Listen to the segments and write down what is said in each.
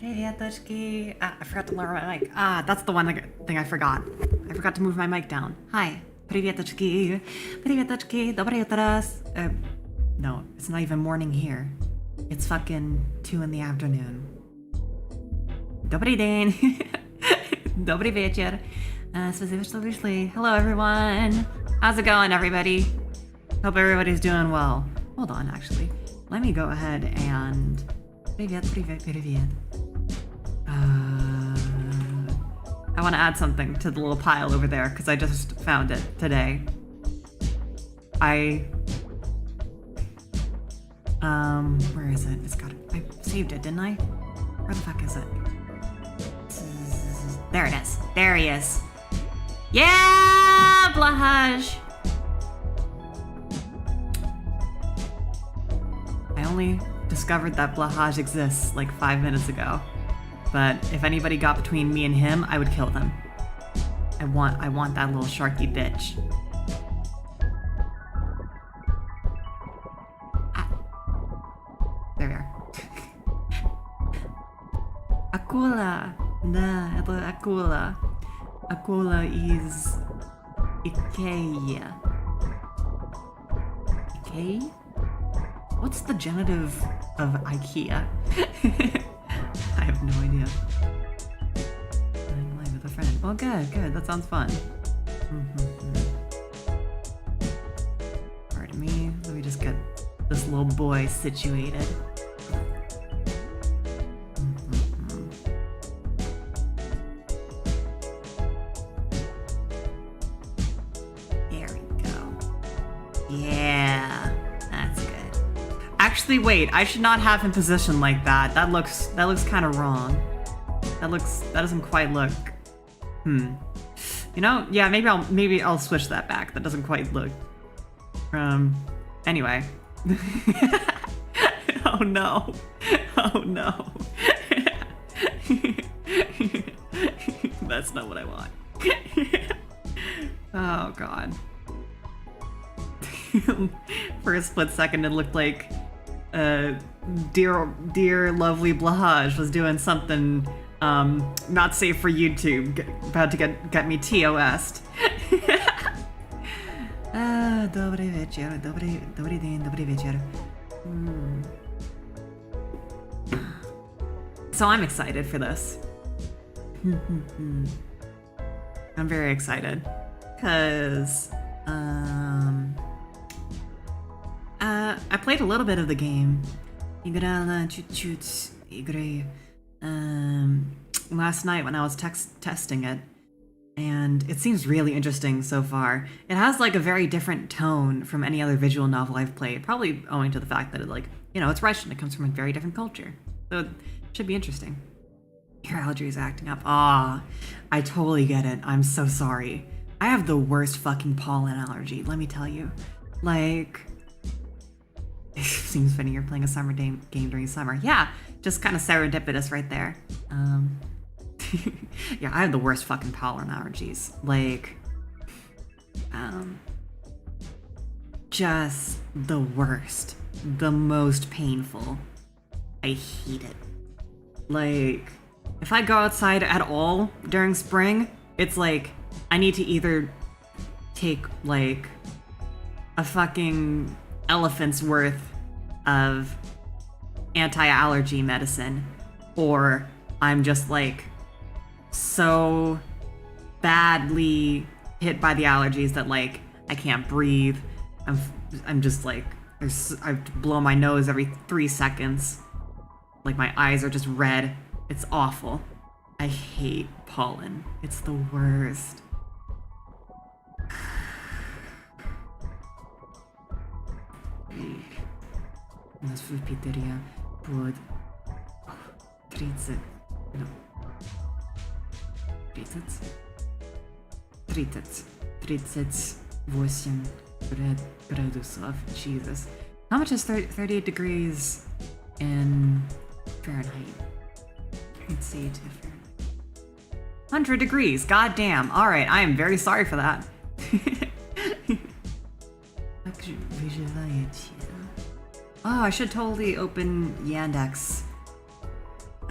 Privyetochki. I forgot to lower my mic. That's the one thing I forgot. I forgot to move my mic down. Hi. Privyetochki. Privyetochki. Доброе утро. No, it's not even morning here. It's fucking 2 in the afternoon. Добрый день. Добрый вечер. Спасибо, что вышли. Hello, everyone. How's it going, everybody? Hope everybody's doing well. Hold on, actually. Let me go ahead and... Привет, привет, привет. I want to add something to the little pile over there because I just found it today. Where is it? I saved it, didn't I? Where the fuck is it? There it is. There he is. Yeah, Blahaj! I only discovered that Blahaj exists like 5 minutes ago. But if anybody got between me and him, I would kill them. I want that little sharky bitch. There we are. Акула. Да, это акула. Акула из Ikea. Ikea? What's the genitive of IKEA? I have no idea. I'm playing with a friend. Well, good. That sounds fun. Pardon me. Let me just get this little boy situated. There we go. Yeah, that's good. Actually, wait. I should not have him positioned like that. That looks kind of wrong. That doesn't quite look. You know? Yeah, maybe I'll switch that back. That doesn't quite look. Anyway. Oh no. Oh no. That's not what I want. Oh god. For a split second, it looked like dear lovely Blahaj was doing something not safe for YouTube, about to get me TOS'd. Добрый вечер, добрый день, добрый вечер. So I'm excited for this. I'm very excited because I played a little bit of the game. Играла чуть-чуть игры last night when I was testing it, and it seems really interesting so far. It has like a very different tone from any other visual novel I've played, probably owing to the fact that it's Russian. It comes from a very different culture, so it should be interesting. Your allergy is acting up. I totally get it. I'm so sorry. I have the worst fucking pollen allergy, let me tell you. Like, it seems funny you're playing a summer game during summer. Yeah, just kind of serendipitous right there. Yeah, I have the worst fucking pollen allergies. Like, just the worst. The most painful. I hate it. Like, if I go outside at all during spring, it's like, I need to either take, like, a fucking elephant's worth of anti-allergy medicine, or I'm just like so badly hit by the allergies that like I can't breathe. I'm just like I have to blow my nose every 3 seconds. Like my eyes are just red. It's awful. I hate pollen. It's the worst. У нас в Питере под 38 градусов. Jesus. How much is 38 degrees in Fahrenheit? Let's see, to Fahrenheit. 100 degrees. God damn. All right, I am very sorry for that. Oh, I should totally open Yandex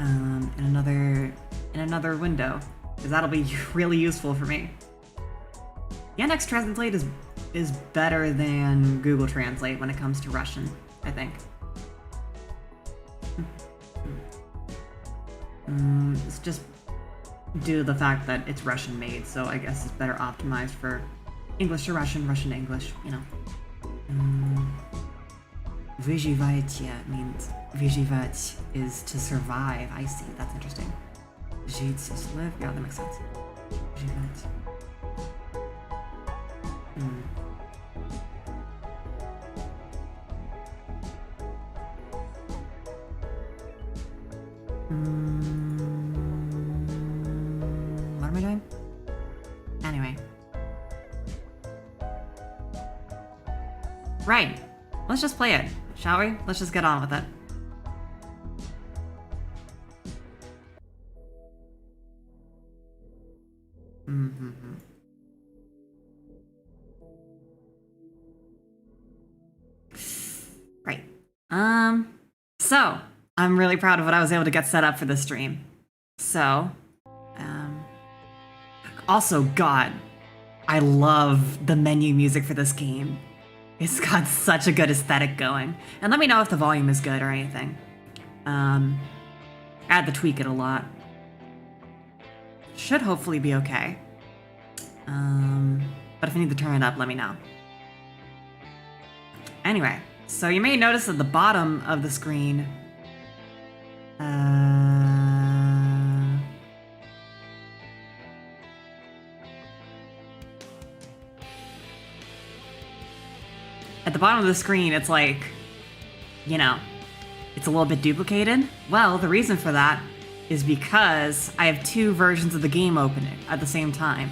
in another window, because that'll be really useful for me. Yandex Translate is better than Google Translate when it comes to Russian, I think. It's just due to the fact that it's Russian made, so I guess it's better optimized for English to Russian, Russian to English, you know. Выживайте means выживать is to survive. I see, that's interesting. Жить is live, yeah, that makes sense. Выживать. What am I doing? Anyway. Right. Let's just play it, shall we? Let's just get on with it. Right. So, I'm really proud of what I was able to get set up for this stream. So, also, God, I love the menu music for this game. It's got such a good aesthetic going. And let me know if the volume is good or anything. I had to tweak it a lot. Should hopefully be okay. But if I need to turn it up, let me know. Anyway, so you may notice at the bottom of the screen, at the bottom of the screen, it's like, you know, it's a little bit duplicated. Well, the reason for that is because I have two versions of the game open at the same time.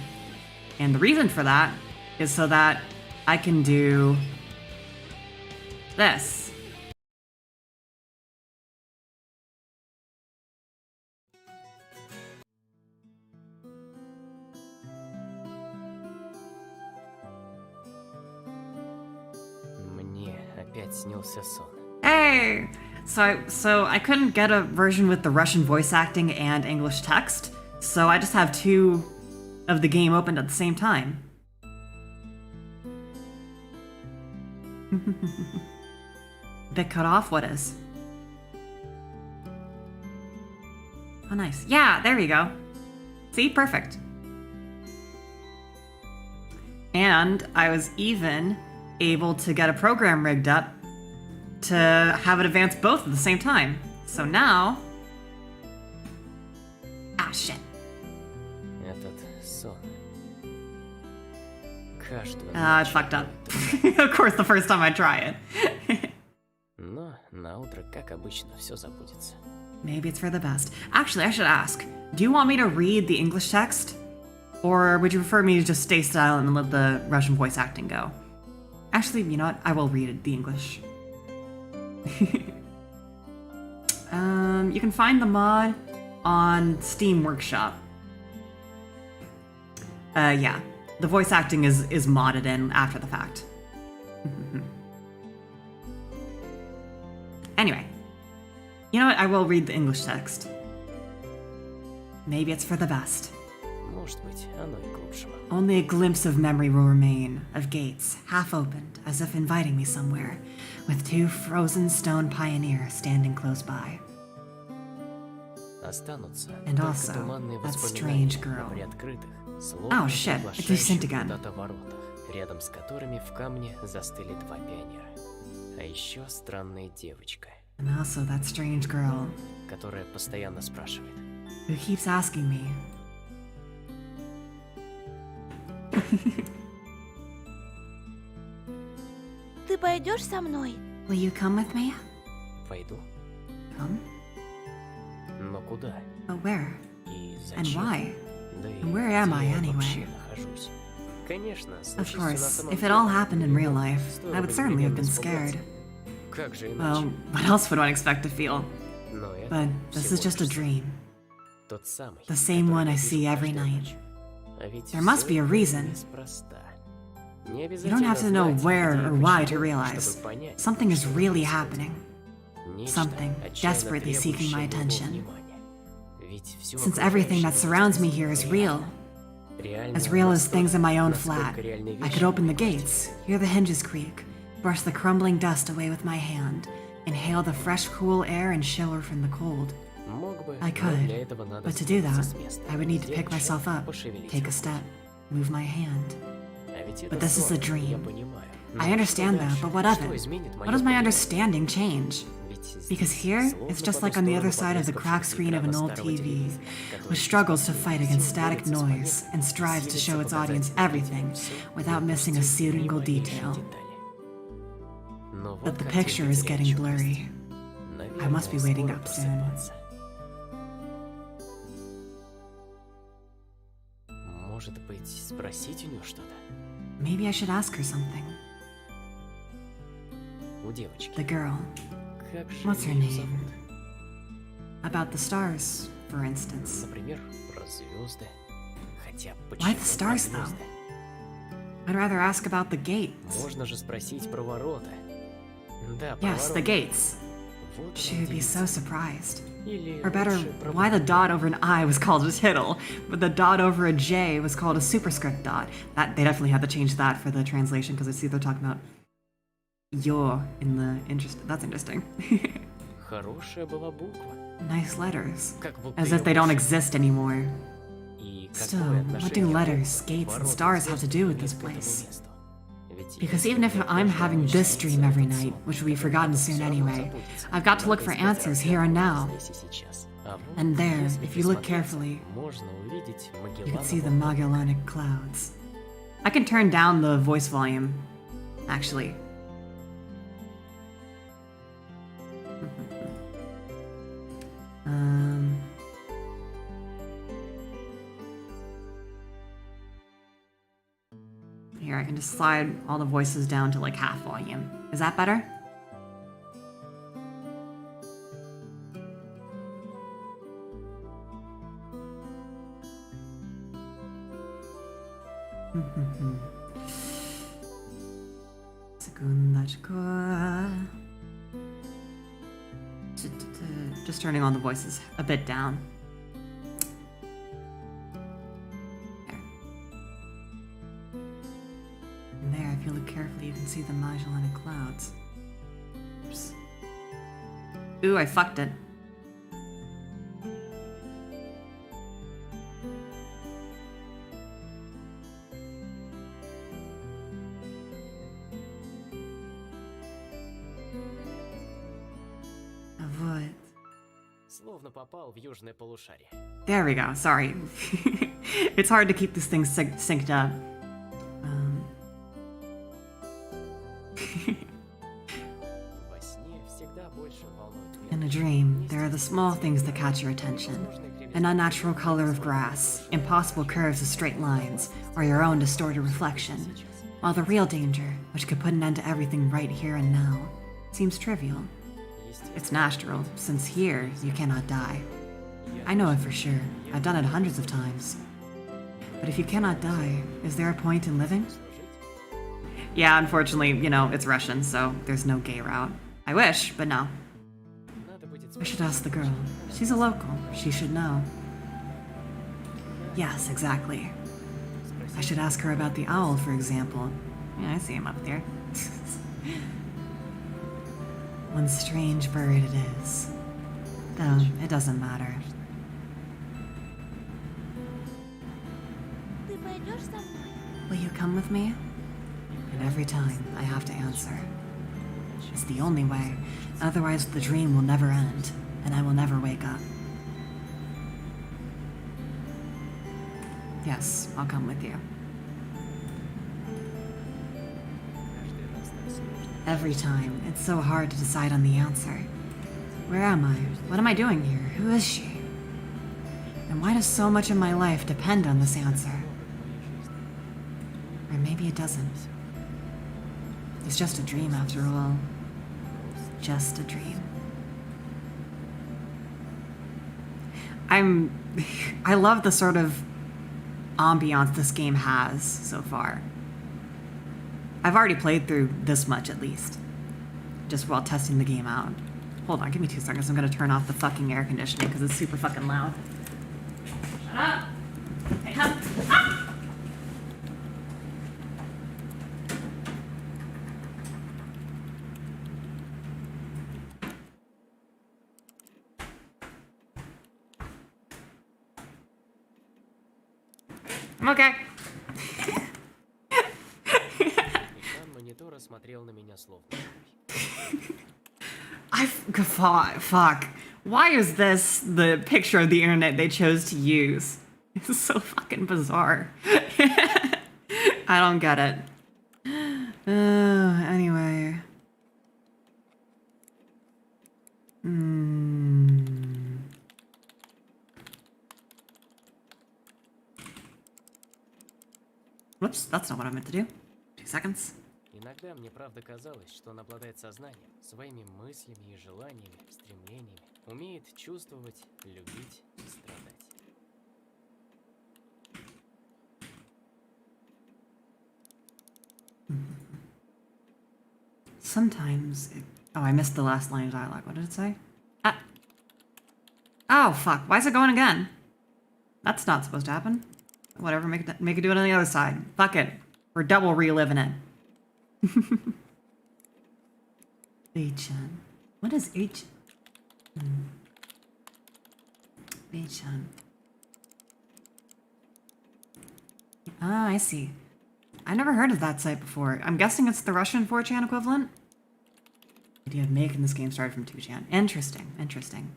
And the reason for that is so that I can do this. Hey! So I couldn't get a version with the Russian voice acting and English text, so I just have two of the game opened at the same time. Bit cut off? What is? Oh, nice. Yeah, there you go. See? Perfect. And I was even able to get a program rigged up to have it advance both at the same time. So now... Ah, shit. It's fucked up. Of course, the first time I try it. Maybe it's for the best. Actually, I should ask, do you want me to read the English text? Or would you prefer me to just stay silent and let the Russian voice acting go? Actually, you know what? I will read the English. You can find the mod on Steam Workshop. Yeah. The voice acting is modded in after the fact. Anyway. You know what? I will read the English text. Maybe it's for the best. Only a glimpse of memory will remain, of gates, half opened, as if inviting me somewhere, with two frozen stone pioneers standing close by. And also, that strange girl. Oh shit, it descent again. Рядом с которыми в камне застыли два пионера. А еще странная девочка. And also that strange girl. Которая постоянно спрашивает. Who keeps asking me. Ты пойдешь со мной? Will you come with me? Пойду. Come? Но куда? But where? И And зачем? why? Да и And where am I где я anyway? вообще нахожусь? Конечно, Of course, if it all happened in real life, I would certainly have been scared. Как же иначе? Well, what else would one expect to feel? Но это But this всего is just a лишь сон. dream. Тот самый, The same который one I я see вижу every каждую night. ночь. А ведь There must всё be a это reason. неспроста. Не You don't have to обязательно know знать, where где or и why to почему, realize. чтобы понять, Something is что really происходит. happening. Нечто, Something отчаянно desperately seeking my требующее моего attention. внимания. Ведь всё Since everything that окружающее surrounds me here is real, as real as things in my own flat, I could open the gates, hear the hinges creak, brush the crumbling dust away with my hand, inhale the fresh, cool air and shiver from the cold. I could, but to do that, I would need to pick myself up, take a step, move my hand. But this is a dream. I understand that, but what of it? What does my understanding change? Because here, it's just like on the other side of the cracked screen of an old TV, which struggles to fight against static noise and strives to show its audience everything without missing a single detail. But the picture is getting blurry. I must be waiting up soon. Может быть, спросить у неё что-то? Maybe I should ask her something. У девочки. The girl. Как же What's her её name? зовут? About the stars, for instance. Например, про звезды. Хотя Why the почему stars, про звезды? I'd rather ask about the gates. Можно же спросить про ворота. Да, про Yes, the ворота. gates. Вот She она would be so девица. surprised. Или Or better, лучше про why the ворота. dot over an I was called a tittle, but the dot over a J was called a superscript dot. That they definitely had to change that for the translation because I see they're talking about yo in the interest. That's interesting. Хорошая была буква. Nice letters, Как будто as её if they don't больше. exist anymore. И Still, какое what do отношение letters, gates, and ворота stars have to do with this звезд к этому place? месту? Ведь Because если even if мне I'm должна having будет this dream сниться every это night, сон, which will be то forgotten всё soon равно anyway, забудется. I've got to look for Однако answers здесь here and now. здесь и сейчас. А вот, And there, если if you look присмотреться, carefully, можно увидеть You can see the Магелланово Magellanic Clouds. I can turn down the voice volume, actually. Here, I can just slide all the voices down to like half volume. Is that better? Секундочку. Just turning all the voices a bit down. There. And there, if you look carefully, you can see the Magellanic Clouds. Oops. Ooh, I fucked it. Вот. Словно попал в южное полушарие. There we go. Sorry. It's hard to keep this thing synced up. Во сне всегда больше волнует In a мелочи. dream, there are the small things that catch your attention. An unnatural color of grass, impossible curves of straight lines, or your own distorted reflection. While the real danger, which could put an end to everything right here and now, seems trivial. It's natural, since here you cannot die. I know it for sure. I've done it hundreds of times. But if you cannot die, is there a point in living? Yeah, unfortunately, you know, it's Russian, so there's no gay route. I wish, but no. Надо будет I should ask the girl. She's a local. She should know. Yes, exactly. I should ask her about the owl, for example. Yeah, I see him up there. One strange bird it is. Though, it doesn't matter. Ты пойдешь со мной? Will you come with me? And every time, I have to answer. It's the only way. Otherwise, the dream will never end, and I will never wake up. Yes, I'll come with you. каждый раз так сложно. Every time, it's so hard to decide on the answer. Where am I? What am I doing here? Who is she? And why does so much of my life depend on this answer? Or maybe it doesn't. It's just a dream after all. Just a dream. I love the sort of ambiance this game has so far. I've already played through this much at least, just while testing the game out. Hold on, give me 2 seconds. I'm gonna turn off the fucking air conditioning because it's super fucking loud. Shut up. Hey, up. Ah! I'm okay. Экран монитора смотрел на меня словно живой. Fuck. Why is this the picture of the internet they chose to use? It's so fucking bizarre. I don't get it. Anyway. Whoops, that's not what I meant to do. 2 seconds. Иногда мне правда казалось, что он обладает сознанием, своими мыслями и желаниями, стремлениями, умеет чувствовать, любить и страдать. Sometimes it... Oh, I missed the last line of dialogue. What did it say? Ah. Oh, fuck. Why is it going again? That's not supposed to happen. Whatever, make it do it on the other side. Fuck it. We're double reliving it. H-chan. What is H? H-chan. Ah, I see. I never heard of that site before. I'm guessing it's the Russian 4chan equivalent? The idea of making this game started from 2chan. Interesting, interesting.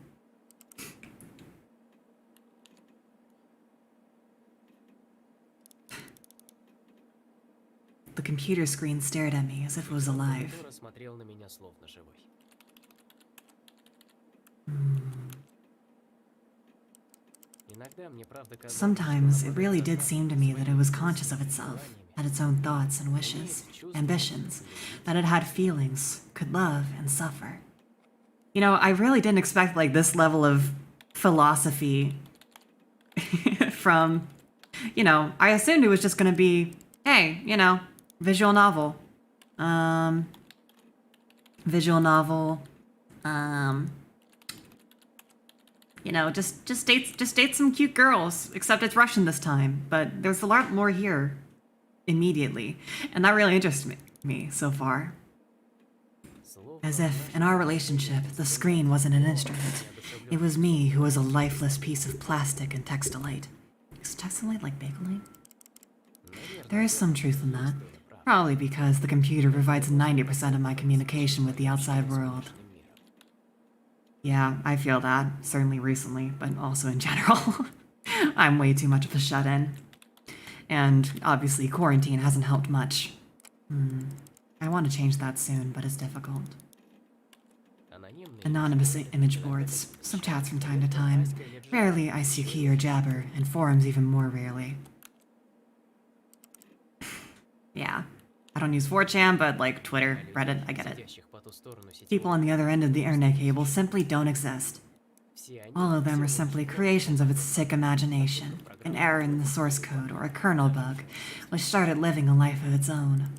The computer screen stared at me as if it was alive. Монитор смотрел на меня словно живой. Иногда мне правда казалось, Sometimes it really did seem to me that it was conscious of itself, had its own thoughts and wishes, ambitions, that it had feelings, could love and suffer. You know, I really didn't expect like this level of philosophy from, you know, I assumed it was just gonna be, hey, you know, visual novel. You know, just date some cute girls, except it's Russian this time, but there's a lot more here immediately, and that really interests me so far. As if, in our relationship, the screen wasn't an instrument. It was me who was a lifeless piece of plastic and textilite. Is textilite like Bakelite? There is some truth in that. Probably because the computer provides 90% of my communication with the outside world. Yeah, I feel that, certainly recently, but also in general. I'm way too much of a shut-in. And obviously quarantine hasn't helped much. I want to change that soon, but it's difficult. Anonymous image boards, some chats from time to time. Rarely ICQ or Jabber, and forums even more rarely. Yeah, I don't use 4chan, but like Twitter, Reddit, I get it. People on the other end of the internet cable simply don't exist. All of them are simply creations of its sick imagination, an error in the source code or a kernel bug, which started living a life of its own.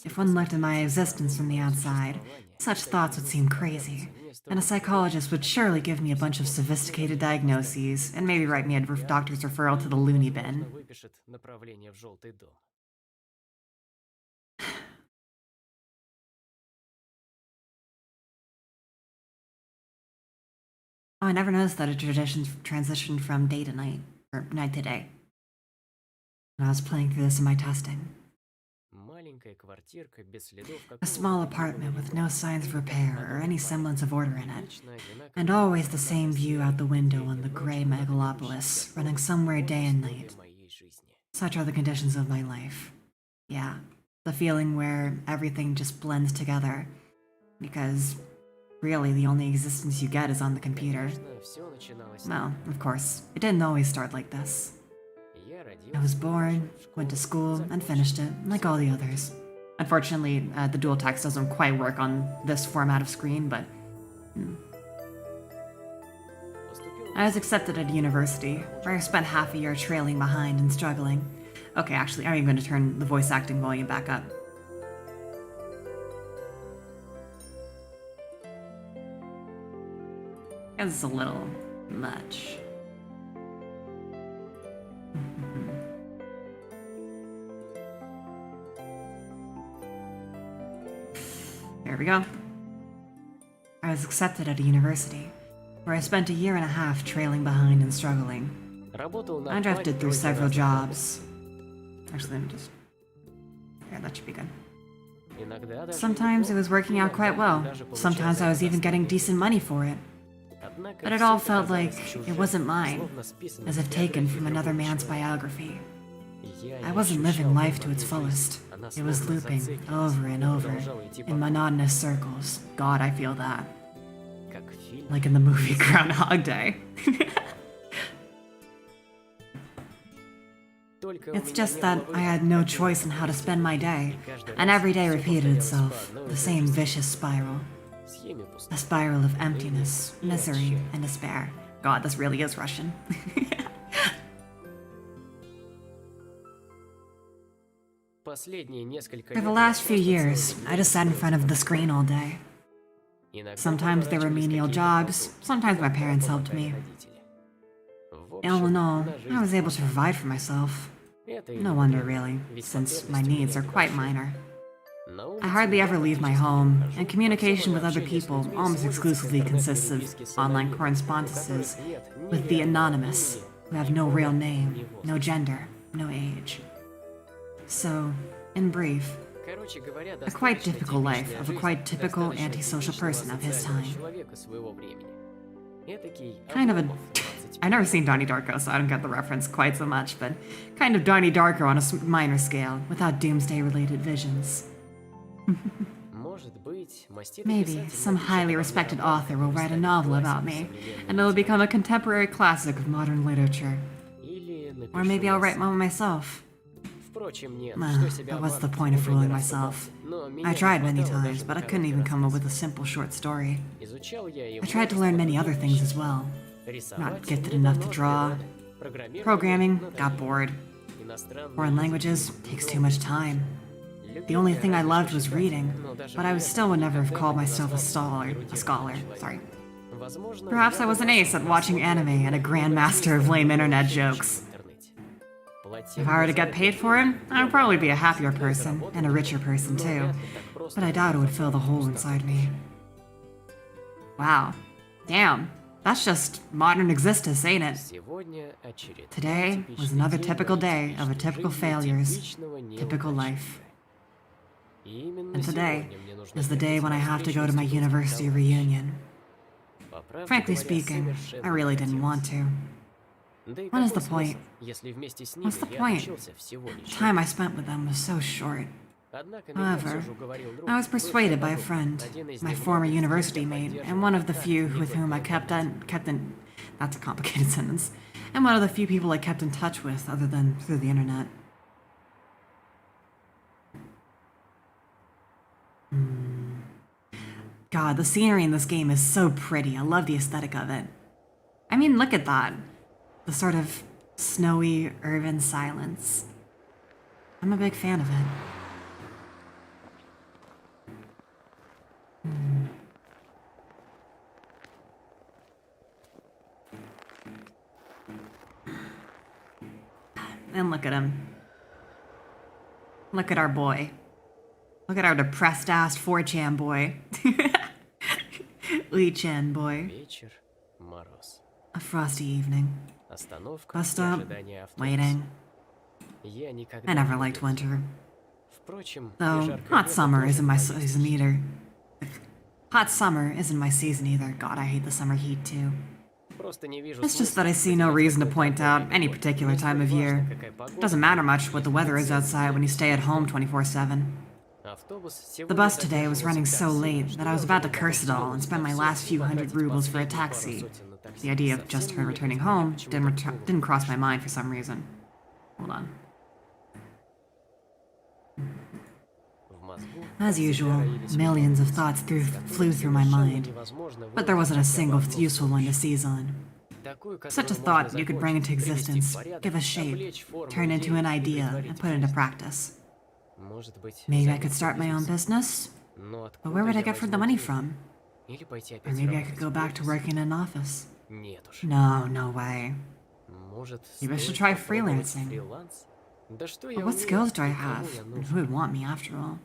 If one looked at my existence from the outside, such thoughts would seem crazy, and a psychologist would surely give me a bunch of sophisticated diagnoses and maybe write me a doctor's referral to the loony bin. Oh, I never noticed that a tradition transitioned from day to night, or night to day. When I was playing through this in my testing. A small apartment with no signs of repair or any semblance of order in it, and always the same view out the window on the gray megalopolis, running somewhere day and night. Such are the conditions of my life. Yeah, the feeling where everything just blends together, because really the only existence you get is on the computer. Well, of course, it didn't always start like this. I was born, went to school, and finished it, like all the others. Unfortunately, the dual text doesn't quite work on this format of screen, but... I was accepted at a university, where I spent half a year trailing behind and struggling. Okay, actually, I'm even going to turn the voice acting volume back up. This is a little much. There we go. I was accepted at a university, where I spent a year and a half trailing behind and struggling. I drifted through several jobs. Actually, let me just... Yeah, that should be good. Sometimes it was working out quite well. Sometimes I was even getting decent money for it. But it all felt like it wasn't mine, as if taken from another man's biography. I wasn't living life to its fullest. It was looping over and over, in monotonous circles. God, I feel that. Like in the movie Groundhog Day. It's just that I had no choice in how to spend my day, and every day repeated itself, the same vicious spiral. A spiral of emptiness, misery, and despair. God, this really is Russian. For the last few years, I just sat in front of the screen all day. Sometimes there were menial jobs, sometimes my parents helped me. All in all, I was able to provide for myself. No wonder, really, since my needs are quite minor. I hardly ever leave my home, and communication with other people almost exclusively consists of online correspondences with the anonymous, who have no real name, no gender, no age. So, in brief, a quite typical life of a quite typical antisocial person of his time. Kind of a... I've never seen Donnie Darko, so I don't get the reference quite so much, but kind of Donnie Darko on a minor scale, without doomsday-related visions. Maybe some highly respected author will write a novel about me, and it'll become a contemporary classic of modern literature. Or maybe I'll write one myself. But what's the point of fooling myself? I tried many times, but I couldn't even come up with a simple short story. I tried to learn many other things as well. Not gifted enough to draw. Programming, got bored. Foreign languages, takes too much time. The only thing I loved was reading, but I still would never have called myself a scholar. Perhaps I was an ace at watching anime and a grandmaster of lame internet jokes. If I were to get paid for it, I would probably be a happier person, and a richer person too, but I doubt it would fill the hole inside me. Wow. Damn. That's just modern existence, ain't it? Today was another typical day of a typical failures, typical life. And today is the day when I have to go to my university reunion. Frankly speaking, I really didn't want to. What is the point? What's the point? The time I spent with them was so short. However, I was persuaded by a friend, my former university mate, and one of the few with whom I kept in that's a complicated sentence, and one of the few people I kept in touch with other than through the internet. God, the scenery in this game is so pretty. I love the aesthetic of it. I mean, look at that. The sort of snowy urban silence. I'm a big fan of it. And look at him. Look at our boy. Look at our depressed-ass 4chan boy. 8chan boy. A frosty evening. Bus stop. Waiting. I never liked winter. Though, hot summer isn't my season either. Hot summer isn't my season either. God, I hate the summer heat too. It's just that I see no reason to point out any particular time of year. It doesn't matter much what the weather is outside when you stay at home 24/7. The bus today was running so late that I was about to curse it all and spend my last few hundred rubles for a taxi. The idea of just her returning home didn't cross my mind for some reason. Hold on. As usual, millions of thoughts flew through my mind, but there wasn't a single useful one to seize on. Such a thought you could bring into existence, give a shape, turn into an idea, and put into practice. Maybe I could start my own business? But where would I get the money from? Or maybe I could go back to working in an office. No, no way. Maybe I should try freelancing. But what skills do I have? And who would want me after all?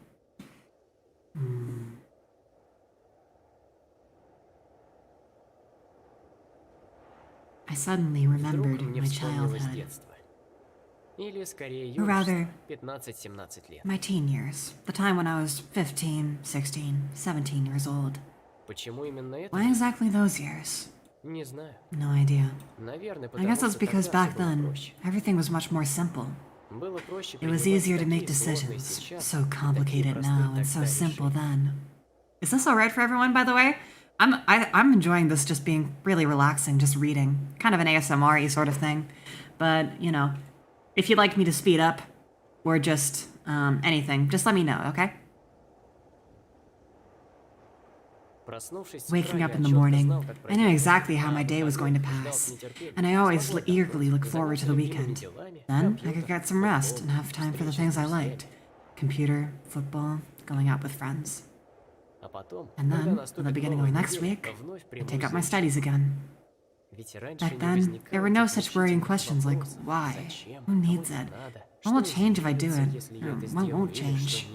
I suddenly remembered my childhood. Or rather, my teen years. The time when I was 15, 16, 17 years old. Why exactly those years? No idea. I guess it's because back then, everything was much more simple. It was easier to make decisions. So complicated now and so simple then. Is this alright for everyone, by the way? I'm enjoying this just being really relaxing, just reading. Kind of an ASMR-y sort of thing. But, you know, if you'd like me to speed up, or just, anything, just let me know, okay? Waking up in the morning, I knew exactly how my day was going to pass, and I always eagerly looked forward to the weekend. Then, I could get some rest and have time for the things I liked. Computer, football, going out with friends. And then, at the beginning of next week, I'd take up my studies again. Back then, there were no such worrying questions like, why? Who needs it? What will change if I do it? Or what won't change?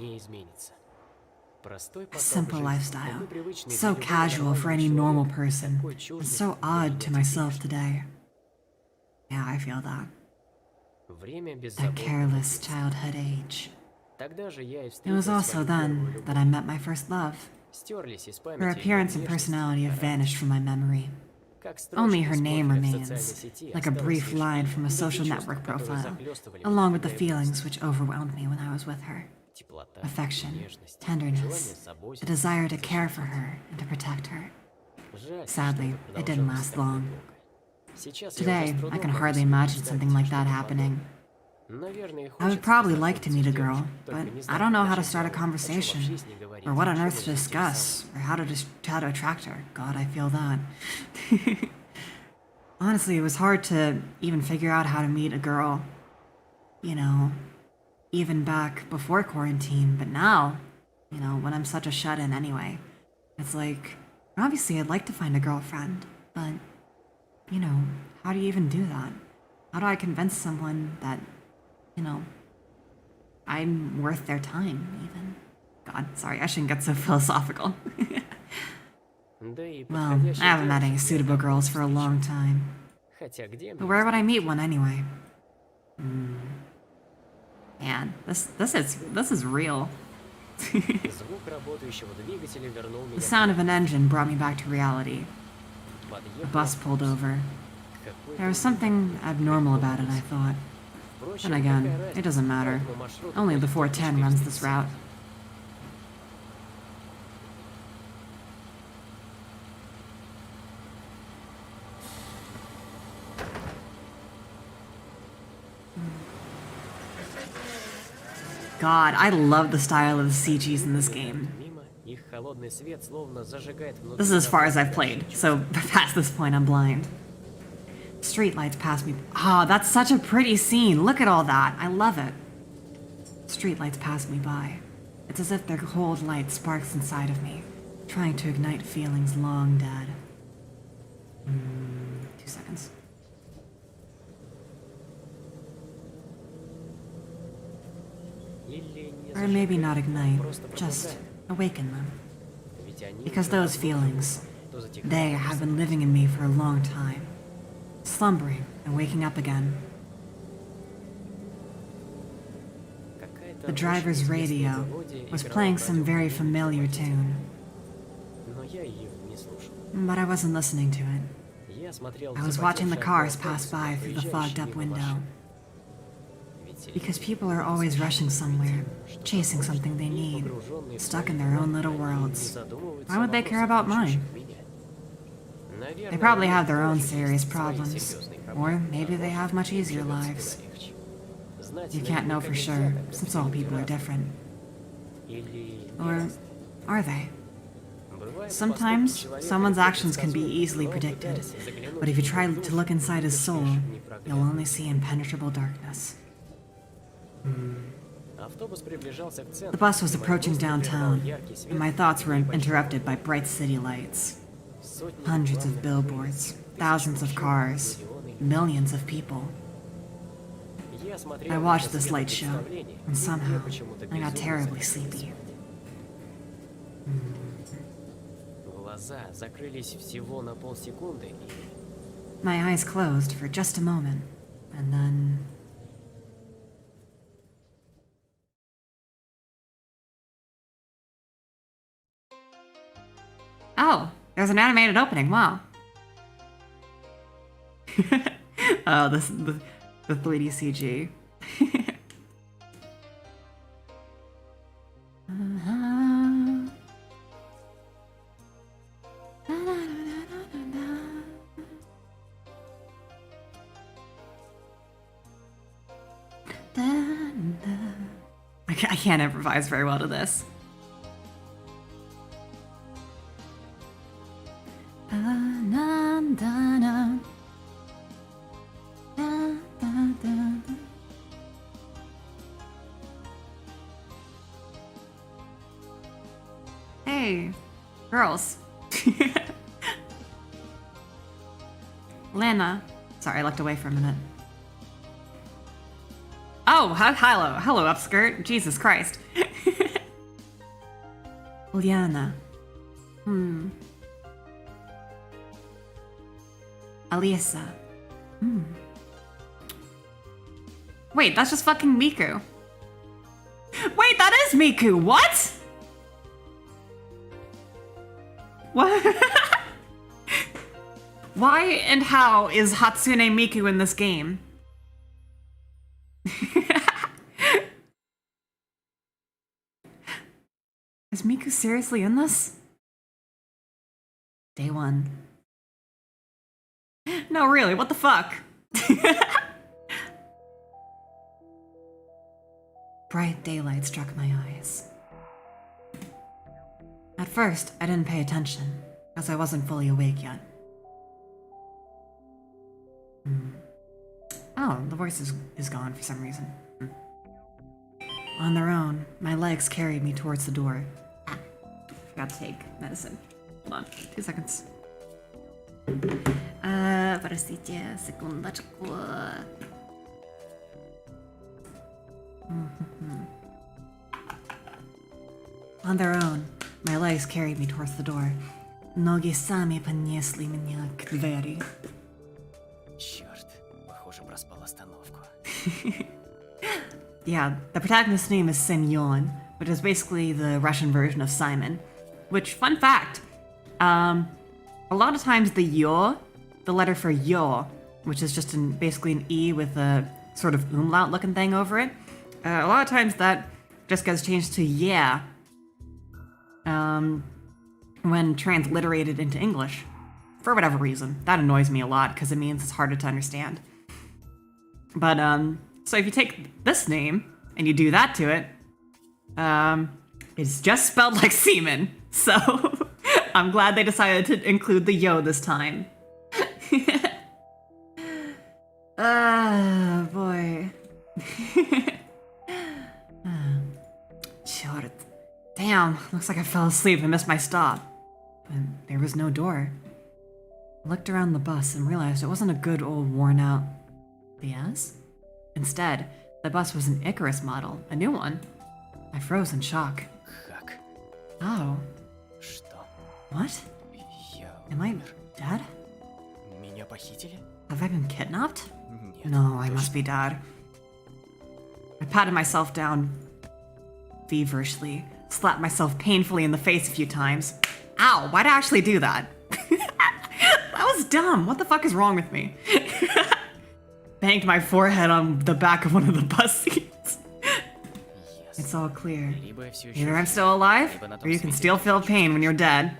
A simple lifestyle, so casual for any normal person, and so odd to myself today. Yeah, I feel that. That careless childhood age. It was also then that I met my first love. Her appearance and personality have vanished from my memory. Only her name remains, like a brief line from a social network profile, along with the feelings which overwhelmed me when I was with her. Affection, tenderness, a desire to care for her and to protect her. Sadly, it didn't last long. Today, I can hardly imagine something like that happening. I would probably like to meet a girl, but I don't know how to start a conversation, or what on earth to discuss, or how to attract her. God, I feel that. Honestly, it was hard to even figure out how to meet a girl, you know, even back before quarantine, but now, you know, when I'm such a shut-in anyway, it's like, obviously I'd like to find a girlfriend, but, you know, how do you even do that? How do I convince someone that, you know, I'm worth their time, even? God, sorry, I shouldn't get so philosophical. Well, I haven't met any suitable girls for a long time. But where would I meet one anyway? Man, this is real. The sound of an engine brought me back to reality. A bus pulled over. There was something abnormal about it, I thought. Then again, it doesn't matter. Only the 410 runs this route. God, I love the style of the CGs in this game. This is as far as I've played, so past this point I'm blind. Streetlights pass me. Ah, that's such a pretty scene. Look at all that. I love it. Streetlights pass me by. It's as if their cold light sparks inside of me, trying to ignite feelings long dead. 2 seconds. Or maybe not ignite, just awaken them. Because those feelings, they have been living in me for a long time. Slumbering and waking up again. The driver's radio was playing some very familiar tune. But I wasn't listening to it. I was watching the cars pass by through the fogged-up window. Because people are always rushing somewhere, chasing something they need, stuck in their own little worlds. Why would they care about mine? They probably have their own serious problems, or maybe they have much easier lives. You can't know for sure, since all people are different. Or are they? Sometimes someone's actions can be easily predicted, but if you try to look inside his soul, you'll only see impenetrable darkness. The bus was approaching downtown, and my thoughts were interrupted by bright city lights. Hundreds of billboards, thousands of cars, millions of people. I watched this light show, and somehow I got terribly sleepy. My eyes closed for just a moment, and then... Oh, there's an animated opening, wow. Oh, this the 3D CG. I can't improvise very well to this. Hey, girls. Lena. Sorry, I looked away for a minute. Oh, hello, upskirt. Jesus Christ. Liana. Alisa. Wait, that's just fucking Miku. Wait, that is Miku. What? What? Why and how is Hatsune Miku in this game? Is Miku seriously in this? Day one. No, really, what the fuck? Bright daylight struck my eyes. At first, I didn't pay attention, as I wasn't fully awake yet. Oh, the voice is gone for some reason. On their own, my legs carried me towards the door. Forgot to take medicine. Hold on, 2 seconds. Простите, секундочку. On their own, my legs carried me towards the door. Ноги сами понесли меня к двери. Черт, похоже, проспал остановку. Yeah, the protagonist's name is Semyon, which is basically the Russian version of Simon. Which, fun fact, a lot of times the yo, the letter for yo, which is just basically an E with a sort of umlaut looking thing over it, a lot of times that just gets changed to yeah when transliterated into English. For whatever reason. That annoys me a lot because it means it's harder to understand. But, so if you take this name and you do that to it, it's just spelled like semen. So I'm glad they decided to include the yo this time. Ah, boy. Черт. Damn, looks like I fell asleep and missed my stop. But there was no door. I looked around the bus and realized it wasn't a good old worn out BS. Instead, the bus was an Icarus model, a new one. I froze in shock. Как? Oh. Что? What? Я Am I умер? dead? Меня похитили? Have I been kidnapped? Нет. No, I точно. must be dead. I patted myself down feverishly, slapped myself painfully in the face a few times. Ow, why'd I actually do that? That was dumb. What the fuck is wrong with me? Banged my forehead on the back of one of the bus seats. Yes. It's all clear. Либо я всё ещё Either I'm жив, still alive, либо на том or you can свете still feel ничего pain when you're dead.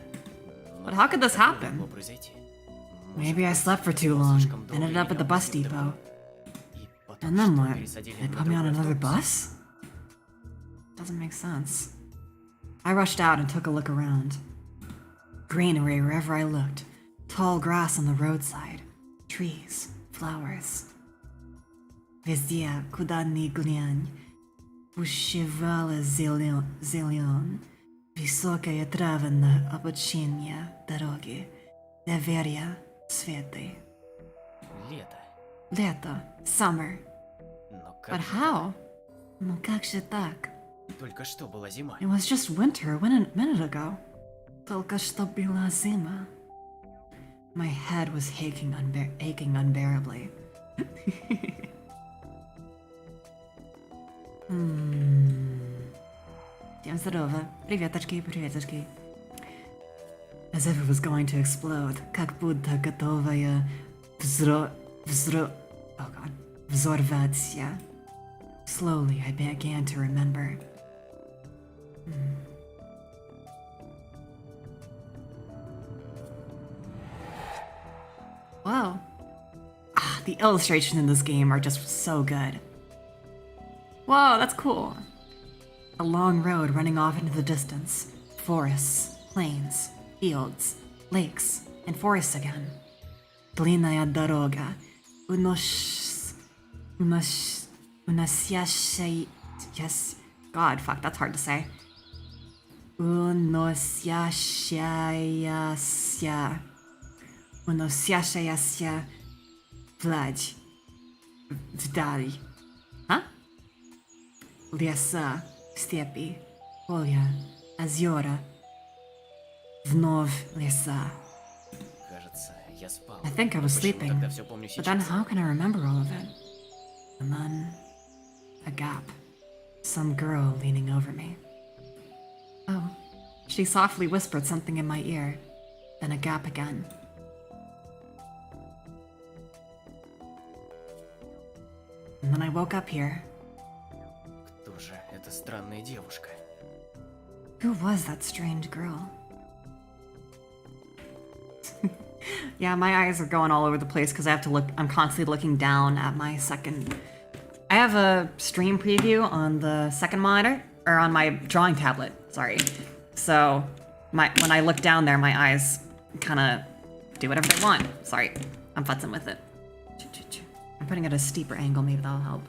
Но But how could this как это happen? могло произойти? Maybe I Может, slept for too я long, слишком долго ended up at the лежал bus в depot. И потом And then что, what? пересадили They на put me on другой another автобус? bus? Doesn't make sense. I rushed out and took a look around. Greenery wherever I looked. Tall grass on the roadside. Trees, flowers. Везде, куда ни глянь, бушевало зелен. Высокая трава на обочине дороги. Деревья, цветы. Лето. Лето, summer. Но But как же how? Ну как же так? так? Только что была зима. It was just winter a minute ago. Только что была зима. My head was aching unbearably. Всем здорово. Приветочки, приветочки. As if it was going to explode, как будто готовая взорваться. Slowly, I began to remember. Wow. The illustrations in this game are just so good. Whoa, that's cool. A long road running off into the distance. Forests, plains, fields, lakes, and forests again. Длинная дорога. God, fuck, that's hard to say. Уносящаяся вдаль. Huh? Леса, степи, поля, озера, вновь леса. Кажется, я спал. I think I Но was почему sleeping, тогда всё помню but then сейчас? how can I remember all of it? And then a gap. Some girl leaning over me. Oh, she softly whispered something in my ear. Then a gap again. And then I woke up here. Кто же эта странная девушка? Who was that strange girl? Yeah, my eyes are going all over the place because I have to look. I'm constantly looking down at my second. I have a stream preview on the second monitor, or on my drawing tablet. Sorry. So, when I look down there, my eyes kind of do whatever they want. Sorry, I'm futzing with it. I'm putting it at a steeper angle. Maybe that'll help.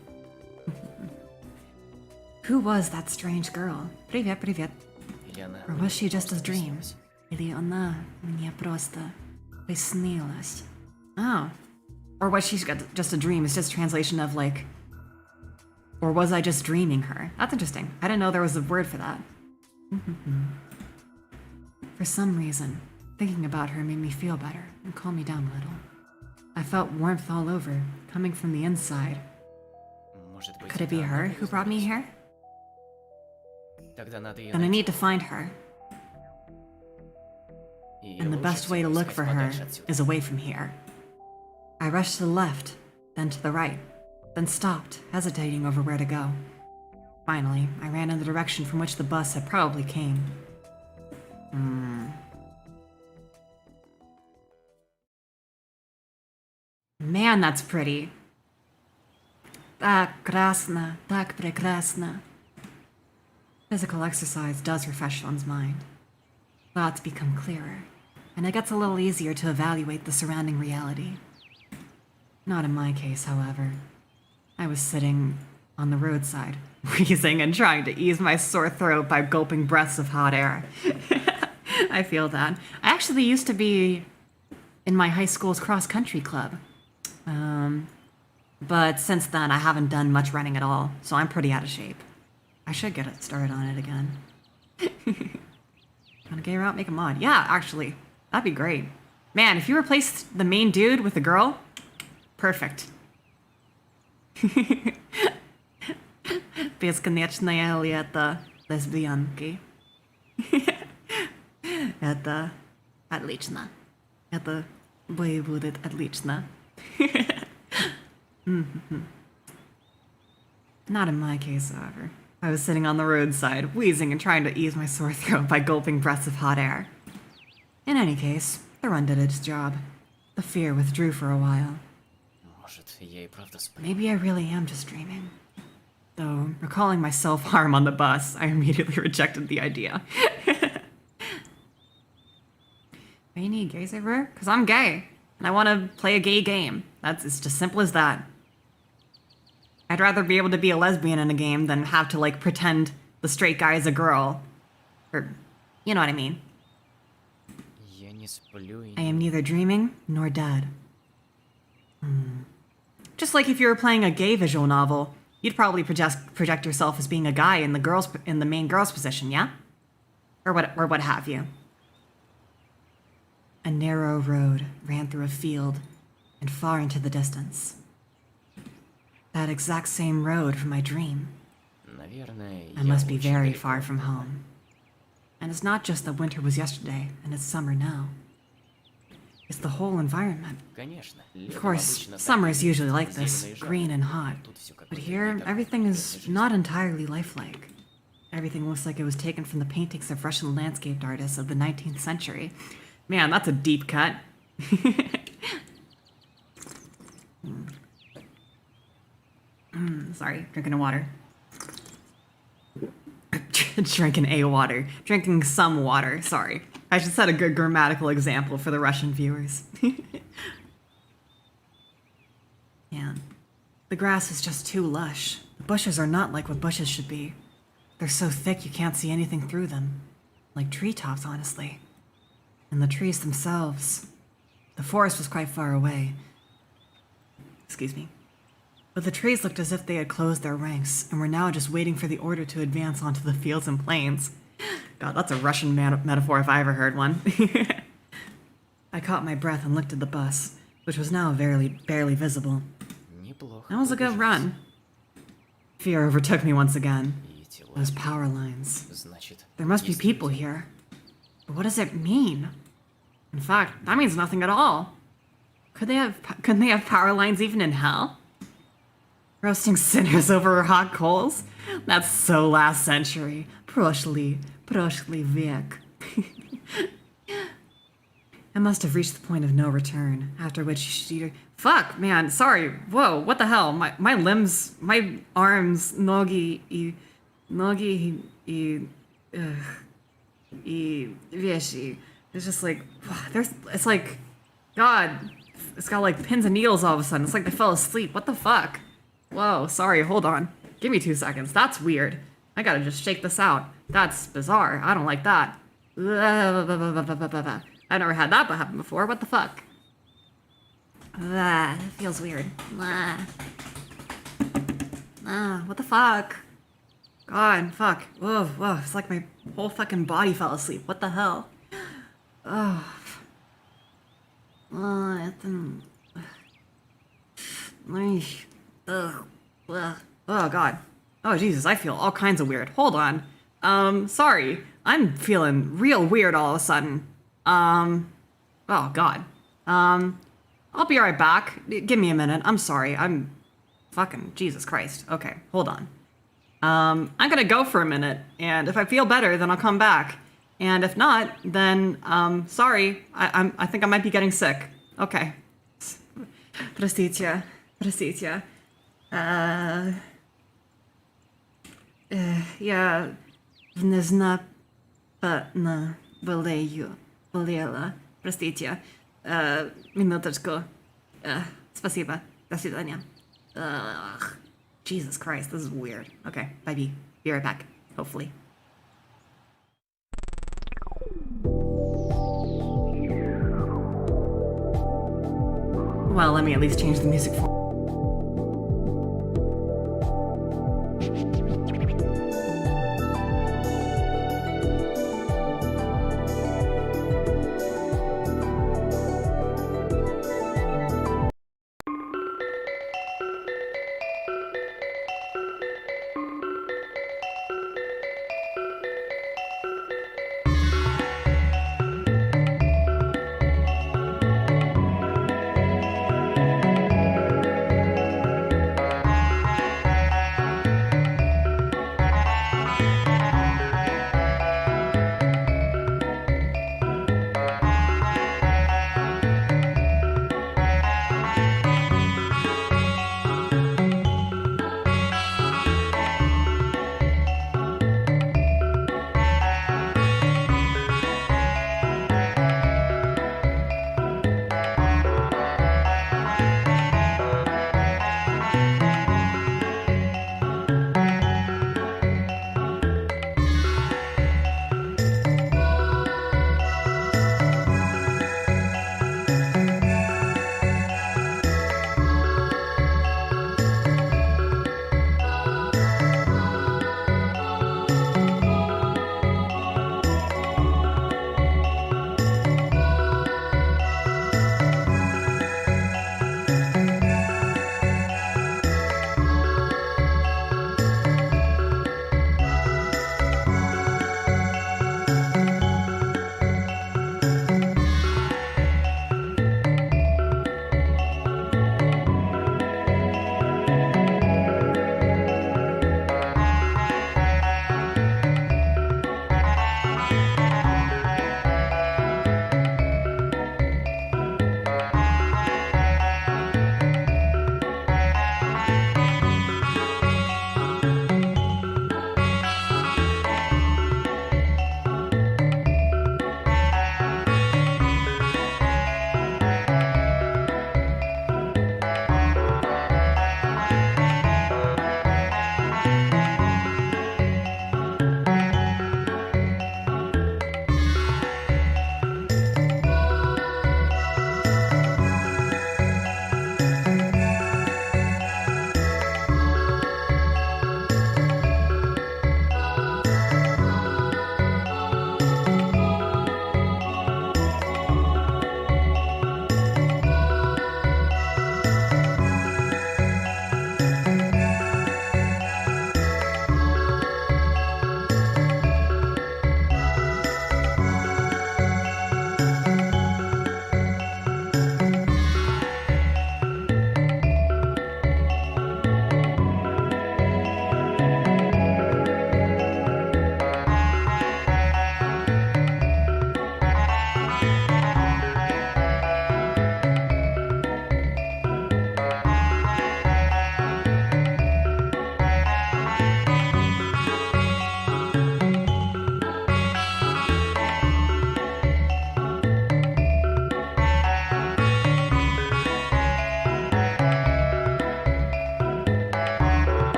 Who was that strange girl? Привет, привет. Или она Or was she just a dream? Или она мне просто приснилась? Oh. Or was she just a dream? It's just a translation of like... Or was I just dreaming her? That's interesting. I didn't know there was a word for that. For some reason, thinking about her made me feel better and calm me down a little. I felt warmth all over, coming from the inside. Может быть, Could it be это her она who brought me вызвалась? here? Тогда надо её Then I найти. need to find her. И And the лучше best way to всего look искать for her подальше отсюда. is away from here. I rushed to the left, then to the right, then stopped, hesitating over where to go. Finally, I ran in the direction from which the bus had probably came. Man, that's pretty. Так красно, так прекрасно. Physical exercise does refresh one's mind. Thoughts become clearer, and it gets a little easier to evaluate the surrounding reality. Not in my case, however. I was sitting on the roadside, wheezing and trying to ease my sore throat by gulping breaths of hot air. I feel that. I actually used to be in my high school's cross-country club. But since then, I haven't done much running at all, so I'm pretty out of shape. I should get started on it again. Wanna get her out, make a mod? Yeah, actually, that'd be great. Man, if you replaced the main dude with a girl, perfect. Бесконечное лето лесбиянки. Это отлично. Это будет отлично. Not in my case, however. I was sitting on the roadside, wheezing and trying to ease my sore throat by gulping breaths of hot air. In any case, the run did its job. The fear withdrew for a while. Может, я и правда сплю. Maybe I really am just dreaming. Though, recalling my self-harm on the bus, I immediately rejected the idea. Are you any gays over? Because I'm gay. And I want to play a gay game. It's just simple as that. I'd rather be able to be a lesbian in a game than have to, like, pretend the straight guy is a girl. Or, you know what I mean. I am neither dreaming nor dead. Just like if you were playing a gay visual novel, you'd probably project yourself as being a guy in the main girl's position, yeah? Or what have you. A narrow road ran through a field and far into the distance. That exact same road from my dream. I must be very far from home. And it's not just that winter was yesterday and it's summer now. It's the whole environment. Of course, summer is usually like this, green and hot. But here, everything is not entirely lifelike. Everything looks like it was taken from the paintings of Russian landscape artists of the 19th century. Man, that's a deep cut. Sorry, drinking water. Drinking a water. Drinking some water, sorry. I should set a good grammatical example for the Russian viewers. Man, the grass is just too lush. The bushes are not like what bushes should be. They're so thick you can't see anything through them. Like treetops, honestly. And the trees themselves. The forest was quite far away. Excuse me. But the trees looked as if they had closed their ranks and were now just waiting for the order to advance onto the fields and plains. God, that's a Russian metaphor if I ever heard one. I caught my breath and looked at the bus, which was now barely visible. That was a good run. Fear overtook me once again. Those power lines. There must be people here. But what does it mean? In fact, that means nothing at all. Couldn't they have power lines even in hell? Roasting sinners over hot coals? That's so last century. Proshly vek. I must have reached the point of no return, after which she... Fuck, man, sorry. Whoa, what the hell? My limbs, my arms, nogi, vieshi. It's just like, it's like, God, it's got like pins and needles all of a sudden. It's like they fell asleep. What the fuck? Whoa, sorry, hold on. Give me 2 seconds. That's weird. I gotta just shake this out. That's bizarre. I don't like that. I've never had that happen before. What the fuck? It feels weird. What the fuck? God, fuck. Whoa. It's like my whole fucking body fell asleep. What the hell? Oh, God. Oh, Jesus, I feel all kinds of weird. Hold on. Sorry. I'm feeling real weird all of a sudden. Oh, God. I'll be right back. Give me a minute. I'm sorry. I'm fucking Jesus Christ. Okay, hold on. I'm gonna go for a minute, and if I feel better, then I'll come back. And if not, then, sorry. I think I might be getting sick. Okay. Простите. Я внезапно болела. Простите. Минуточку. Спасибо. До свидания. Jesus Christ, this is weird. Okay, bye. Be right back. Hopefully. Well, let me at least change the music for.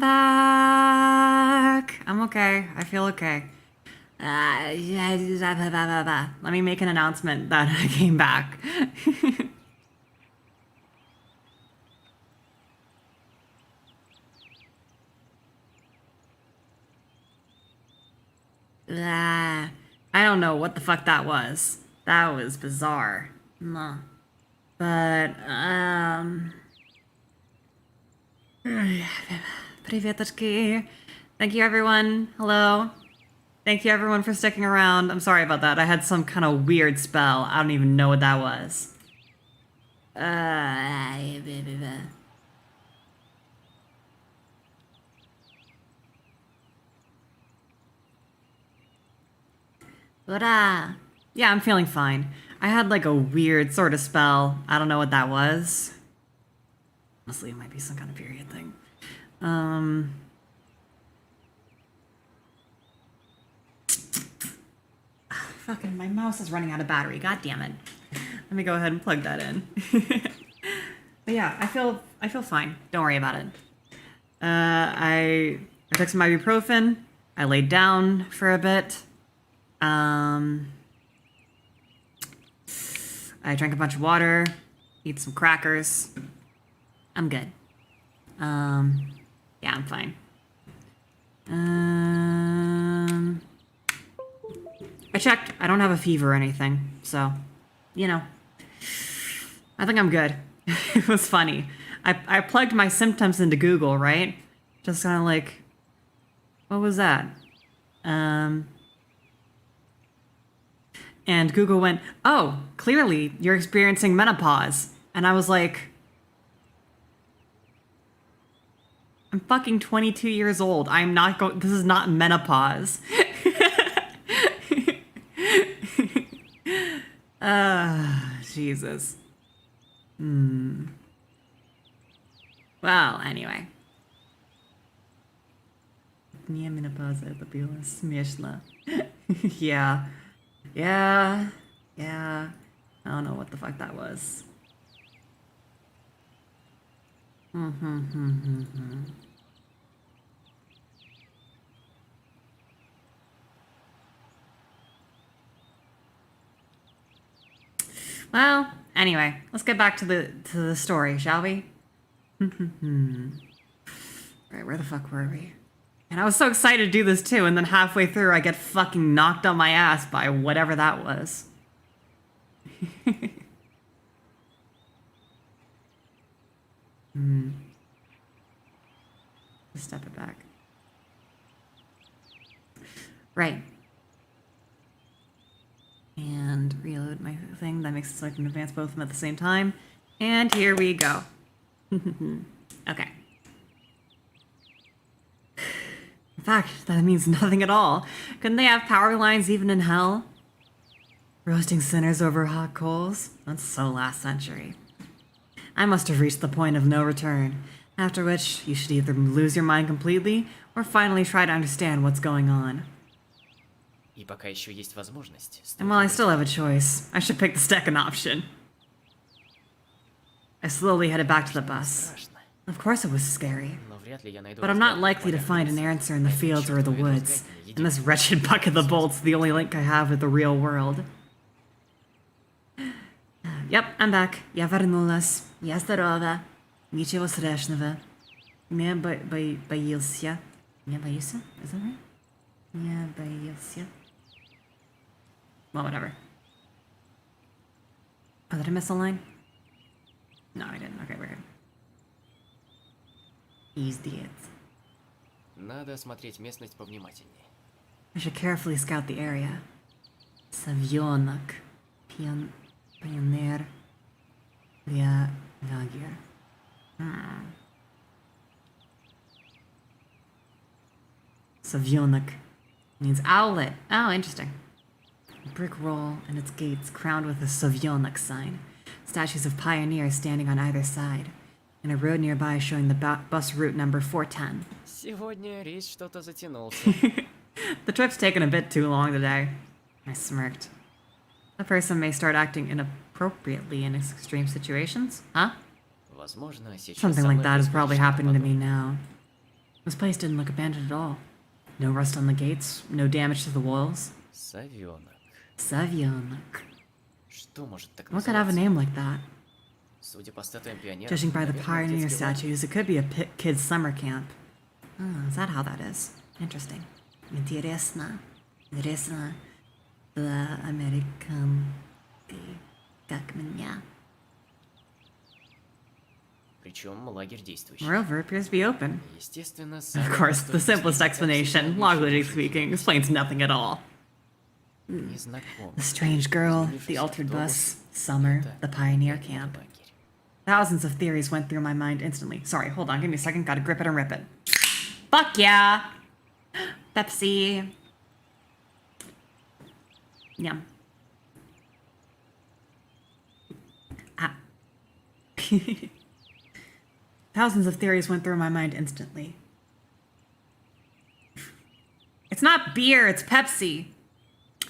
back. I'm okay. I feel okay. Let me make an announcement that I came back. I don't know what the fuck that was. That was bizarre. No. But, Приветочки. Thank you, everyone. Hello. Thank you, everyone, for sticking around. I'm sorry about that. I had some kind of weird spell. I don't even know what that was. But, yeah, I'm feeling fine. I had like a weird sort of spell. I don't know what that was. Honestly, it might be some kind of period thing. Fucking, my mouse is running out of battery. God damn it. Let me go ahead and plug that in. But yeah, I feel fine. Don't worry about it. I took some ibuprofen. I laid down for a bit. I drank a bunch of water, eat some crackers. I'm good. Yeah, I'm fine. I checked. I don't have a fever or anything, so, you know. I think I'm good. It was funny. I plugged my symptoms into Google, right? Just kind of like, what was that? And Google went, oh, clearly you're experiencing menopause. And I was like, I'm fucking 22 years old. I'm not going, this is not menopause. Jesus. Well, anyway. Не менопауза, это было смешно. Yeah. Yeah. I don't know what the fuck that was. Well, anyway, let's get back to the story, shall we? Right, where the fuck were we? And I was so excited to do this too, and then halfway through I get fucking knocked on my ass by whatever that was. Just step it back. Right. And reload my thing. That makes it so I can advance both of them at the same time. And here we go. Okay. In fact, that means nothing at all. Couldn't they have power lines even in hell? Roasting sinners over hot coals? That's so last century. I must have reached the point of no return, after which you should either lose your mind completely or finally try to understand what's going on. И пока еще есть возможность. And while I still have a choice, I should pick the second option. I slowly headed back to the bus. Of course it was scary. But I'm not likely to find an answer in the fields or the woods, and this wretched bucket of bolts is the only link I have with the real world. Yep, I'm back. Я вернулась. Я здорова. Ничего страшного. Не боился. Не боился? Is that right? Не боился. Well, whatever. Oh, did I miss a line? No, I didn't. Okay, we're good. He's dead. Надо осмотреть местность повнимательнее. I should carefully scout the area. Совенок. Пионер. Лагерь. Совенок means owlet. Oh, interesting. A brick wall and its gates crowned with a Совенок sign. Statues of pioneers standing on either side. And a road nearby showing the bus route number 410. Сегодня рейс что-то затянулся. The trip's taken a bit too long today. I smirked. A person may start acting inappropriately in extreme situations, huh? Возможно, сейчас Something like that is probably happening to me now. This place didn't look abandoned at all. No rust on the gates, no damage to the walls. Совенок. Savionok. Что может так What could have a называться? name like that? Судя по статуям пионеров, Judging by the наверное, pioneer детский лагерь. statues, it could be a kid's summer camp. Oh, is that how that is? Interesting. Интересно. Интересно. The American... Как меня. Причем лагерь действующий. Moreover, appears to be open. Естественно, Of course, the simplest explanation, logically speaking, explains nothing at all. The strange girl, the altered bus, summer, the pioneer camp. Thousands of theories went through my mind instantly. Sorry, hold on, give me a second, gotta grip it and rip it. Fuck yeah! Pepsi. Yum. Ah. Thousands of theories went through my mind instantly. It's not beer, it's Pepsi.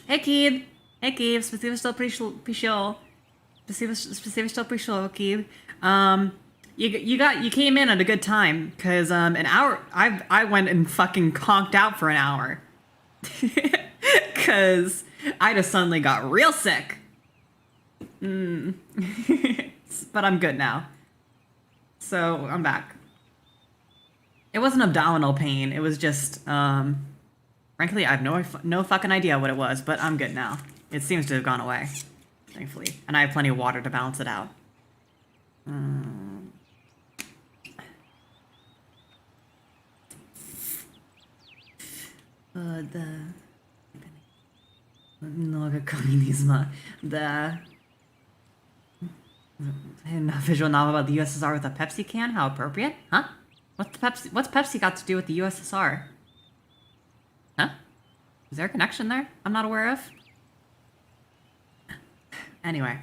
Hey, Kid. Hey, Kid. Спасибо, что пришел. Спасибо, что пришел, Kid. You came in at a good time, cause an hour I went and fucking conked out for an hour. Cause I just suddenly got real sick. But I'm good now. So I'm back. It wasn't abdominal pain. It was just frankly, I have no fucking idea what it was, but I'm good now. It seems to have gone away, thankfully, and I have plenty of water to balance it out. Много коммунизма. And a visual novel about the USSR with a Pepsi can? How appropriate? Huh? What's Pepsi got to do with the USSR? Huh? Is there a connection there I'm not aware of? Anyway.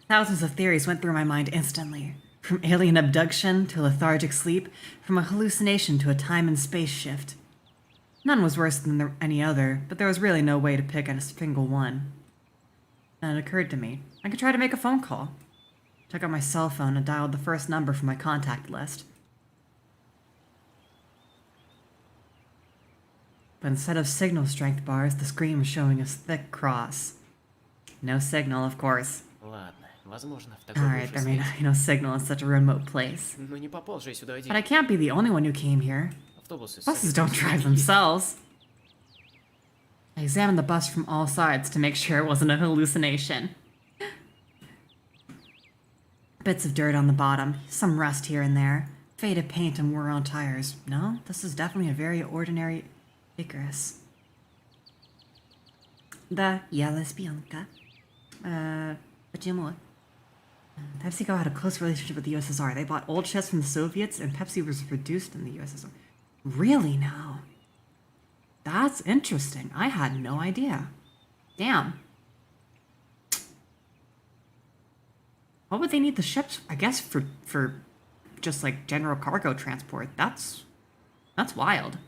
Thousands of theories went through my mind instantly. From alien abduction to lethargic sleep, from a hallucination to a time and space shift. None was worse than any other, but there was really no way to pick a single one. And it occurred to me, I could try to make a phone call. Took out my cell phone and dialed the first number from my contact list. But instead of signal strength bars, the screen was showing a thick cross. No signal, of course. Ладно, возможно, в такой Alright, there may not be no signal in such a remote place. Но не попал же я сюда один. But I can't be the only one who came here. Автобусы Buses don't drive themselves. I examined the bus from all sides to make sure it wasn't a hallucination. Bits of dirt on the bottom, some rust here and there, faded paint and worn-out tires. No, this is definitely a very ordinary Icarus. Да, я лесбиянка. Почему? PepsiCo had a close relationship with the USSR. They bought old ships from the Soviets, and Pepsi was produced in the USSR. Really now? That's interesting. I had no idea. Damn. What would they need the ships? I guess for just like general cargo transport. That's wild.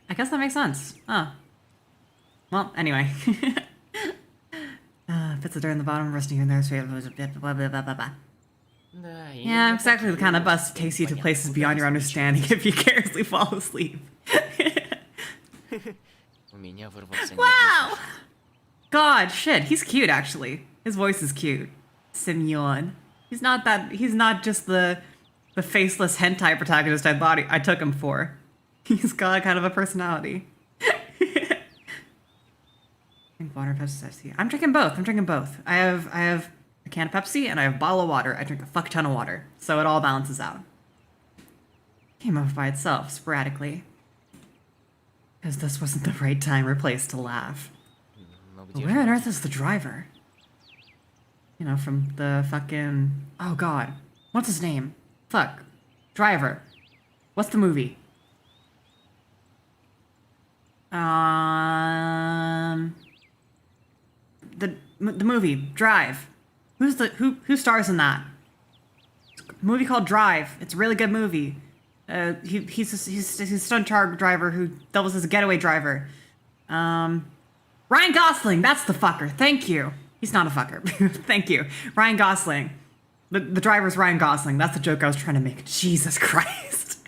I guess that makes sense. Oh. Well, anyway. Bits of dirt in the bottom, rusting here and there, blah, blah, blah, blah, blah. Да, Yeah, exactly the kind of bus that takes you to places beyond your understanding if you carelessly fall asleep. У меня вырвался Wow! God, shit, he's cute actually. His voice is cute. Simeon. He's not just the faceless hentai protagonist I took him for. He's got kind of a personality. Drink water, Pepsi. I'm drinking both. I have a can of Pepsi and I have a bottle of water. I drink a fuck ton of water, so it all balances out. Came up by itself, sporadically. Because this wasn't the right time or place to laugh. Но But где where on же? earth is the driver? You know, from the fucking... Oh god. What's his name? Fuck. Driver. What's the movie? The movie Drive. Who stars in that? A movie called Drive. It's a really good movie. He's a stunt car driver who doubles as a getaway driver. Ryan Gosling, that's the fucker. Thank you. He's not a fucker. Thank you. Ryan Gosling. The driver's Ryan Gosling. That's the joke I was trying to make. Jesus Christ.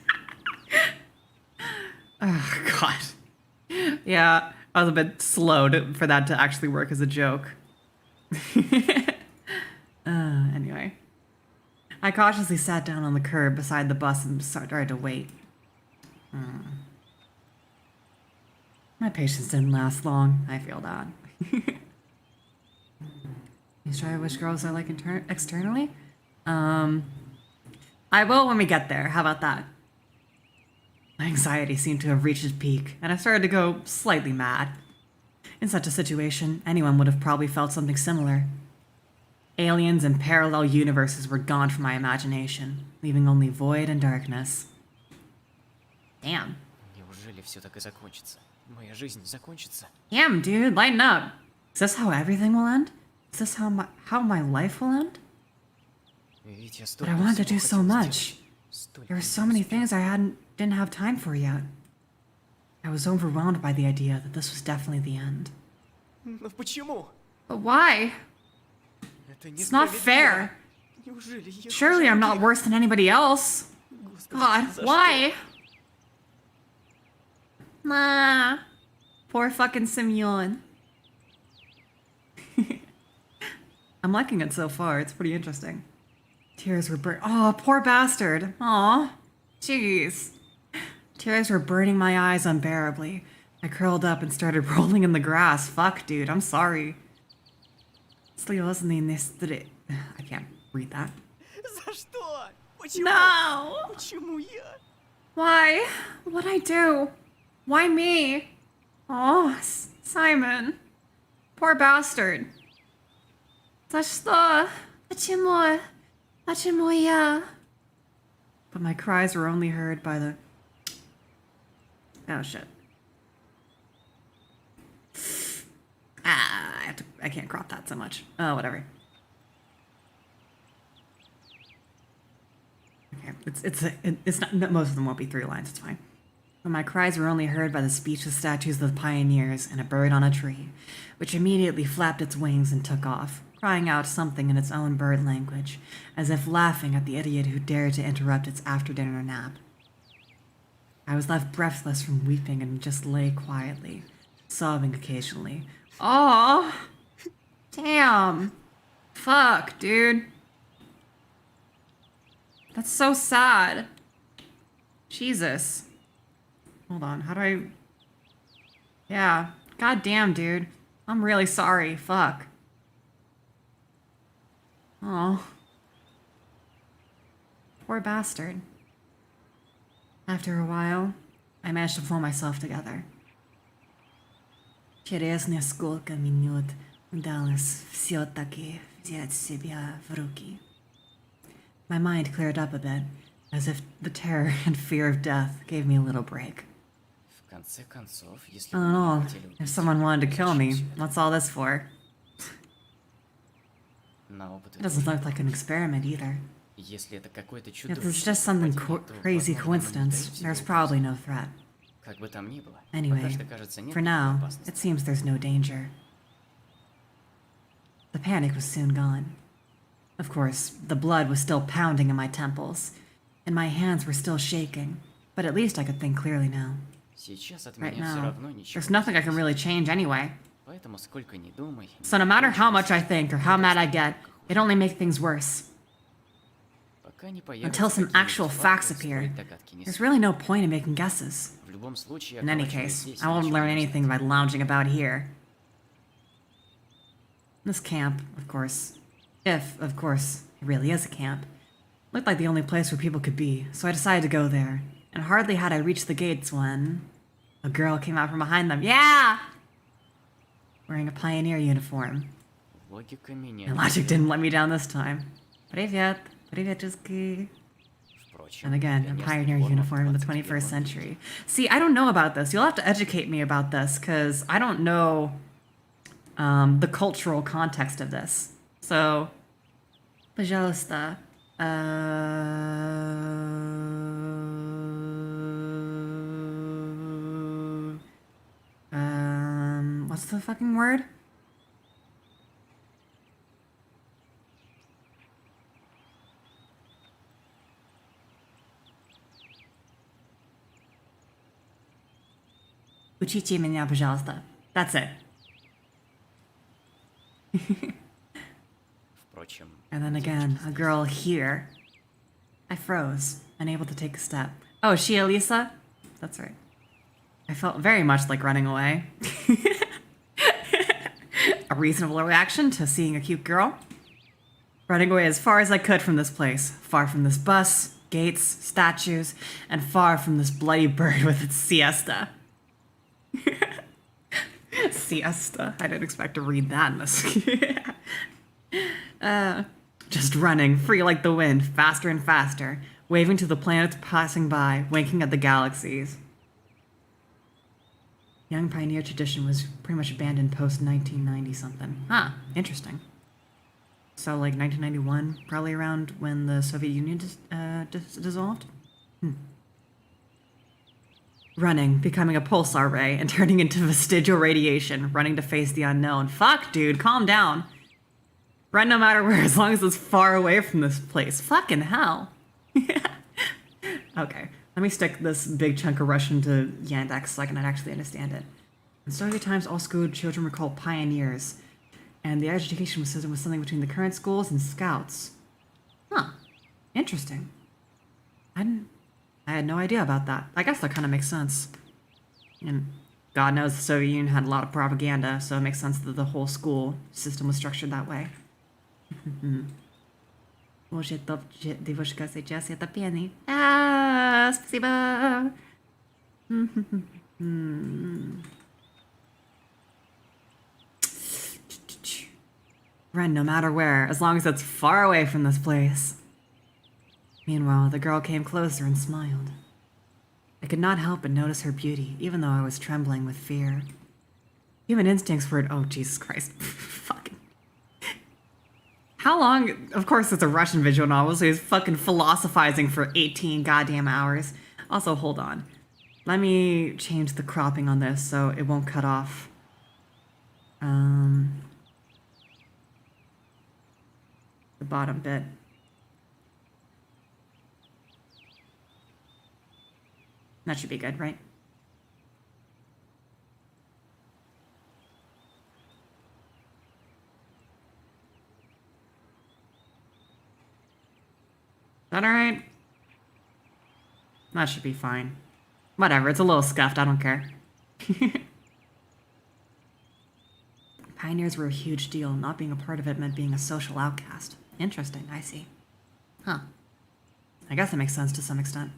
Oh, God. Yeah, I was a bit slow for that to actually work as a joke. Anyway. I cautiously sat down on the curb beside the bus and started to wait. My patience didn't last long. I feel that. Please try which girls I like externally? I will when we get there. How about that? My anxiety seemed to have reached its peak, and I started to go slightly mad. In such a situation, anyone would have probably felt something similar. Aliens and parallel universes were gone from my imagination, leaving only void and darkness. Damn. Неужели все так и закончится? Моя жизнь закончится? Damn, dude, lighten up. Is this how everything will end? Is this how my life will end? Ведь я But I столько wanted to всего do so хотел much. сделать. There were so many things I didn't have time for yet. I was overwhelmed by the idea that this was definitely the end. Но почему? But why? Это It's not fair. Неужели я Surely I'm not worse than anybody else. Господи, God, за why? Nah. Poor fucking Simeon. I'm liking it so far. It's pretty interesting. Tears were oh, poor bastard. Aw. Jeez. Tears were burning my eyes unbearably. I curled up and started rolling in the grass. Fuck, dude. I'm sorry. I can't read that. За что? Почему? No! Почему я? Why? What'd I do? Why me? Oh, Simon. Poor bastard. За что? Почему? Почему я? But my cries were only heard by the... Oh, shit. I can't crop that so much. Oh, whatever. Okay, it's not, most of them won't be 3 lines, it's fine. But my cries were only heard by the speechless statues of the pioneers and a bird on a tree, which immediately flapped its wings and took off, crying out something in its own bird language, as if laughing at the idiot who dared to interrupt its after-dinner nap. I was left breathless from weeping and just lay quietly, sobbing occasionally. Oh, damn. Fuck, dude. That's so sad. Jesus. Hold on, how do I... Yeah, god damn, dude. I'm really sorry, fuck. Oh. Poor bastard. After a while, I managed to pull myself together. Через несколько минут удалось все-таки взять себя в руки. My mind cleared up a bit, as if the terror and fear of death gave me a little break. В конце концов, если All бы in меня all, хотели if убить, someone wanted to kill me, зачем всё это? what's all this for? На опыт It doesn't look like an experiment either. Если это какое-то If it's чудовищное just something совпадение, то, crazy возможно, оно не coincidence, даёт себе there's угрозы. probably no threat. Как бы там ни было, пока Anyway, что, кажется, нет for никакой now, опасности. it seems there's no danger. The panic was soon gone. Of course, the blood was still pounding in my temples, and my hands were still shaking, but at least I could think clearly now. Сейчас от Right меня всё now, равно ничего there's не nothing I can зависит. really change anyway. Поэтому сколько ни думай, So no matter how much I think or how mad I get, it only makes things worse. пока не Until появятся some какие-нибудь actual facts факты, appear, строить догадки не there's стоит. really no point in making guesses. В любом случае, In any околачиваясь case, здесь, I won't ничего learn не anything узнать. by lounging about here. This camp, of course, if, of course, it really is a camp, looked like the only place where people could be, so I decided to go there. And hardly had I reached the gates when a girl came out from behind them. Yeah! Wearing a pioneer uniform. Логика меня And не logic подвела. didn't let me down this time. Привет. Приветчески. Впрочем, And again, для a местных pioneer форм uniform in the 21 21st века century. See, I don't know about this. You'll have to educate me about this, because I don't know the cultural context of this. So, пожалуйста. What's the fucking word? Учите меня, пожалуйста. That's it. Впрочем, And then again, a girl here. I froze, unable to take a step. Oh, is she Elisa? That's right. I felt very much like running away. A reasonable reaction to seeing a cute girl. Running away as far as I could from this place. Far from this bus, gates, statues, and far from this bloody bird with its siesta. Siesta. I didn't expect to read that in this. Just running, free like the wind, faster and faster, waving to the planets passing by, winking at the galaxies. Young pioneer tradition was pretty much abandoned post 1990 something. Huh, interesting. So like 1991, probably around when the Soviet Union dissolved? Running, becoming a pulsar ray, and turning into vestigial radiation, running to face the unknown. Fuck, dude, calm down. Run no matter where, as long as it's far away from this place. Fucking hell. Okay, let me stick this big chunk of Russian to Yandex so I can actually understand it. In Soviet times, all school children were called pioneers, and the education system was something between the current schools and scouts. Huh, interesting. I had no idea about that. I guess that kind of makes sense. And God knows the Soviet Union had a lot of propaganda, so it makes sense that the whole school system was structured that way. Может, девушка сейчас это пьяный. Спасибо. Run no matter where, as long as it's far away from this place. Meanwhile, the girl came closer and smiled. I could not help but notice her beauty, even though I was trembling with fear. Human instincts were... Oh, Jesus Christ. Fucking... How long? Of course, it's a Russian visual novel, so he's fucking philosophizing for 18 goddamn hours. Also, hold on. Let me change the cropping on this so it won't cut off. The bottom bit. That should be good, right? Is that alright? That should be fine. Whatever, it's a little scuffed, I don't care. Pioneers were a huge deal. Not being a part of it meant being a social outcast. Interesting, I see. Huh. I guess that makes sense to some extent.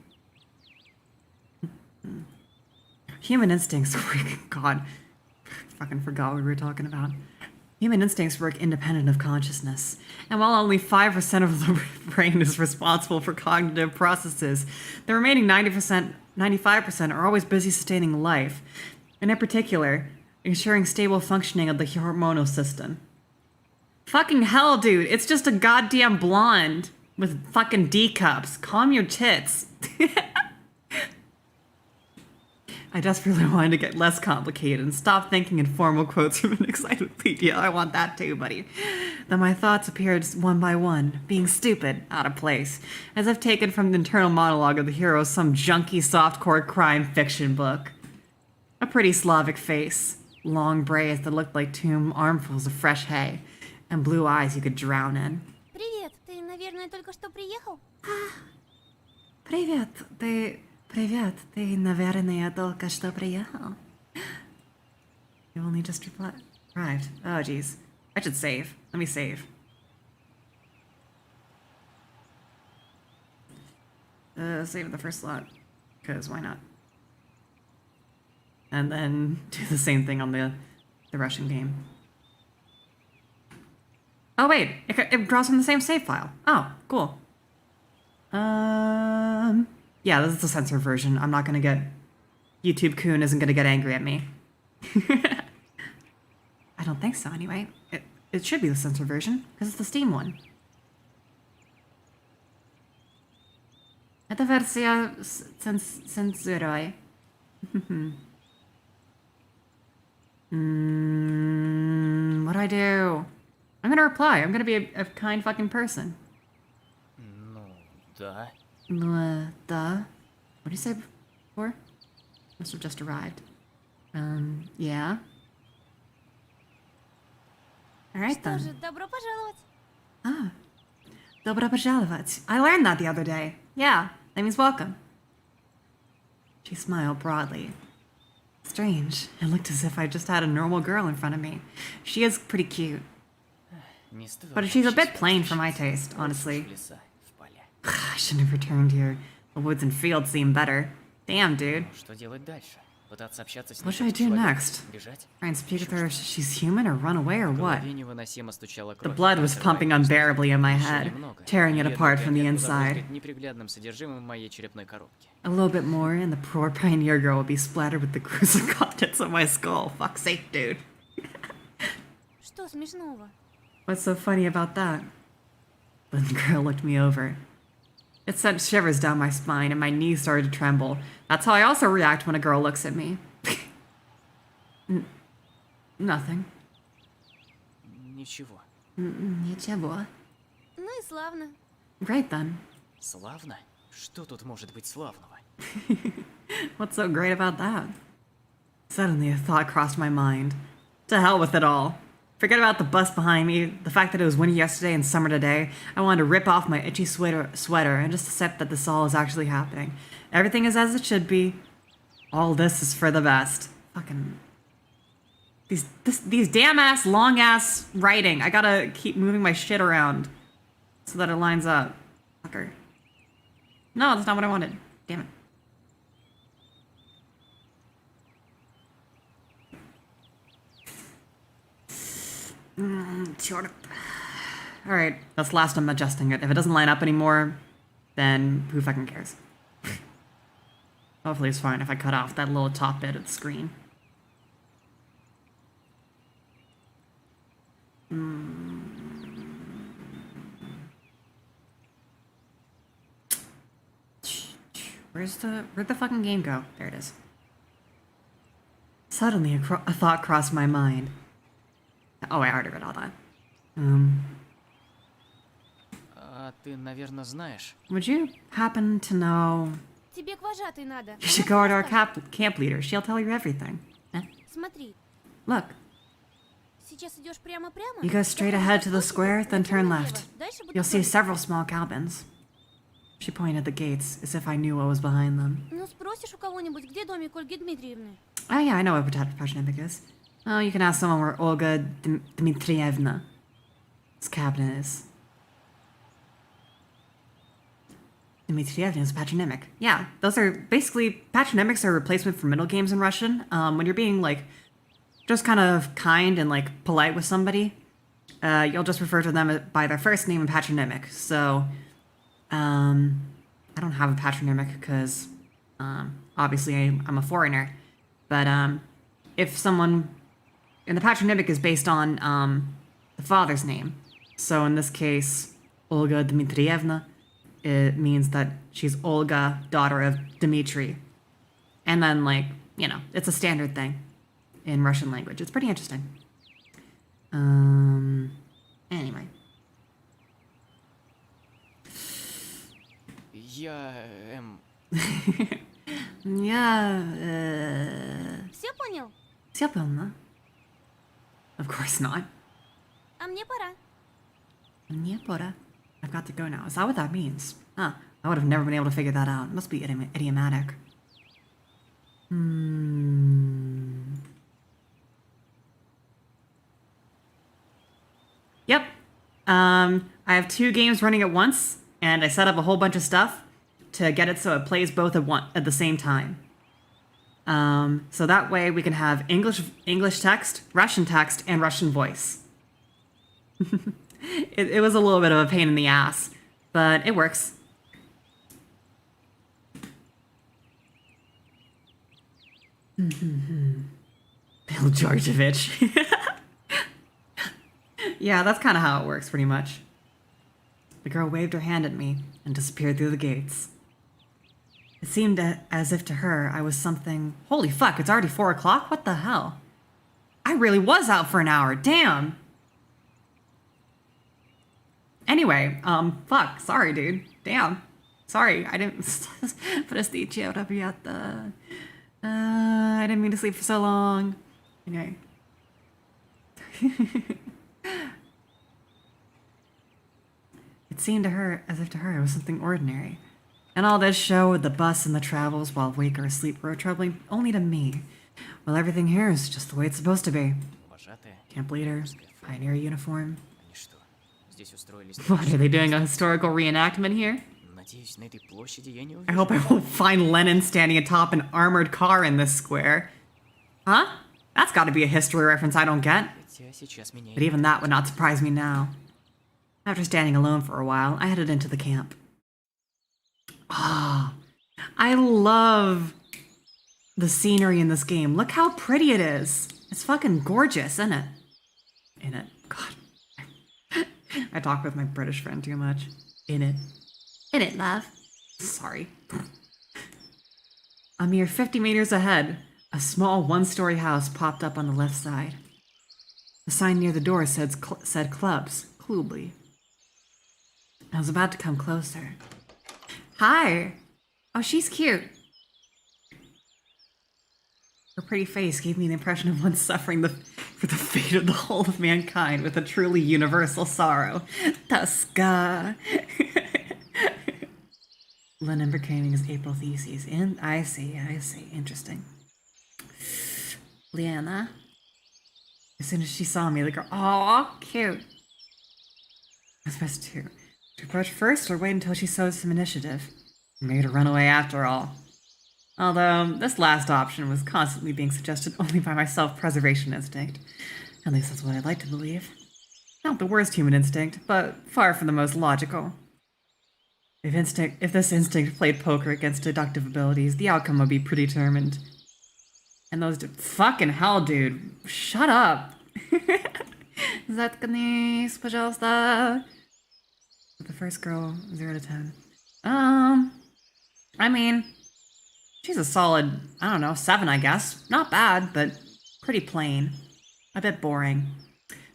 Human instincts work... God. Fucking forgot what we were talking about. Human instincts work independent of consciousness. And while only 5% of the brain is responsible for cognitive processes, the remaining 95% are always busy sustaining life. And in particular, ensuring stable functioning of the hormonal system. Fucking hell, dude. It's just a goddamn blonde with fucking D cups. Calm your tits. I desperately wanted to get less complicated and stop thinking in formal quotes from an encyclopedia. I want that too, buddy. Then my thoughts appeared one by one, being stupid, out of place, as if taken from the internal monologue of the hero of some junky softcore crime fiction book. A pretty Slavic face, long braids that looked like 2 armfuls of fresh hay, and blue eyes you could drown in. Привет, ты, наверное, только что приехал? Привет, ты, наверное, только что приехал. You only just arrived. Oh, jeez. I should save. Let me save. Save the first slot. Because why not? And then do the same thing on the Russian game. Oh, wait. It draws from the same save file. Oh, cool. Yeah, this is the censored version. I'm not gonna get... YouTube Coon isn't gonna get angry at me. I don't think so, anyway. It should be the censored version, because it's the Steam one. Это версия с цензурой. What do I do? I'm gonna reply. I'm gonna be a kind fucking person. Ну, да. The. What did you say before? Must have just arrived. Yeah. Alright Что then. же, добро пожаловать. Ah. Добро пожаловать. I learned that the other day. Yeah, that means welcome. She smiled broadly. Strange. It looked as if I just had a normal girl in front of me. She is pretty cute. Не стоит But she's a вообще bit plain for my спешить. taste, Лучше honestly. в леса, в поля. I shouldn't have returned here. The woods and fields seem better. Damn, dude. Ну, что делать дальше? Пытаться общаться с What should I ней do как человек? next? Бежать? Try and speak with her if she's human or run away or В what? голове невыносимо стучала The кровь. blood was pumping unbearably in my Ещё head, немного, tearing и it бедный apart from the пионер inside. позабрызгает неприглядным содержимым моей черепной коробки. A little bit more, and the poor pioneer girl would be splattered with the gruesome contents of my skull. Fuck's sake, dude. Что смешного? What's so funny about that? The girl looked me over. It sent shivers down my spine, and my knees started to tremble. That's how I also react when a girl looks at me. Nothing. Ничего. Ничего. Ну и славно. Great then. Славно? Что тут может быть славного? What's so great about that? Suddenly, a thought crossed my mind. To hell with it all. Forget about the bus behind me, the fact that it was windy yesterday and summer today. I wanted to rip off my itchy sweater and just accept that this all is actually happening. Everything is as it should be. All this is for the best. Fucking... These damn ass, long ass writing. I gotta keep moving my shit around so that it lines up. Fucker. No, that's not what I wanted. Damn it. Sort of. Alright, that's last I'm adjusting it. If it doesn't line up anymore, then who fucking cares? Hopefully it's fine if I cut off that little top bit of the screen. Where'd the fucking game go? There it is. Suddenly, a thought crossed my mind. Oh, I already read all that. А ты, наверное, знаешь. Would you happen to know? Тебе к вожатой надо. You should go to our camp leader. She'll tell you everything. Смотри, Look, сейчас идешь прямо-прямо. you go straight ahead to the square, then turn left. Дальше будет You'll see домик. several small cabins. She pointed at the gates, as if I knew what was behind them. Ну спросишь у кого-нибудь, где домик Ольги Дмитриевны? Oh yeah, I know what Patronymic is. Oh, you can ask someone where Olga Dmitrievna's cabin is. Dmitrievna's patronymic. Yeah, those are basically patronymics are a replacement for middle names in Russian. When you're being like just kind of kind and like polite with somebody, you'll just refer to them by their first name and patronymic. So, I don't have a patronymic because obviously I'm a foreigner. But if someone, and the patronymic is based on the father's name. So in this case, Olga Dmitrievna, it means that she's Olga, daughter of Dmitri. And then, like, you know, it's a standard thing in Russian language. It's pretty interesting. Anyway. Я, Yeah, Все понял? Всё поняла. Of course not. А мне пора. Мне пора. I've got to go now. Is that what that means? Huh. I would have never been able to figure that out. It must be idiomatic. Yep. I have 2 games running at once, and I set up a whole bunch of stuff to get it so it plays both at the same time. So that way we can have English text, Russian text, and Russian voice. It was a little bit of a pain in the ass, but it works. Bill Georgievich. Yeah, that's kind of how it works, pretty much. The girl waved her hand at me and disappeared through the gates. It seemed as if to her I was something... Holy fuck, it's already 4 o'clock? What the hell? I really was out for an hour. Damn. Anyway, fuck. Sorry, dude. Damn. Sorry, I didn't... Простите, ребята. I didn't mean to sleep for so long. Okay. It seemed to her as if to her it was something ordinary. And all this show with the bus and the travels while awake or asleep were troubling only to me. Well, everything here is just the way it's supposed to be. Camp leader, pioneer uniform. What, are they doing a historical reenactment here? I hope I won't find Lenin standing atop an armored car in this square. Huh? That's gotta be a history reference I don't get. But even that would not surprise me now. After standing alone for a while, I headed into the camp. Ah, I love the scenery in this game. Look how pretty it is. It's fucking gorgeous, isn't it? God. I talk with my British friend too much. In it, love. Sorry. A mere 50 meters ahead, a small one-story house popped up on the left side. The sign near the door said clubs, Klubli. I was about to come closer. Hi! Oh, she's cute. Her pretty face gave me the impression of one suffering for the fate of the whole of mankind with a truly universal sorrow. Tuska! Lenin proclaiming his April theses. I see. Interesting. Liana. As soon as she saw me, the girl, aw, cute. I was best to approach first or wait until she showed some initiative. Maybe to run away after all. Although, this last option was constantly being suggested only by my self-preservation instinct. At least that's what I'd like to believe. Not the worst human instinct, but far from the most logical. If this instinct played poker against deductive abilities, the outcome would be predetermined. And those fucking hell, dude. Shut up. Заткнись, пожалуйста. The first girl, 0 to 10. I mean, she's a solid, I don't know, 7, I guess. Not bad, but pretty plain. A bit boring.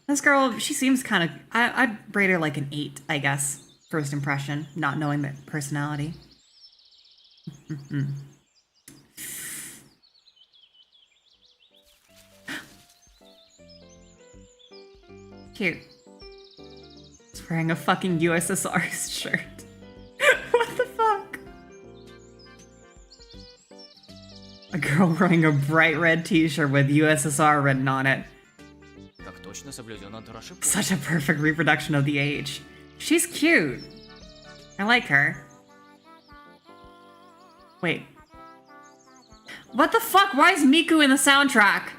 This girl, she seems kind of, I'd rate her like an 8, I guess. First impression, not knowing the personality. Cute. He's wearing a fucking USSR shirt. What the fuck? A girl wearing a bright red t-shirt with USSR written on it. Such a perfect reproduction of the age. She's cute. I like her. Wait. What the fuck? Why is Miku in the soundtrack?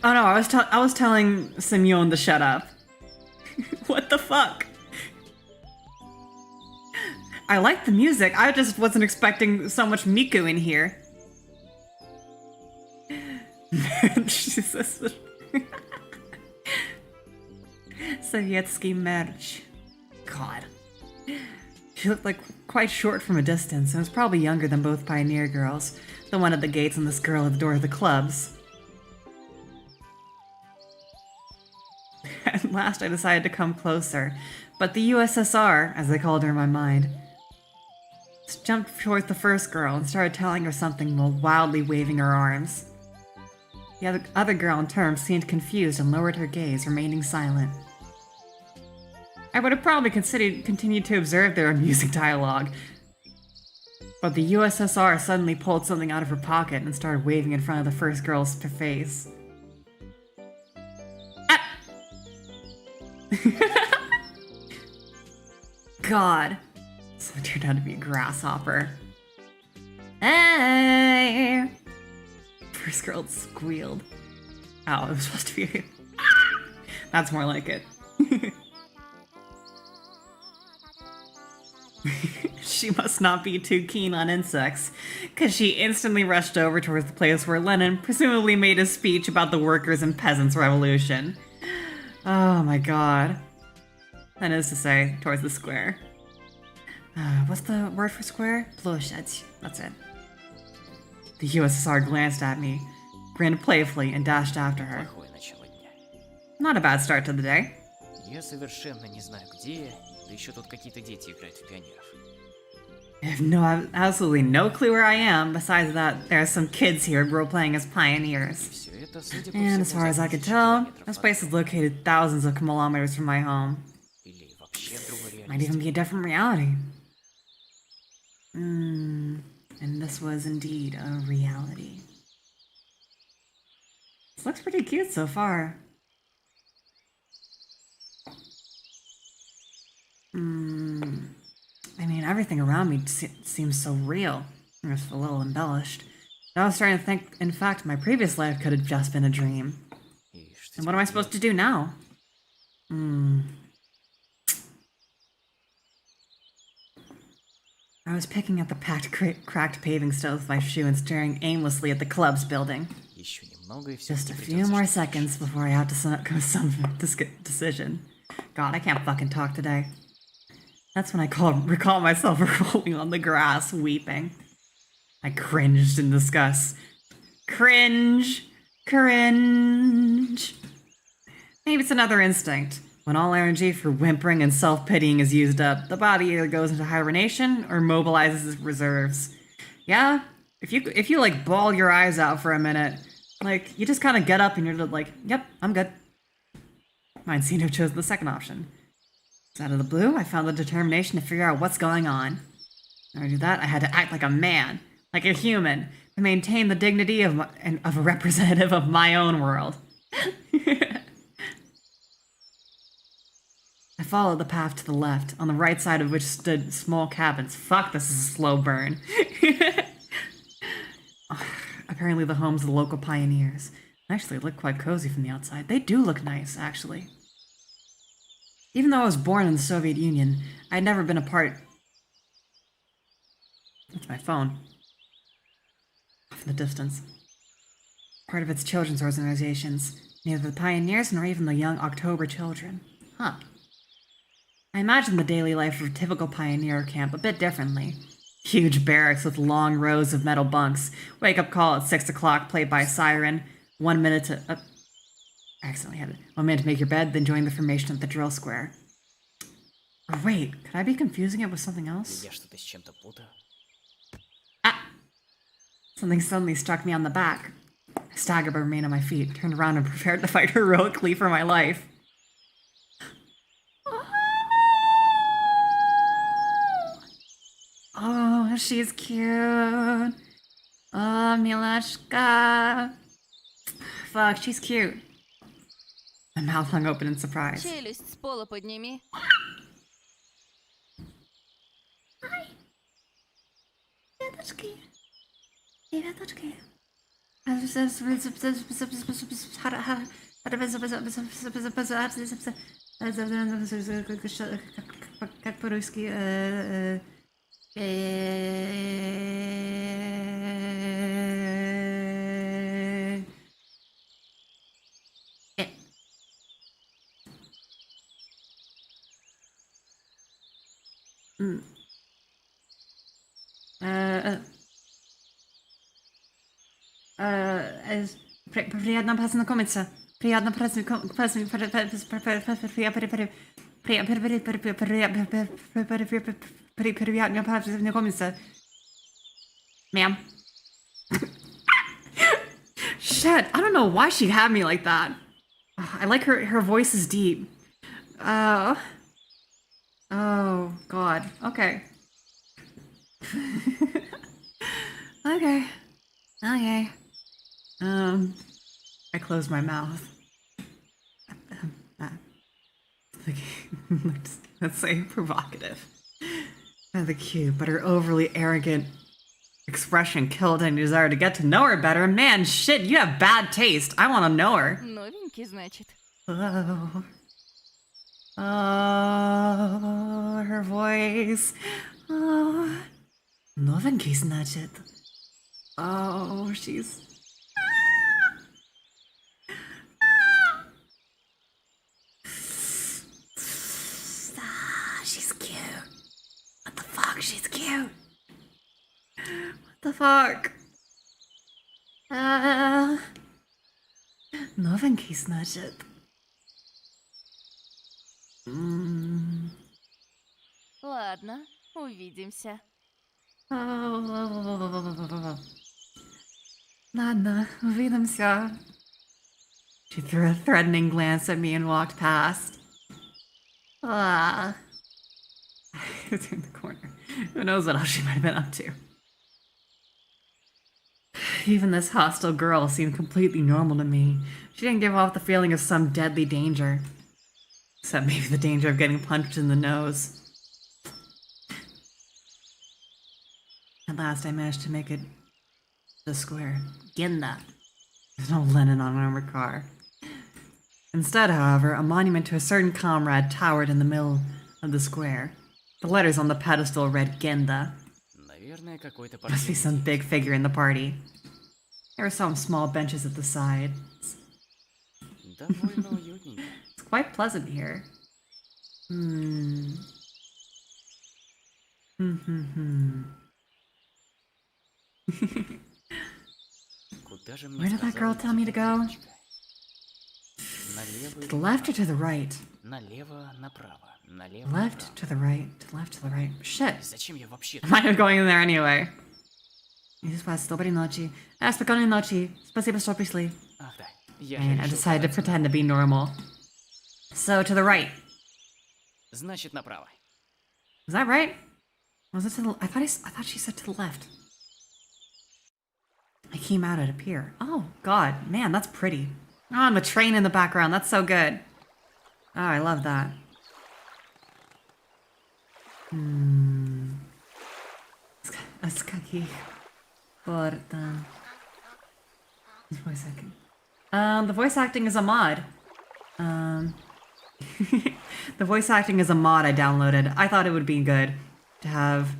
Oh no, I was telling Simeon to shut up. What the fuck? I like the music, I just wasn't expecting so much Miku in here. Jesus. Sovietsky merch. God. She looked like quite short from a distance and was probably younger than both pioneer girls. The one at the gates and this girl at the door of the clubs. At last I decided to come closer, but the USSR, as they called her in my mind, jumped towards the first girl and started telling her something while wildly waving her arms. The other girl in turn seemed confused and lowered her gaze, remaining silent. I would have probably continued to observe their amusing dialogue, but the USSR suddenly pulled something out of her pocket and started waving in front of the first girl's face. God. So it turned out to be a grasshopper. Hey! First girl squealed. Oh, it was supposed to be... That's more like it. She must not be too keen on insects, because she instantly rushed over towards the place where Lenin presumably made a speech about the workers' and peasants' revolution. Oh my god. That is to say, towards the square. What's the word for square? Площадь. That's it. The USSR glanced at me, grinned playfully, and dashed after her. Плохое начало дня. Not a bad start to the day. Я совершенно не знаю, где я, да еще тут какие-то дети играют в пионеров. I have absolutely no clue where I am. Besides that, there are some kids here role-playing as И pioneers. все это, судя по And всему, as far as за I could 1000 tell, километров this от place is дома. located thousands of kilometers from my home. Или вообще в другой Might even реальности. be a different reality. And this was indeed a reality. This looks pretty cute so far. I mean, everything around me seems so real. Just a little embellished. I was starting to think, in fact, my previous life could have just been a dream. И что And what am I теперь supposed to делать? do now? I was picking at the cracked paving stones with my shoe and staring aimlessly at the club's building. Еще немного и все. Just a few more seconds before I have to come to some decision. God, I can't fucking talk today. That's when I recall myself rolling on the grass, weeping. I cringed in disgust. Cringe! Cringe! Maybe it's another instinct. When all energy for whimpering and self-pitying is used up, the body either goes into hibernation or mobilizes its reserves. Yeah, if you like bawl your eyes out for a minute, like you just kind of get up and you're like, yep, I'm good. Mine seemed to have chosen the second option. So out of the blue, I found the determination to figure out what's going on. In order to do that, I had to act like a man, like a human, to maintain the dignity of a representative of my own world. I followed the path to the left, on the right side of which stood small cabins. Fuck, this is a slow burn. Apparently the homes of the local pioneers. Actually, they look quite cozy from the outside. They do look nice, actually. Even though I was born in the Soviet Union, I had never been a part... That's my phone. Off in the distance. Part of its children's organizations. Neither the pioneers nor even the young October children. Huh. I imagine the daily life of a typical pioneer camp a bit differently. Huge barracks with long rows of metal bunks. Wake-up call at 6 o'clock, played by siren. 1 minute to... I accidentally had it. 1 minute to make your bed, then join the formation at the drill square. Or wait, could I be confusing it with something else? Я что-то с чем-то путаю. Ah! Something suddenly struck me on the back. I staggered but remained on my feet, turned around and prepared to fight heroically for my life. Oh, she's cute. Oh, Milashka. Fuck, she's cute. My mouth hung open in surprise. Челюсть с пола подними. Ребяточки. Ребяточки. Как по-русски? Приятно познакомиться. Приятно познакомиться. Ma'am. Shit, I don't know why she had me like that. I like her voice is deep. Oh god. Okay. Okay. I closed my mouth. Let's say provocative. Rather cute, but her overly arrogant expression killed any desire to get to know her better. Man, shit, you have bad taste. I want to know her. Новенький, значит. Oh, her voice. Oh, новенький, значит. Oh, she's... she's cute. What the fuck? She's cute. What the fuck? Новенький, значит. Ладно, увидимся. Ладно, увидимся. She threw a threatening glance at me and walked past. I turned the corner. Who knows what else she might have been up to. Even this hostile girl seemed completely normal to me. She didn't give off the feeling of some deadly danger. Except maybe the danger of getting punched in the nose. At last I managed to make it to the square. Genda. There's no Lenin on an armored car. Instead, however, a monument to a certain comrade towered in the middle of the square. The letters on the pedestal read Genda. Must be some big figure in the party. There were some small benches at the side. It's quite pleasant here. Where did that girl tell me to go? To the left or to the right? Left to the right, to the left to the right. Shit. I might have going in there anyway. Доброй ночи. Спокойной ночи. Спасибо, что пришли. And I decided to pretend to be normal. So, to the right. Значит, направо. Is that right? Was it to the... I thought she said to the left. I came out at a pier. Oh, God. Man, that's pretty. Oh, and the train in the background. That's so good. Oh, I love that. С каких пор там... Voice acting. The voice acting is a mod. The voice acting is a mod I downloaded. I thought it would be good to have...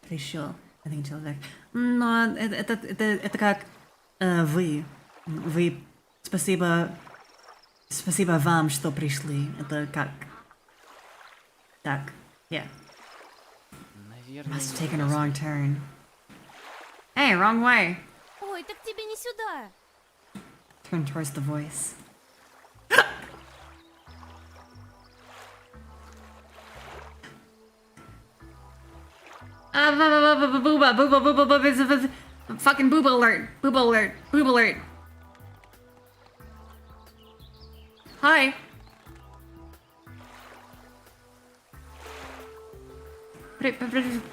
Pretty sure. I think человек. Но это как вы. Вы... Спасибо вам, что пришли. Это как... Так. Yeah. Must have taken a wrong turn. Hey, wrong way. Ой, так тебе не сюда. Turn towards the voice. Booba, fucking booba alert, booba alert, booba alert. Hi.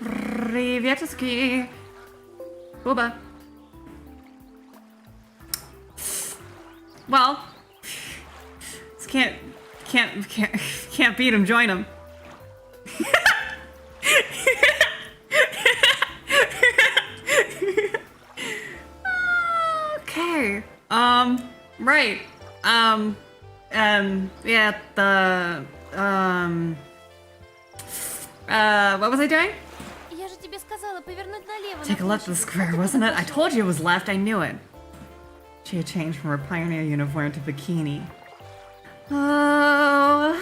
Приветски. Booba. Well, can't beat him. Join him. Okay. Right. Yeah. What was I doing? Я же тебе сказала повернуть налево. Take a left to the square, wasn't it? I told you it was left. I knew it. She had changed from her pioneer uniform to bikini. Oh.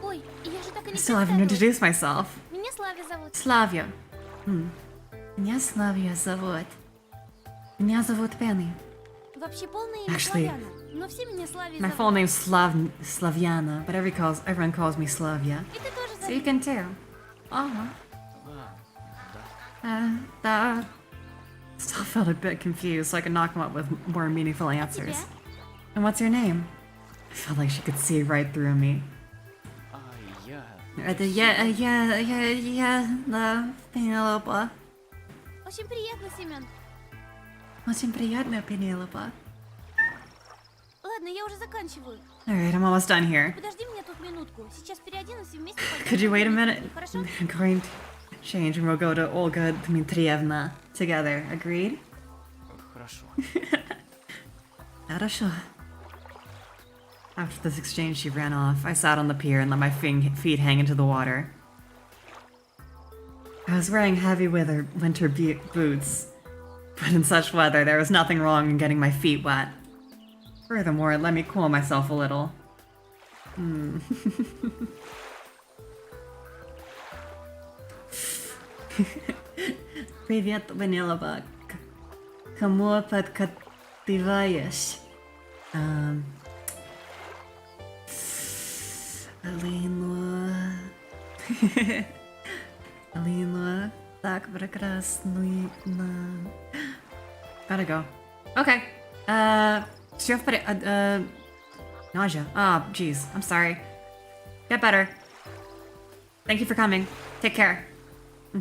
Ой, я же так и I не still haven't introduced myself. Меня Славя зовут. Slavia. Меня Slavia зовут. Меня зовут Penny. Вообще полное имя Actually, Славяна. Но все меня Славей My зовут. full name's Slaviana, but everyone calls me Slavia. И ты тоже So you зовут. can too. That still felt a bit confused, so I could knock him up with more meaningful answers. Тебя? And what's your name? I felt like she could see right through me. Это я, Пенелопа. Очень приятно, Семен. Очень приятно, Пенелопа. Ладно, я уже заканчиваю. Alright, I'm almost done here. Подожди меня тут минутку. Сейчас переоденусь и вместе пойдем. Could you wait a minute? Хорошо? I'm going to change and we'll go to Olga Dmitrievna together. Agreed? Хорошо. Хорошо. After this exchange, she ran off. I sat on the pier and let my feet hang into the water. I was wearing heavy winter boots, but in such weather, there was nothing wrong in getting my feet wet. Furthermore, it let me cool myself a little. Привет, Пенелопы. Кому подкатываешь? Алину. Алину. Так прекрасно. Gotta go. Okay. Все в порядке. Nausea. Oh, jeez. I'm sorry. Get better. Thank you for coming. Take care. I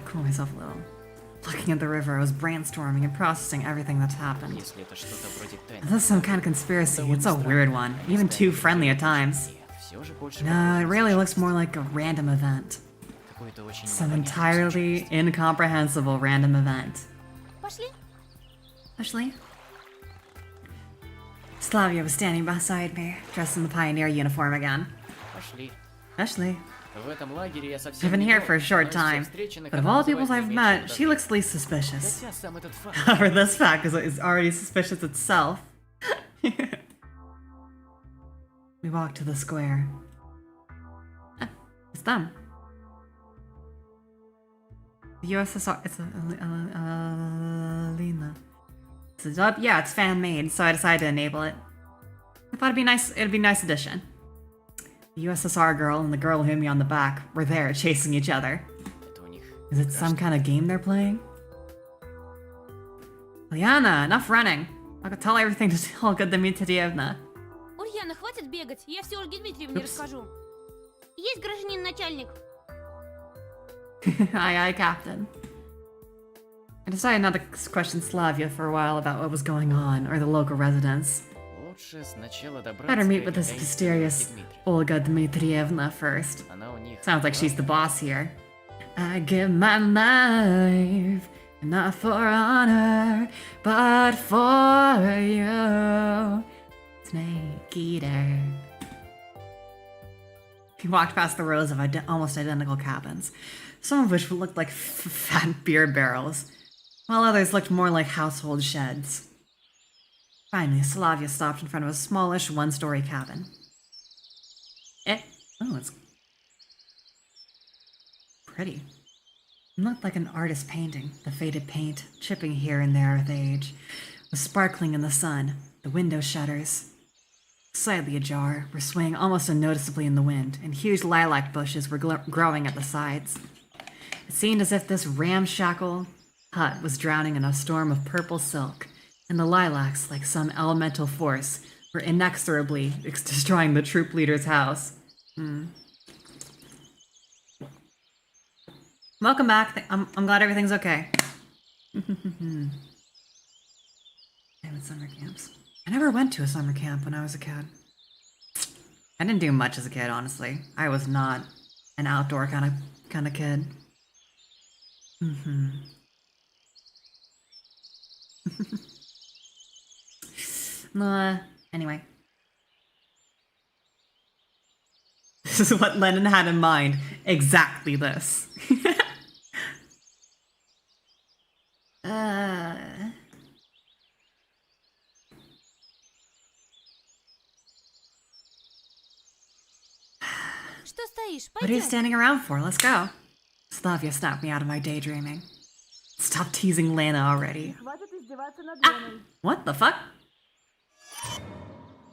cool myself a little. Looking at the river, I was brainstorming and processing everything that's happened. Если это что-то вроде тайны. This is some kind of conspiracy. It's a weird one. Even too friendly at times. Нет, все же больше No, it похоже на really looks случайность. more like a random event. Какой-то очень Some непонятный entirely случайность. incomprehensible random event. Пошли. Ashley? Slavia was standing beside me, dressed in the pioneer uniform again. Пошли. Ashley. В этом лагере я I've совсем been не here новый, for a short но из time, всех встреченных but of она all the people вызывает I've наименьшее met, she подозрение. looks least suspicious. Хотя сам этот факт However, this fact is already suspicious itself. We walked to the square. Ah, it's them. The USSR. It's Lena. It's up. Yeah, it's fan made, so I decided to enable it. I thought it'd be nice. It'd be a nice addition. The USSR girl and the girl who hit me on the back were there chasing each other. это у них. Is it some kind of game they're playing? Liana, enough running. I could tell everything to Olga Dmitrievna. Ульяна, хватит бегать. Я все Ольге Дмитриевне расскажу. Есть, гражданин начальник? Aye, aye, Captain. I decided not to question Slavia for a while about what was going on, or the local residents. Лучше сначала добраться Better meet with к this этой mysterious Дмитрию. Olga Dmitrievna first. Она у них. Sounds like she's the boss here. I give my life, not for honor, but for you, Snake Eater. He walked past the rows of almost identical cabins, some of which looked like fat beer barrels, while others looked more like household sheds. Finally, Slavia stopped in front of a smallish one-story cabin. Oh, it's pretty. It looked like an artist's painting. The faded paint, chipping here and there with age, was sparkling in the sun. The window shutters, slightly ajar, were swaying almost unnoticeably in the wind, and huge lilac bushes were growing at the sides. It seemed as if this ramshackle hut was drowning in a storm of purple silk, and the lilacs, like some elemental force, were inexorably destroying the troop leader's house. Welcome back. I'm glad everything's okay. Damn it, summer camps. I never went to a summer camp when I was a kid. I didn't do much as a kid, honestly. I was not an outdoor kind of kid. Anyway. This is what Lennon had in mind. Exactly this. Что стоишь? What are you Пойдем. standing around for? Let's go. Slavia snapped me out of my daydreaming. Stop teasing Lana already. Хватит издеваться над What the fuck?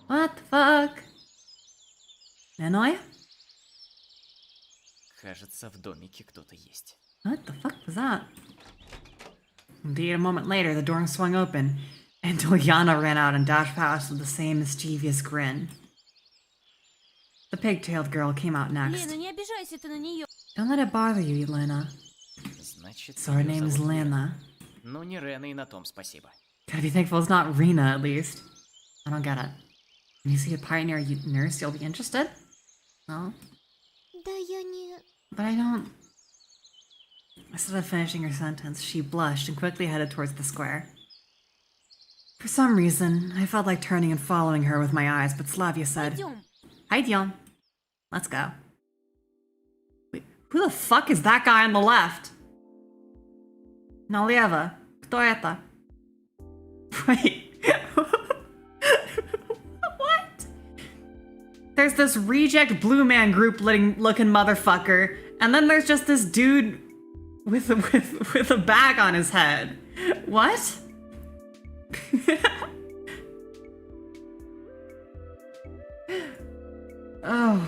What the fuck? Nanoy? Кажется, в домике кто-то есть. What the fuck was that? Indeed, a moment later, the door swung open, and Dolyana ran out and dashed past with the same mischievous grin. The pig-tailed girl came out next. Лена, не обижайся ты на нее. Don't let it bother you, Elena. Значит, So her её name is зовут Лена. Lena. Ну, не Рена, и на том спасибо. Gotta be thankful it's not Rena, at least. I don't get it. When you see a pioneer nurse, you'll be interested? No? Да я не... But I don't... Instead of finishing her sentence, she blushed and quickly headed towards the square. For some reason, I felt like turning and following her with my eyes, but Slavia said, Пойдем. Пойдем. Let's go. Wait, who the fuck is that guy on the left? Налево. Кто это? Wait. What? there's this reject blue man group looking motherfucker, and then there's just this dude with a bag on his head. What? Oh.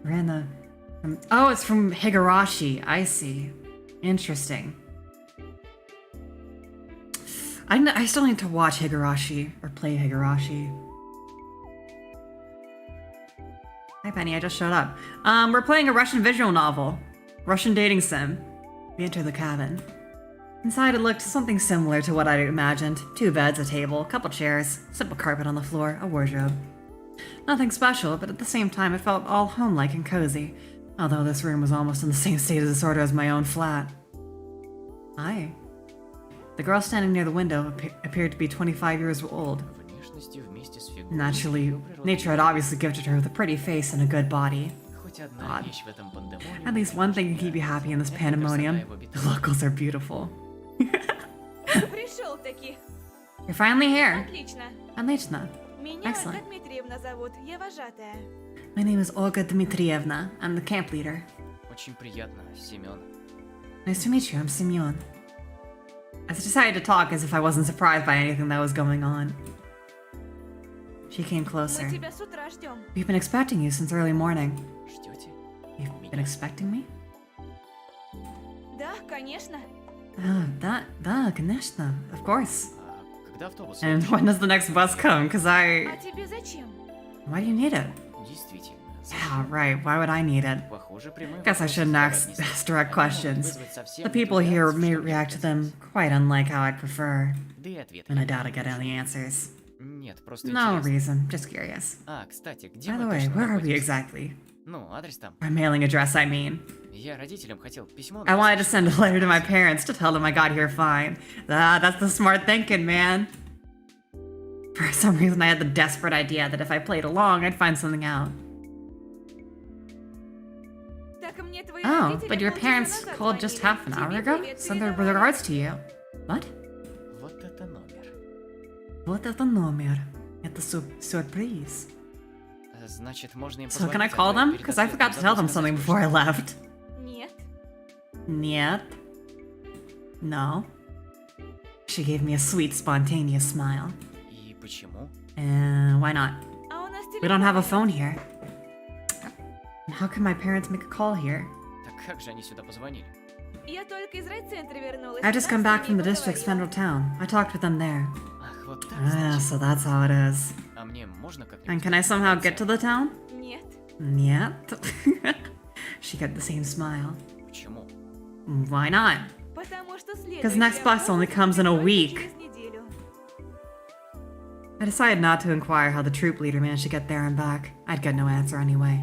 Rana. Oh, it's from Higurashi. I see. Interesting. I still need to watch Higurashi or play Higurashi. Hi, Penny. I just showed up. We're playing a Russian visual novel. Russian dating sim. We enter the cabin. Inside, it looked something similar to what I'd imagined. 2 beds, a table, a couple chairs, simple carpet on the floor, a wardrobe. Nothing special, but at the same time, it felt all homelike and cozy. Although this room was almost in the same state of disorder as my own flat. Hi. The girl standing near the window appeared to be 25 years old. Naturally, nature had obviously gifted her with a pretty face and a good body. Odd. At least one thing can keep you happy in this pandemonium. The locals are beautiful. Пришел-таки. You're finally here. Отлично. Отлично. Меня Excellent. Ольга Дмитриевна зовут. Я вожатая. My name is Olga Dmitrievna. I'm the camp leader. Очень приятно, Семен. Nice to meet you. I'm Semyon. I decided to talk as if I wasn't surprised by anything that was going on. She came closer. Мы тебя с утра ждем. We've been expecting you since early morning. Ждете? You've been expecting me? Да, конечно. Да, конечно. Of course. А когда автобус? And when does the next bus come? Cause А тебе зачем? Why do you need it? Действительно. Yeah, right. Why would I need it? Похоже, прямой Guess I вопрос shouldn't ask задавать direct не questions. стоит. Вызвать совсем The people не here туда, may зачем react to them обязательства. quite unlike how I'd prefer. Да и ответы. And I doubt I get any answers. Нет, просто No интересно. reason. Just curious. А, кстати, где By мы the way, точно where are we находимся? exactly? Ну, адрес там. Our mailing address, I mean. Я родителям хотел письмо I wanted to написать, send a чтобы letter to my познакомиться. parents to tell them I got here fine. That's the smart thinking, man. For some reason, I had the desperate idea that if I played along, I'd find something out. Так мне твои Oh, родители but your полчаса parents назад called just звонили. half an hour Тебе ago? привет Send their передавали. regards to you. What? Вот это номер. Вот это номер. Это сюрприз. Значит, можно им So can I позвонить, call а то them? перед Because I отъездом forgot to tell them забыл something сказать before I кое-что. left. Нет. Нет. No. She gave me a sweet, spontaneous smile. И почему? Why not? А у нас We don't have a phone телефон. here. And how can my parents make a call here? Так как же они сюда позвонили? Я только из райцентра вернулась. I just Там come с back from ними the district's поговорила. central town. I talked with them there. Ах, вот так, Ah, значит. so that's how it is. А мне можно как-нибудь? And can I somehow get to the town? Нет. Нет. She got the same smile. Почему? Why not? Потому что Because next bus only comes in a week. Через неделю. I decided not to inquire how the troop leader managed to get there and back. I'd get no answer anyway.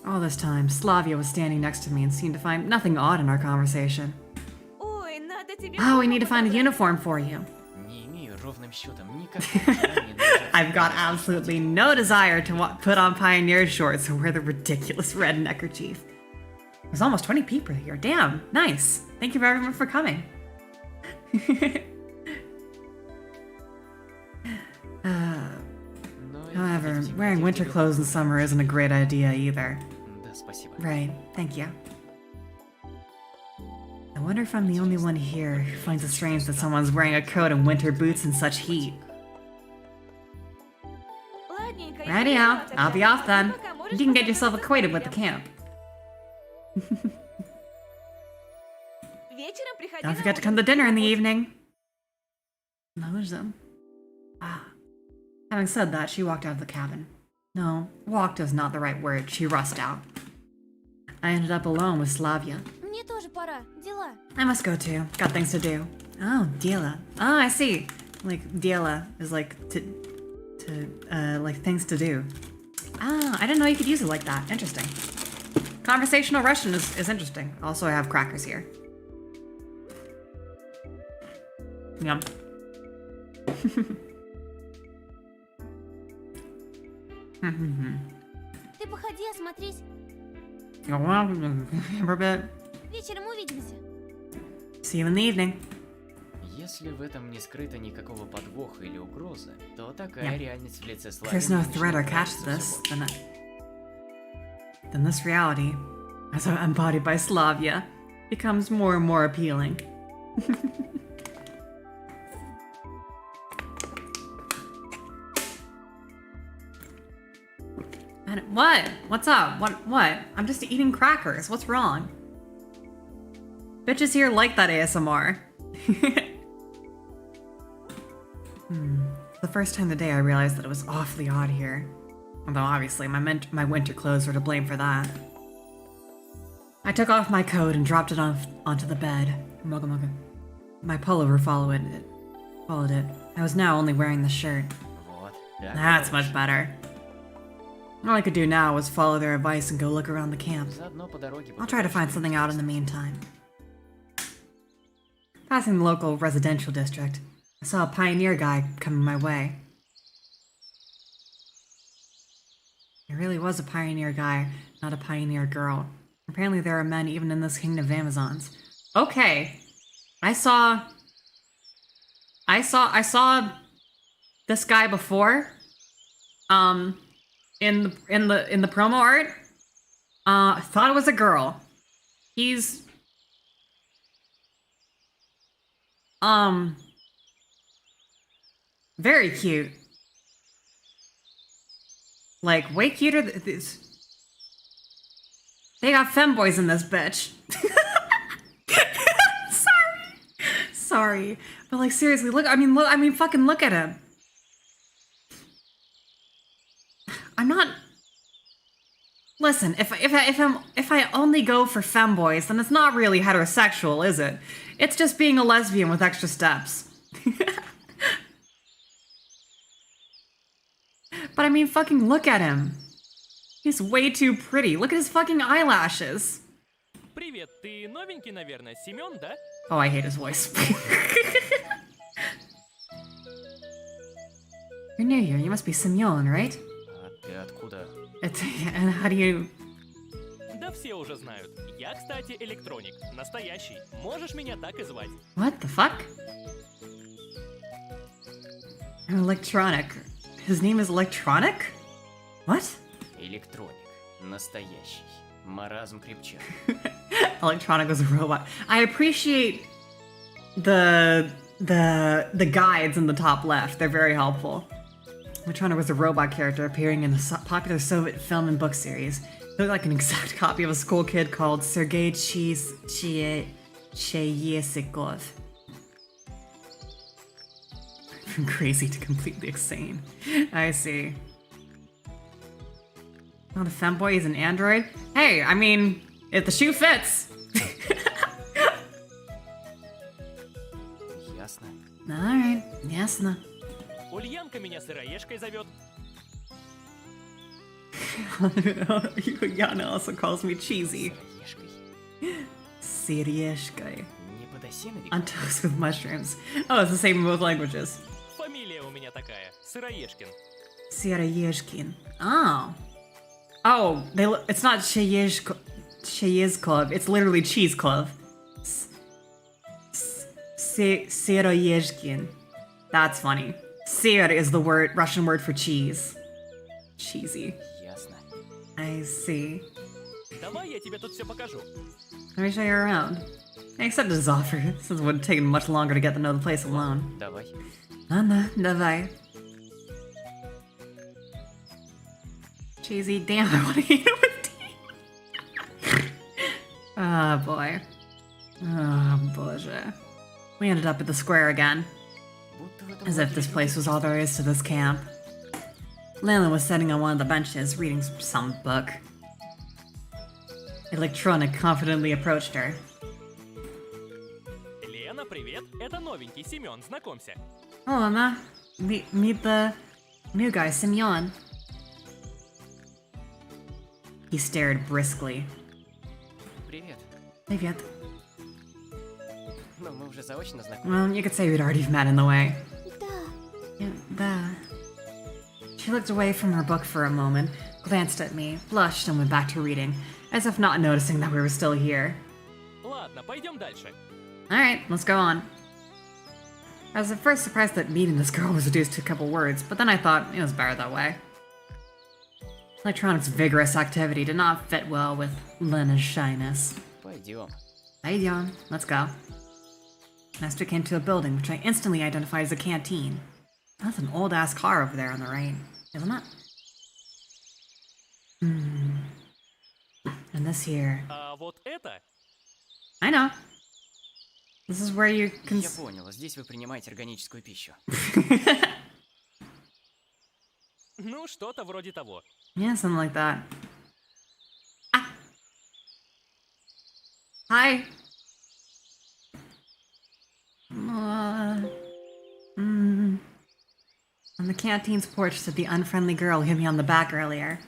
All this time, Slavia was standing next to me and seemed to find nothing odd in our conversation. Ой, надо тебе Oh, we форму need to find a подобрать. uniform for you. Не имею ровным счетом никакого желания надевать I've got форму. absolutely no desire to put on pioneer shorts or wear the ridiculous red neckerchief. There's almost 20 people here. Damn, nice. Thank you very much for coming. Но However, видите, wearing где winter берет- clothes in summer isn't a great idea either. Да, спасибо. Right, thank you. I wonder if I'm the only one here who finds it strange that someone's wearing a coat and winter boots in such heat. Ладненько, я Righty пошла out, тогда. I'll be off then. Ты пока можешь You can get познакомиться yourself с acquainted with the родителем. camp. Вечером приходи Don't на forget to ужин. come to dinner in the evening. Knows them. Ah. Having said that, she walked out of the cabin. No, walked is not the right word. She rushed out. I ended up alone with Slavia. Мне тоже пора. Дела. I must go too. Got things to do. Oh, Dela. Oh, I see. Like, Dela is like like things to do. Ah, I didn't know you could use it like that. Interesting. Conversational Russian is interesting. Also, I have crackers here. Yum. Ты походи, осмотрись. For a bit. Вечером увидимся. See you in the evening. Если в этом не скрыто никакого подвоха или угрозы, то такая Yeah. реальность в лице If Славы there's no threat or catch to this, then this reality, as embodied by Slavia, becomes more and more appealing. And what? What's up? What? I'm just eating crackers. What's wrong? Bitches here like that ASMR. The first time today I realized that it was awfully odd here. Although obviously my winter clothes were to blame for that. I took off my coat and dropped it onto the bed. Mugga mugga. My pullover followed it. I was now only wearing the shirt. Вот. That's much better. All I could do now was follow their advice and go look around the camp. Заодно по дороге I'll try to find something out in the meantime. Passing the local residential district, I saw a pioneer guy coming my way. It really was a pioneer guy, not a pioneer girl. Apparently there are men even in this kingdom of Amazons. Okay. I saw this guy before. In the promo art. I thought it was a girl. He's very cute. Like, way cuter than this. They got femboys in this bitch. Sorry. But like, seriously, look, I mean, fucking look at him. I'm not... Listen, if I only go for femboys, then it's not really heterosexual, is it? It's just being a lesbian with extra steps. But I mean, fucking look at him. He's way too pretty. Look at his fucking eyelashes. Привет, ты новенький, наверное, Семён, да? Oh, I hate his voice. You're new here. You must be Semyon, right? А ты откуда? And how do you... Да все уже знают. Я, кстати, электроник. Настоящий. Можешь меня так и звать. What the fuck? Electronic. His name is Electronic? What? Электроник. Настоящий. Маразм крепчак. Electronic was a robot. I appreciate the guides in the top left. They're very helpful. Electronic was a robot character appearing in a popular Soviet film and book series. He looked like an exact copy of a school kid called Sergei Cheyesikov. From crazy to completely insane. I see. Not a femboy, he's an android? Hey, I mean, if the shoe fits. Ясно. Alright, ясно. Ульянка меня сыроежкой зовет. Yana also calls me cheesy. Сыроежкой. Sirieshkai. Не подосиновик? On toast with mushrooms. Oh, it's the same in both languages. Фамилия у меня такая. Сыроежкин. Sirieshkin. Oh. Oh, it's not Cheyezkov, it's literally Cheese Club. Siroyezhkin. That's funny. Sir is the Russian word for cheese. Cheesy. Ясно. I see. Давай я тебе тут все покажу. Let me show you around. I accepted his offer, since it would have taken much longer to get to know the place alone. Давай. Anna, давай. Cheesy, damn, I want to eat it with tea. Oh boy. Oh, боже. We ended up at the square again. Будто в этом As if this лагере place was all there is to this camp. Layla was sitting on one of the benches, reading some book. Electronic confidently approached her. Лена, привет. Это новенький Семён. Знакомься. Oh, Anna. Meet the new guy, Semyon. He stared briskly. Привет. Привет. Ну, мы уже заочно знакомы. Well, you could say we'd already met in the way. Да. Yeah, да. She looked away from her book for a moment, glanced at me, blushed, and went back to reading, as if not noticing that we were still here. Ладно, пойдем дальше. Alright, let's go on. I was at first surprised that meeting this girl was reduced to a couple words, but then I thought it was better that way. Electronic's vigorous activity did not fit well with Lena's shyness. Пойдем. Пойдем, let's go. Next we came to a building, which I instantly identified as a canteen. That's an old-ass car over there on the right, isn't it? And this here. А вот это? I know. This is where you can... Я понял, здесь вы принимаете органическую пищу. Ну, что-то вроде того. Yeah, something like that. Ah. Hi. On the canteen's porch stood the unfriendly girl who hit me on the back earlier.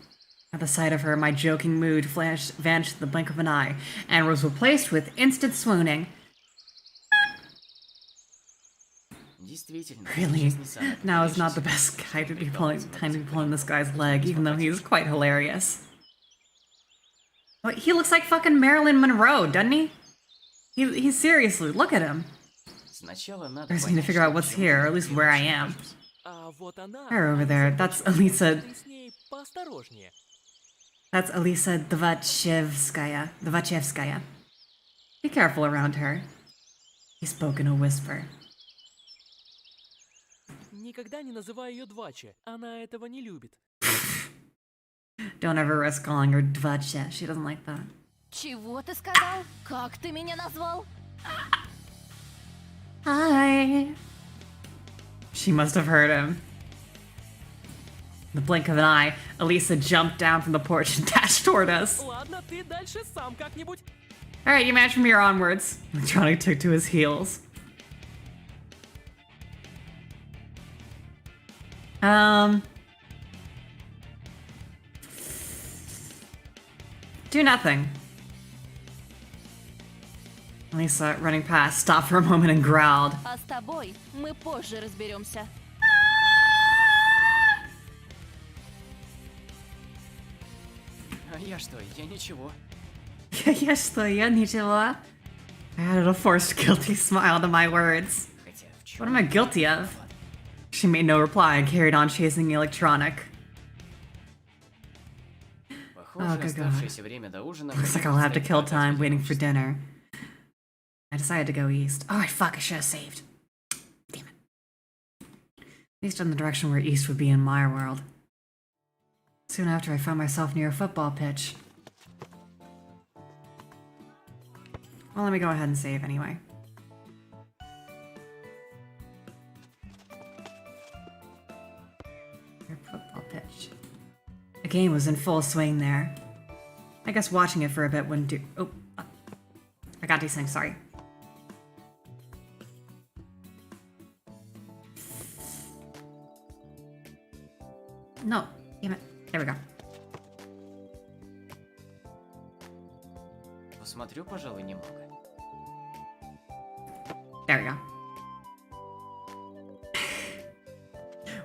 At the sight of her, my joking mood vanished in the blink of an eye, and was replaced with instant swooning. Действительно, Really? сейчас не самое Now is подходящее not the best guy to be pulling this guy's leg, even though he's quite hilarious. But he looks like fucking Marilyn Monroe, doesn't he? He seriously, look at him. Сначала надо I just need to понять, figure out что what's к чему here, or мы at least where I am. прислушиваемся. А вот она. Her over there, that's Elisa. Ты с ней поосторожнее. That's Elisa Dvachevskaya. Be careful around her. He spoke in a whisper. Никогда не называй ее Дваче. Она этого не любит. Don't ever risk calling her Dvache. She doesn't like that. Чего ты сказал? Как ты меня назвал? Hi. She must have heard him. In the blink of an eye, Elisa jumped down from the porch and dashed toward us. Ладно, ты дальше сам как-нибудь. Alright, you managed from here onwards. Johnny took to his heels. Do nothing. Lisa, running past, stopped for a moment and growled. А с тобой мы позже разберемся. А я что? Я ничего. Я что, я ничего? I added a forced guilty smile to my words. Хотя в What чем? am I guilty of? She made no reply and carried on chasing the electronic. Похоже, Oh, good God. оставшееся время до ужина. Looks like I'll have to kill time waiting for dinner. I decided to go east. Oh, fuck, I should have saved. Damn it. East in the direction where east would be in my world. Soon after, I found myself near a football pitch. Well, let me go ahead and save anyway. Near a football pitch. The game was in full swing there. I guess watching it for a bit wouldn't do. Oh, I got these things, sorry. No, damn it. There we go. Посмотрю, пожалуй, немного. There we go.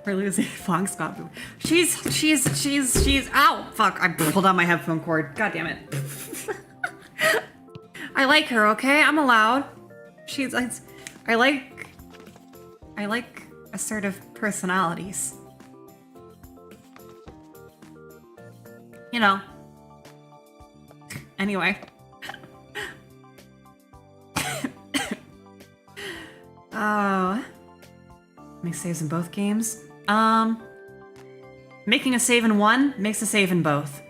We're losing Fong Spot. She's, ow! Fuck, I pulled out my headphone cord. God damn it. I like her, okay? I'm allowed. I like assertive personalities. You know. Anyway. Oh. Make saves in both games? Making a save in one makes a save in both.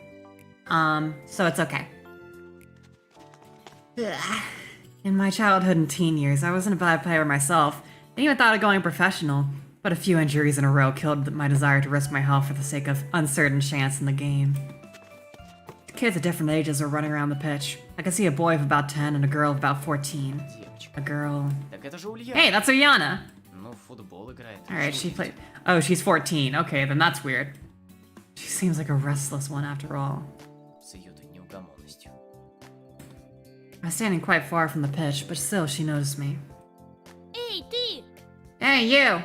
So it's okay. Ugh. In my childhood and teen years, I wasn't a bad player myself. I even thought of going professional, but a few injuries in a row killed my desire to risk my health for the sake of uncertain chance in the game. The kids at different ages were running around the pitch. I could see a boy of about 10 and a girl of about 14. Девочка. A girl... Так это же Ульяна. Hey, that's Uyana! Ну, в футбол играет. Alright, Что she увидеть? played... Oh, she's 14. Okay, then that's weird. She seems like a restless one after all. С ее-то неугомонностью. I was standing quite far from the pitch, but still she noticed me. Эй, ты! Hey, you!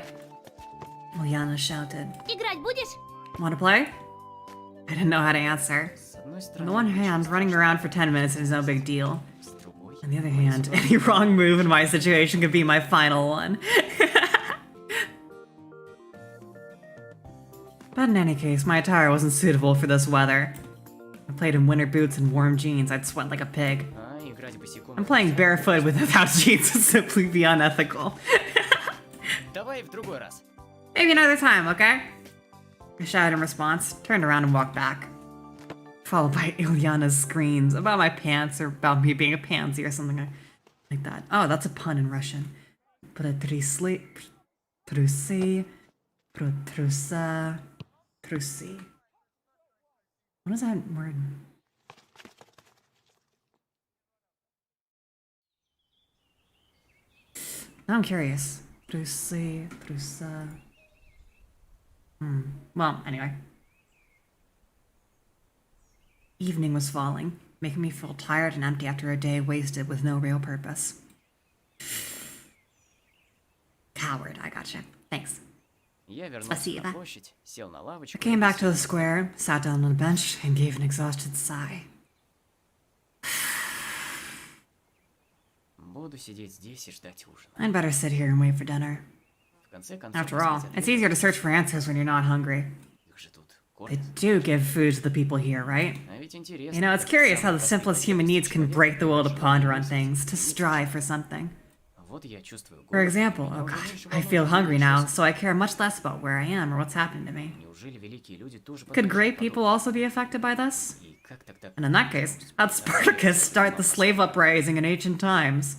Uyana shouted. Играть будешь? Want to play? I didn't know how to answer. С одной On стороны, the one ничего hand, running страшного. around for 10 minutes is no big deal. С другой, On the other hand, any wrong move in my situation could be my final one. But in any case, my attire wasn't suitable for this weather. I played in winter boots and warm jeans, I'd sweat like a pig. Играть босиком. I'm playing barefoot with without jeans would simply be unethical. Давай в другой раз. Maybe another time, okay? I shouted in response, turned around and walked back. Followed by Ilyana's screams about my pants or about me being a pansy or something like that. Oh, that's a pun in Russian. Protrusy, trusy, protrusa, trusy. What is that word? Now I'm curious. Trusy, trusa. Well, anyway. Evening was falling, making me feel tired and empty after a day wasted with no real purpose. Coward, I gotcha. Thanks. Я вернулся Спасибо. на площадь, сел на I лавочку. came back to the square, sat down on a bench, and gave an exhausted sigh. Буду сидеть здесь и ждать ужина. I'd better sit here and wait for dinner. В конце концов, After all, it's easier to search for answers when you're not hungry. их же тут They кормят. do give food to the people here, right? А ведь интересно. You know, it's как curious how самый the простой simplest human needs can break the will to ponder on things, to strive for something. Вот я чувствую For голод. example, Меня oh уже god, меньше I волнует, feel что hungry я now, чувствую. so I care much less about where I am or what's happening to me. Неужели великие люди тоже Could подумали great подобное? people also be affected by this? И как тогда? And in that case, how'd Spartacus start the slave uprising in ancient times?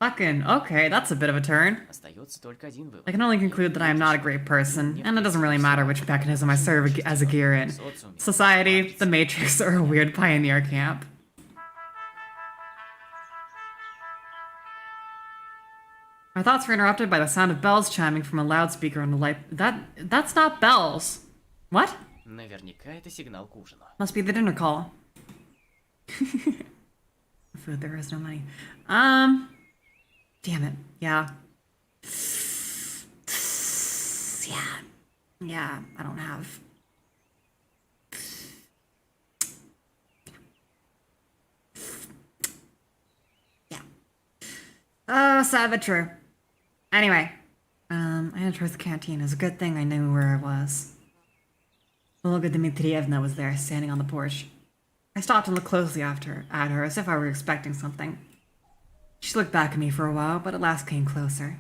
Fucking, okay, that's a bit of a turn. Остается только один вывод. I can only conclude that I am not a great person, and it doesn't really matter which mechanism I serve as a gear in. Society, the Matrix, or a weird pioneer camp. My thoughts were interrupted by the sound of bells chiming from a loudspeaker on the light. That's not bells. What? Наверняка это сигнал к ужину. Must be the dinner call. Food, there is no money. Damn it. Yeah. Yeah, I don't have. Yeah. Oh, sad but true. Anyway, I headed towards the canteen. It was a good thing I knew where I was. Olga Dmitrievna was there, standing on the porch. I stopped and looked closely at her, as if I were expecting something. She looked back at me for a while, but at last came closer.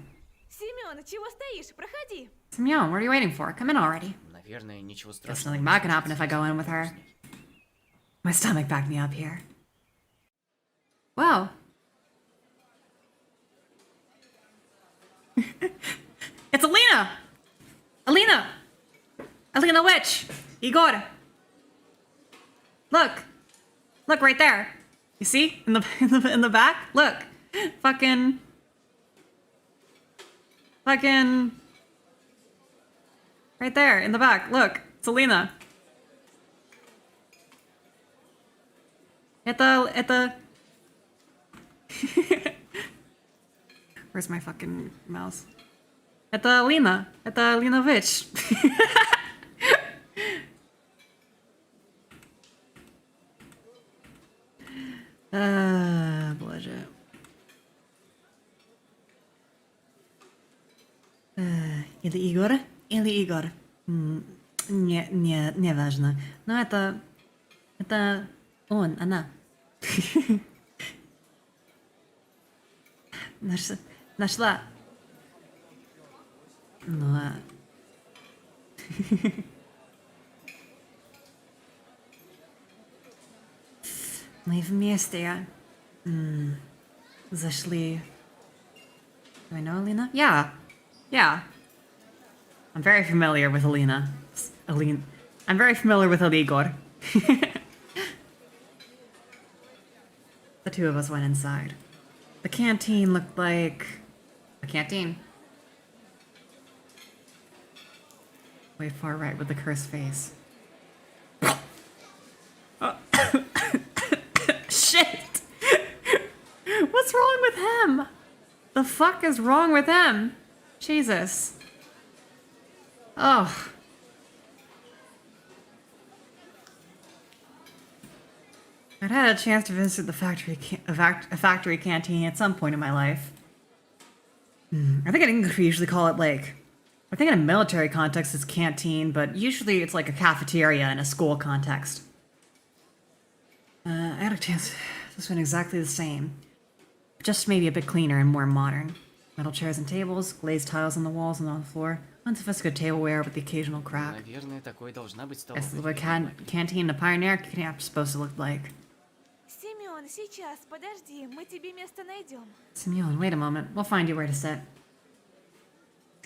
Семён, чего стоишь? Проходи. Semyon, what are you waiting for? Come in already. Наверное, ничего Guess страшного. nothing bad can happen if I go in with her. My stomach backed me up here. Whoa. It's Alina! Alina! Alina Witch! Igor! Look! Look right there! You see? In the back? Look! Fucking... Right there, in the back. Look! It's Alina. Это... Where's my fucking mouse? Это Alina. Это Alina Witch. Боже. Или Игор? Или Игор? Не важно. Но это он, она. Нашла. Ну, мы вместе зашли. Do I know Alina? Yeah. I'm very familiar with Alina. I'm very familiar with Igor. The two of us went inside. The canteen looked like a canteen. Way far right with the cursed face. Shit! What's wrong with him? The fuck is wrong with him? Jesus. Oh. I'd had a chance to visit the a factory canteen at some point in my life. I think in English we usually call it like, I think in a military context it's canteen, but usually it's like a cafeteria in a school context. I had a chance. This one exactly the same, just maybe a bit cleaner and more modern. Metal chairs and tables, glazed tiles on the walls and on the floor, unsophisticated tableware with the occasional crack. Наверное, такой должна быть That's столовая. what a canteen in a pioneer camp is supposed to look like. Семен, сейчас, подожди, мы тебе место найдем. Simeon, wait a moment. We'll find you where to sit.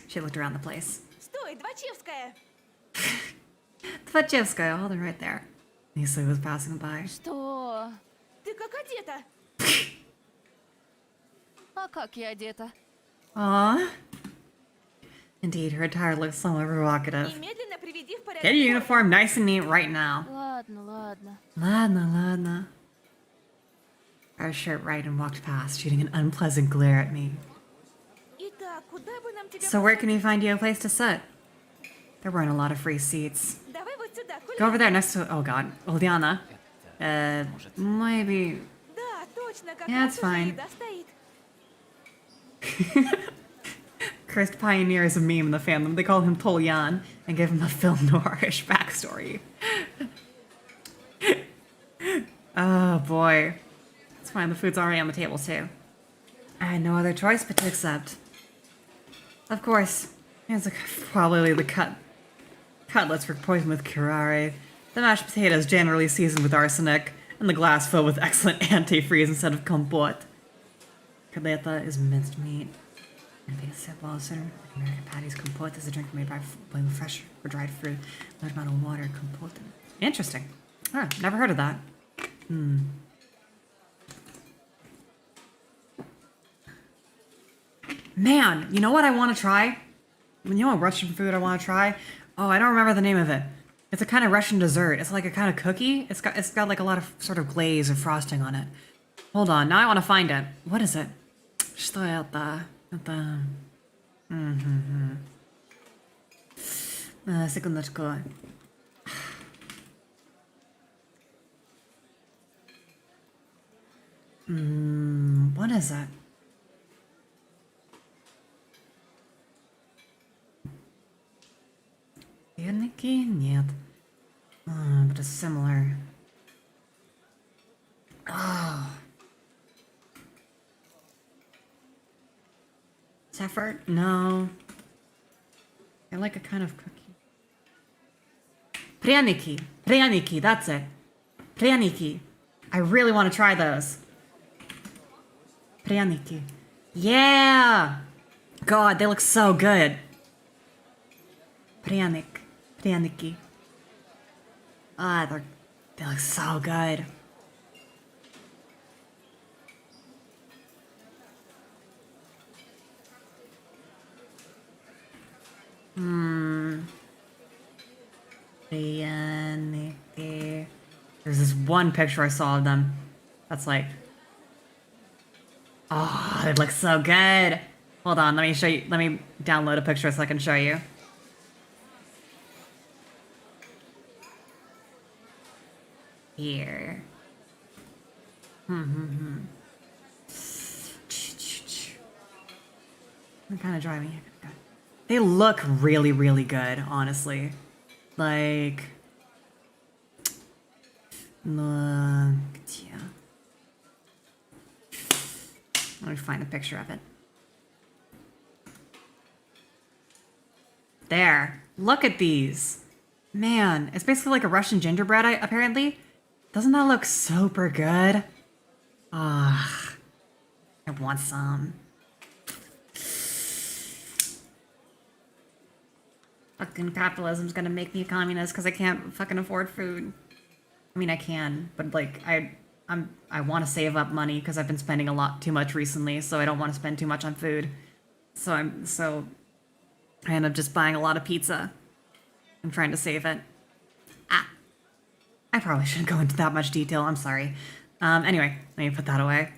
She looked around the place. Стой, Двачевская! Tvachevskaya, hold her right there. Lisa was passing by. Что? Ты как одета? А как я одета? Aww. Indeed, her attire looks somewhat provocative. Немедленно приведи в порядок. Get your uniform nice and neat right now. Ладно, ладно. Ladna. Got her shirt right and walked past, shooting an unpleasant glare at me. Итак, куда бы нам тебя So where can we find you a place to sit? There weren't a lot of free seats. Давай вот сюда, Go over куда? there next to... Oh god. Uliana. Maybe... Да, точно, как Yeah, раз it's уже fine. еда стоит. Cursed Pioneer is a meme in the fandom. They call him Tolyan and give him a film noirish backstory. Oh boy. It's fine, the food's already on the table too. I had no other choice but to accept. Of course, it's probably the cutlets were poisoned with curare, the mashed potatoes generally seasoned with arsenic, and the glass filled with excellent antifreeze instead of compote. Caleta is minced meat. And be a simple center. American patties compote is a drink made by boiling fresh or dried fruit. Large amount of water compote. Interesting. Huh, never heard of that. Man, you know what I want to try? You know what Russian food I want to try? Oh, I don't remember the name of it. It's a kind of Russian dessert. It's like a kind of cookie. It's got like a lot of sort of glaze or frosting on it. Hold on, now I want to find it. What is it? Что это? Это... Секундочку. What is it? Веники? Нет. But it's similar. Oh. Zephyr? No. I like a kind of cookie. Pryaniki. Pryaniki, that's it. Pryaniki. I really want to try those. Pryaniki. Yeah! God, they look so good. Pryaniki. Ah, they look so good. Pryaniki. There's this one picture I saw of them. That's like... Oh, they look so good. Hold on, let me show you. Let me download a picture so I can show you. Here. I'm kind of driving. They look really, really good, honestly. Like... yeah. Let me find a picture of it. There. Look at these. Man, it's basically like a Russian gingerbread, apparently. Doesn't that look super good? Ah, I want some. Fucking capitalism's gonna make me a communist because I can't fucking afford food. I mean, I can, but like, I want to save up money because I've been spending a lot too much recently, so I don't want to spend too much on food. So I end up just buying a lot of pizza. I'm trying to save it. I probably shouldn't go into that much detail. I'm sorry. Anyway, let me put that away.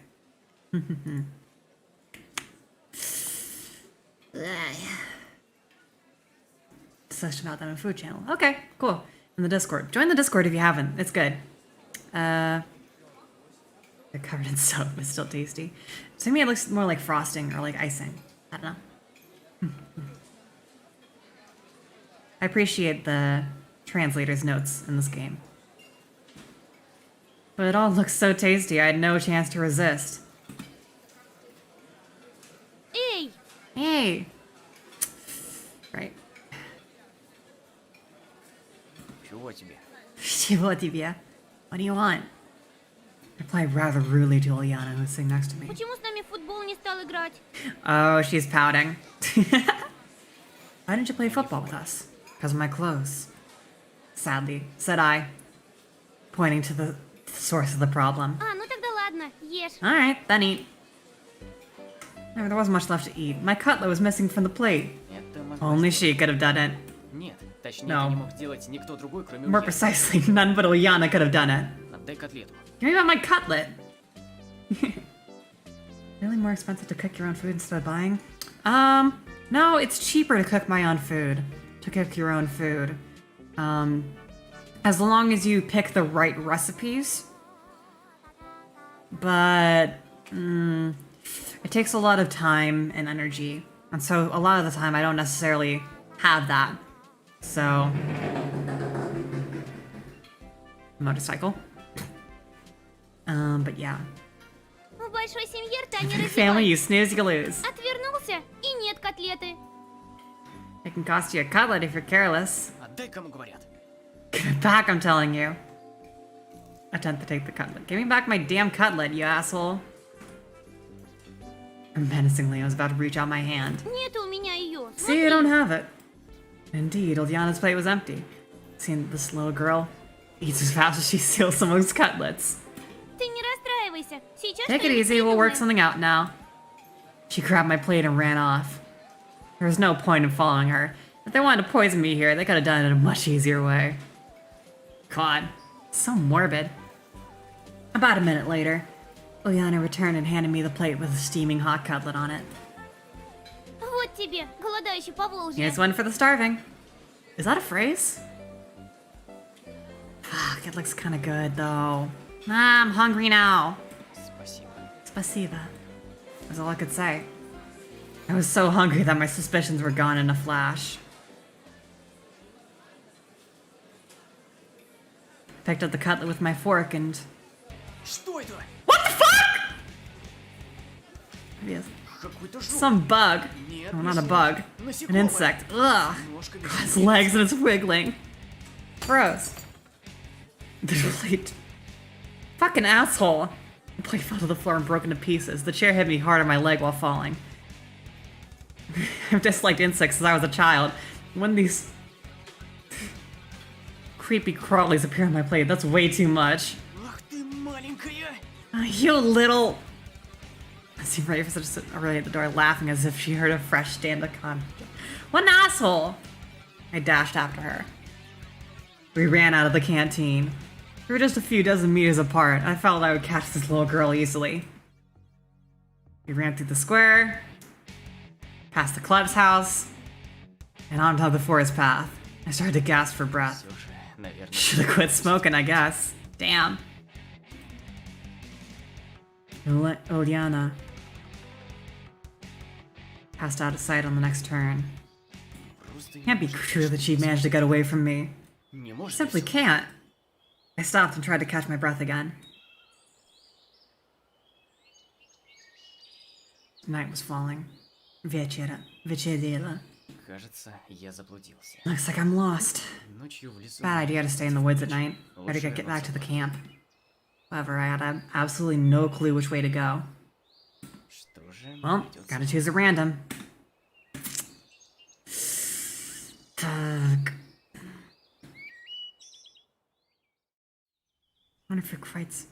Discussion about that on Food Channel. Okay, cool. In the Discord. Join the Discord if you haven't. It's good. They're covered in soap, but still tasty. To me, it looks more like frosting or like icing. I don't know. I appreciate the translator's notes in this game. But it all looks so tasty, I had no chance to resist. Эй! Hey! Right. Чего тебе? Чего тебе? What do you want? I replied rather rudely to Ilyana, who was sitting next to me. Почему с нами в футбол не стал играть? Oh, she's pouting. Why didn't you play football with us? Because of my clothes. Sadly, said I, pointing to the source of the problem. А, ну тогда ладно, ешь. Alright, then eat. No, there wasn't much left to eat. My cutlet was missing from the plate. Это могла Only сделать- she could have done it. Нет, точнее, No. это не мог сделать никто другой, кроме More Ульяны. precisely, none but Ilyana could have done it. Отдай котлету. Give me back my cutlet! Really more expensive to cook your own food instead of buying? No, it's cheaper to cook my own food. To cook your own food. As long as you pick the right recipes. But, it takes a lot of time and energy. And so a lot of the time I don't necessarily have that. So... Motorcycle. But yeah. В большой семье рта не Family, разевай. you snooze, you lose. Отвернулся, и нет котлеты. It can cost you a cutlet if you're careless. Отдай, кому говорят. Give it back, I'm telling you. Attempt to take the cutlet. Give me back my damn cutlet, you asshole. Menacingly, I was about to reach out my hand. Нет у меня ее. See, you don't have it. Indeed, Ilyana's plate was empty. Seeing this little girl eats as fast as she steals someone's cutlets. Ты не расстраивайся. Сейчас Take it что-нибудь easy, we'll work придумаем. something out now. She grabbed my plate and ran off. There was no point in following her. If they wanted to poison me here, they could have done it in a much easier way. God, so morbid. About a minute later, Ilyana returned and handed me the plate with a steaming hot cutlet on it. Вот тебе, голодающий по Волжье. Here's one for the starving. Is that a phrase? Fuck, it looks kinda good though. Ah, I'm hungry now. Спасибо. Spasiba. That's all I could say. I was so hungry that my suspicions were gone in a flash. Picked up the cutlet with my fork and... Что это? What the fuck?! Yes. Какой-то жук. Some bug. Нет, No, не not a жук. bug. An Насекомое. insect. Ugh. Ножками Got its шевелится. legs and it's wiggling. Gross. The plate. Fucking asshole. The plate fell to the floor and broke into pieces. The chair hit me hard on my leg while falling. I've disliked insects since I was a child. When these creepy crawlies appear on my plate, that's way too much. Ах ты маленькая. You little... I see Rafe just already at the door laughing as if she heard a fresh stand-up con. What an asshole! I dashed after her. We ran out of the canteen. We were just a few dozen meters apart. I felt I would catch this little girl easily. We ran through the square, past the club's house, and onto the forest path. I started to gasp for breath. Все же, наверное. Should have quit smoking, I guess. Damn. Ilyana passed out of sight on the next turn. Просто Can't be true that she managed to get away from me. не может Simply быть. can't. I stopped and tried to catch my breath again. Night was falling. Вечерело. Кажется, я заблудился. Looks like I'm lost. Ночью в лесу. Bad idea to stay in the woods at night. Better get back to the camp. However, I had absolutely no clue which way to go. Что же, Well, придется- gotta choose at random. Fuck. Wonder if it fights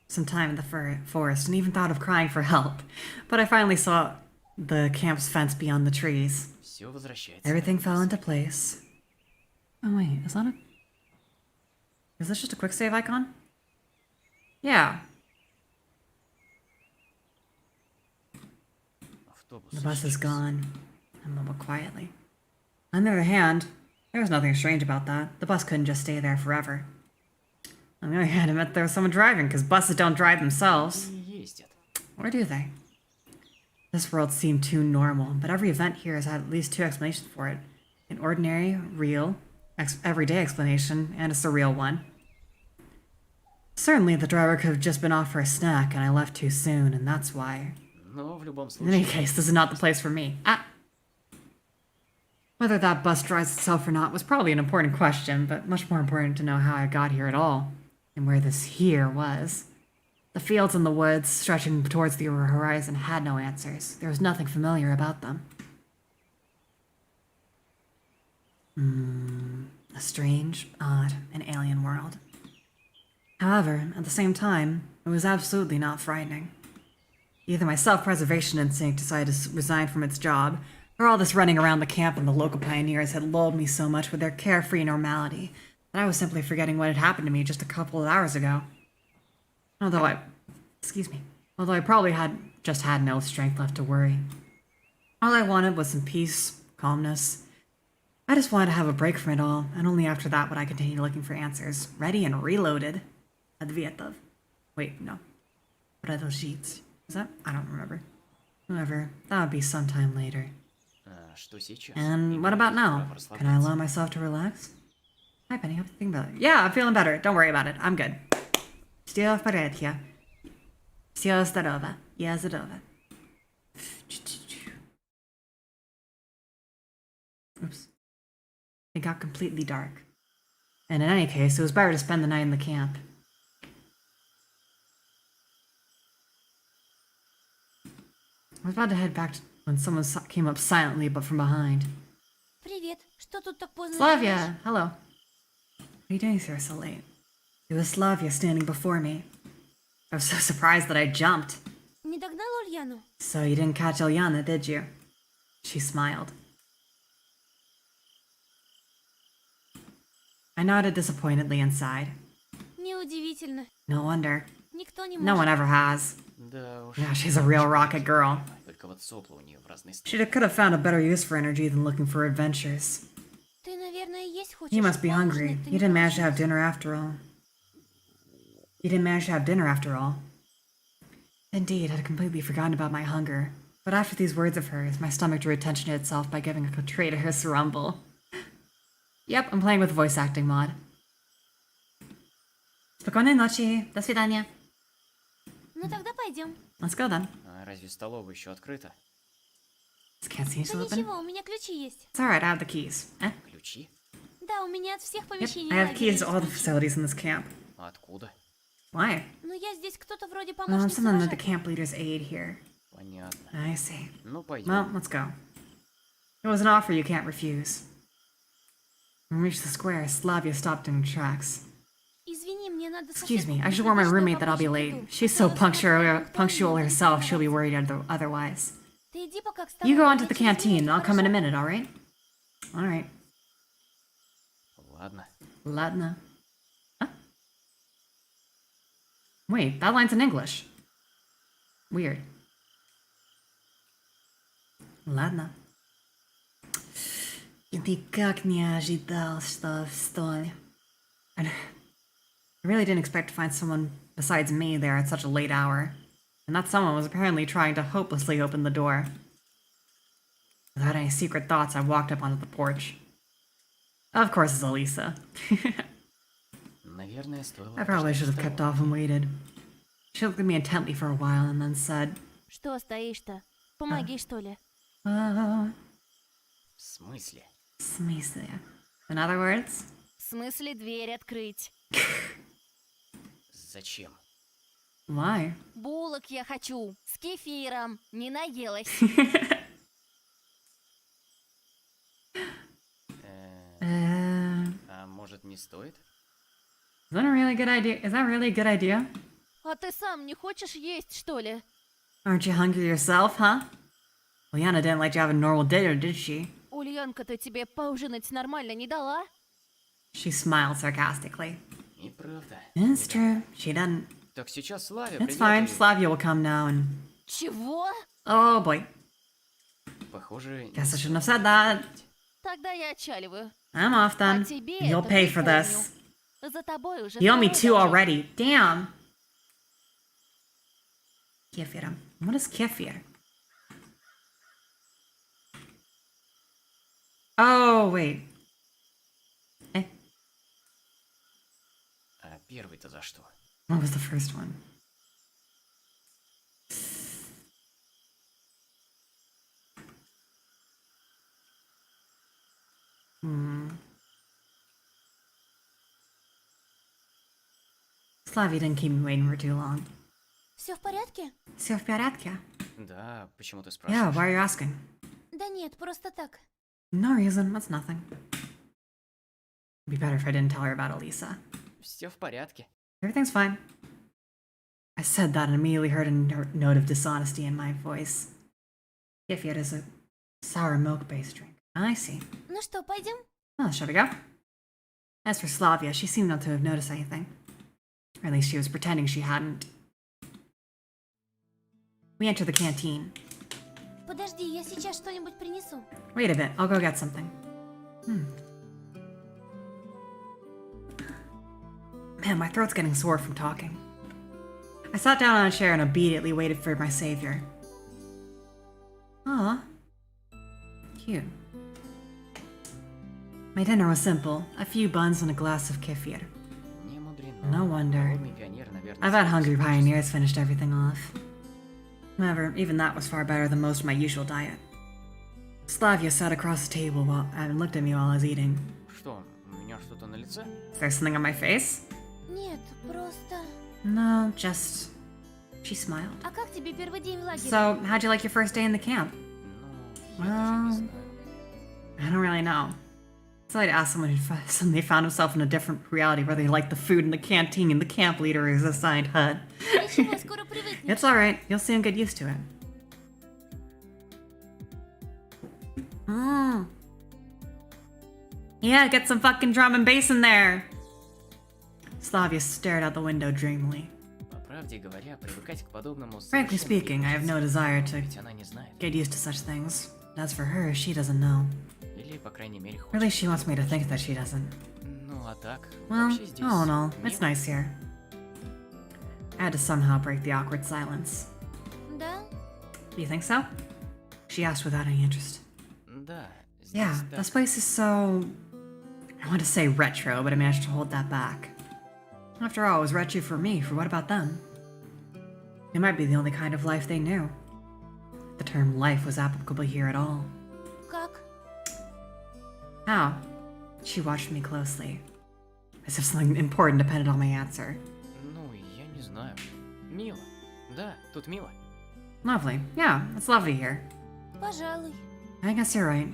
some time in the forest and even thought of crying for help. But I finally saw the camp's fence beyond the trees. Все возвращается. Everything fell into place. Oh wait, is that a... Is this just a quick save icon? Yeah. Автобус. The bus is gone. I mumbled quietly. On the other hand, there was nothing strange about that. The bus couldn't just stay there forever. On the other hand, I meant there was someone driving, because buses don't drive themselves. Не ездят. Or do they? This world seemed too normal, but every event here has had at least 2 explanations for it. An ordinary, real, everyday explanation, and a surreal one. Certainly, the driver could have just been off for a snack, and I left too soon, and that's why. Но в любом In any случае, case, this is not the place for me. Whether that bus drives itself or not was probably an important question, but much more important to know how I got here at all, and where this here was. The fields and the woods, stretching towards the horizon, had no answers. There was nothing familiar about them. A strange, odd, and alien world. However, at the same time, it was absolutely not frightening. Either my self-preservation instinct decided to resign from its job, or all this running around the camp and the local pioneers had lulled me so much with their carefree normality that I was simply forgetting what had happened to me just a couple of hours ago. Although I probably had no strength left to worry. All I wanted was some peace, calmness. I just wanted to have a break from it all, and only after that would I continue looking for answers, ready and reloaded. Advietov. Wait, no. Продолжить. Is that? I don't remember. Whatever. That would be sometime later. что сейчас? And what about now? Can I allow myself to relax? Hi, Penny. How do you think about it? Yeah, I'm feeling better. Don't worry about it. I'm good. Всё в порядке. Всё здорово. Я здорова. Oops. It got completely dark. And in any case, it was better to spend the night in the camp. I was about to head back when someone came up silently but from behind. Привет. Что тут так поздно? Slavia! Hello. What are you doing here so late? It was Slavia standing before me. I was so surprised that I jumped. Не догнал Ульяну? So you didn't catch Ilyana, did you? She smiled. I nodded disappointedly and sighed. Неудивительно. No wonder. Никто не No может. one ever has. Да уж. Yeah, she's a real rocket girl. Только вот сопла у нее в разные She стороны. could have found a better use for energy than looking for adventures. Ты, наверное, есть хочешь? You must be hungry. Поужинать-то You не didn't manage to have получилось? dinner after all. You didn't manage to have dinner after all. Indeed, I'd completely forgotten about my hunger. But after these words of hers, my stomach drew attention to itself by giving a traitorous rumble. Yep, I'm playing with voice acting mod. Спокойной ночи. До свидания. Ну тогда пойдем. Let's go then. А разве столовая еще открыта? Can't see you Да still open? ничего, у меня ключи есть. It's alright, I have the keys. Eh? Ключи? Да, у меня от всех Yep, помещений I have лагеря keys to есть all the ключи. facilities in this camp. А откуда? Why? Но я здесь кто-то вроде Well, I'm помощницы someone with the вожатого. camp leader's aide here. Понятно. I see. Ну, пойдем. Well, let's go. It was an offer you can't refuse. When we reached the square, Slavia stopped in her tracks. Извини, мне надо Excuse me, соседку I should warn my предупредить, что roommate that I'll be попозже late. приду. She's so Хотела сказать, punctual что herself, не she'll be нравится. worried otherwise. Ты иди пока к You go столовой, on to я the через canteen, минуту, I'll come in a хорошо? minute, alright? Alright. Ладно. Ladna. Huh? Wait, that line's in English. Weird. Ладно. Никак не ожидал, что столь. I really didn't expect to find someone besides me there at such a late hour. And that someone was apparently trying to hopelessly open the door. Without any secret thoughts, I walked up onto the porch. Of course, it's Elisa. Наверное, стоило... I probably подождать should have в kept столовой. off and waited. She looked at me intently for a while and then said, Что стоишь-то? Помоги, что ли? "Oh, В смысле? в смысле?" In other words, В смысле дверь открыть? Зачем? why? Булок я хочу. С кефиром. Не наелась. А может, не стоит? Is that a really good idea? Is that really a good idea? А ты сам не хочешь есть, что ли? Aren't you hungry yourself, huh? Liana didn't let you have a normal dinner, did she? Ульянка-то тебе поужинать нормально не дала? She smiled sarcastically. И правда. It's true, she didn't. Так сейчас Славя It's придет fine, и... Slavia will come now and... Чего? Oh boy, Похоже... guess I shouldn't have said that. Тогда я отчаливаю. I'm off then. А тебе You'll это pay for припомню. this. За тобой уже You owe me второй 2 должок. already. Damn. Kefir. What is kefir? Oh, wait. Eh, А первый-то за что? what was the first one? Slavia didn't keep me waiting for too long. Все в порядке? Всё в порядке? Да, почему ты Yeah, спрашиваешь? why are you asking? Да нет, просто так. No reason, that's nothing. It'd be better if I didn't tell her about Elisa. Все в порядке. Everything's fine. I said that and immediately heard a note of dishonesty in my voice. Kefir is a sour milk-based drink. I see. Ну что, пойдем? Well, shall we go? As for Slavia, she seemed not to have noticed anything. Or at least she was pretending she hadn't. We enter the canteen. Подожди, я сейчас что-нибудь принесу. Wait a bit, I'll go get something. Man, my throat's getting sore from talking. I sat down on a chair and obediently waited for my savior. Aw. Cute. My dinner was simple. A few buns and a glass of kefir. Не мудрено. No wonder. Голодный пионер, наверное, I bet hungry съел pioneers finished everything off. However, even that was far better than most of my usual diet. Slavia sat across the table and looked at me while I was eating. Что, у меня что-то на лице? Is there something on my face? Нет, просто... No, just... She smiled. А как тебе первый день в лагере? So, how'd you like your first day in the camp? Ну, я даже не Well, знаю. I don't really know. So I'd ask someone who suddenly found himself in a different reality whether he liked the food in the canteen and the camp leader is assigned HUD. Ничего, скоро привыкнешь. It's alright, you'll soon get used to it. Yeah, get some fucking drum and bass in there! Slavia stared out the window dreamily. По правде говоря, привыкать к подобному Frankly совершенно не speaking, I have no хочется. desire to Ведь она не знает. get used to such things. As for her, she doesn't know. Или, по крайней мере, Or at хочет. least she wants me to think that she doesn't. Ну, а так, Well, вообще здесь all in all, it's мило. nice here. I had to somehow break the awkward silence. Да? Do you think so? She asked without any interest. Да, здесь Yeah, так. this place is so... I want to say retro, but I managed to hold that back. After all, it was retro for me, for what about them? It might be the only kind of life they knew. The term life was applicable here at all. Как? How? She watched me closely, as if something important depended on my answer. Ну, я не знаю. Мило. Да, тут мило. Lovely. Yeah, it's lovely here. Пожалуй. I guess you're right.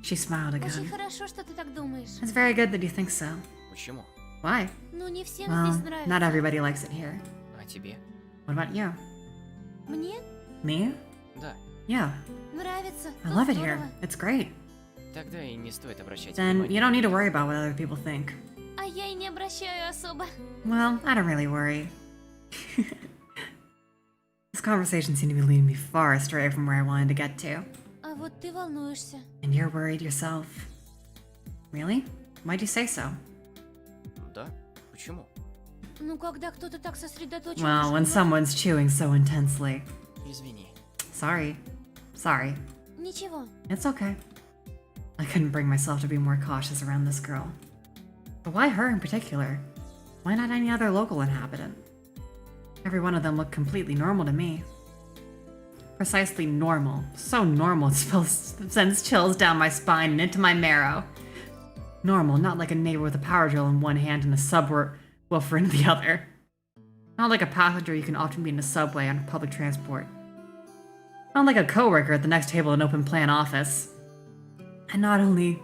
She smiled Очень again. хорошо, что ты так думаешь. It's very good that you think so. Почему? Why? Ну, не всем Well, здесь нравится. not everybody likes it here. А тебе? What about you? Мне Me? Да. Yeah, нравится. I Тут love it здорово. here. It's great. Тогда и не стоит обращать Then внимания. you don't need to worry about what other people think. А я и не обращаю особо. Well, I don't really worry. This conversation seemed to be leading me far astray from where I wanted to get to. А вот ты волнуешься. And you're worried yourself. Really? Why'd you say so? Да? Почему? Ну, когда кто-то так сосредоточен... Well, when someone's chewing so intensely. Извини. Sorry. Sorry. Ничего. It's okay. I couldn't bring myself to be more cautious around this girl. But why her in particular? Why not any other local inhabitant? Every one of them looked completely normal to me. Precisely normal. So normal it sends chills down my spine and into my marrow. Normal, not like a neighbor with a power drill in one hand and a subwoofer in the other. Not like a passenger you can often meet in a subway on public transport. Not like a coworker at the next table in an open plan office. And not only...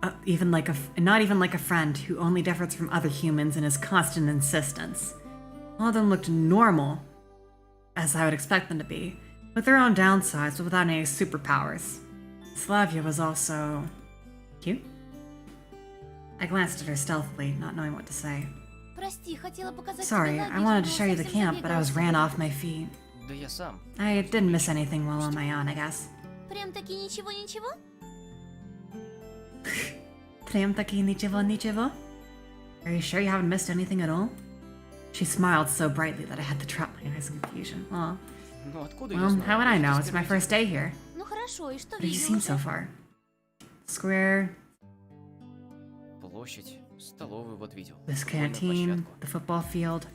not even like a friend who only differs from other humans in his constant insistence. All of them looked normal, as I would expect them to be, with their own downsides but without any superpowers. Slavia was also... cute? I glanced at her stealthily, not knowing what to say. Прости, хотела показать Sorry, тебе I лагерь, wanted to но show you the совсем camp, but I was забегала ran сегодня. off my feet. Да я сам. I didn't miss anything while on my own, I guess. Прям-таки ничего-ничего? Прям таки ничего-ничего? Are you sure you haven't missed anything at all? She smiled so brightly that I had to trap my eyes in confusion. Aw. Ну откуда я Well, знаю? how would I Это know? же It's my первый first day here. Ну хорошо, и что What have you видел seen уже? so far? Square, день. Площадь, столовую вот видел. this футбольную canteen, площадку. the football field.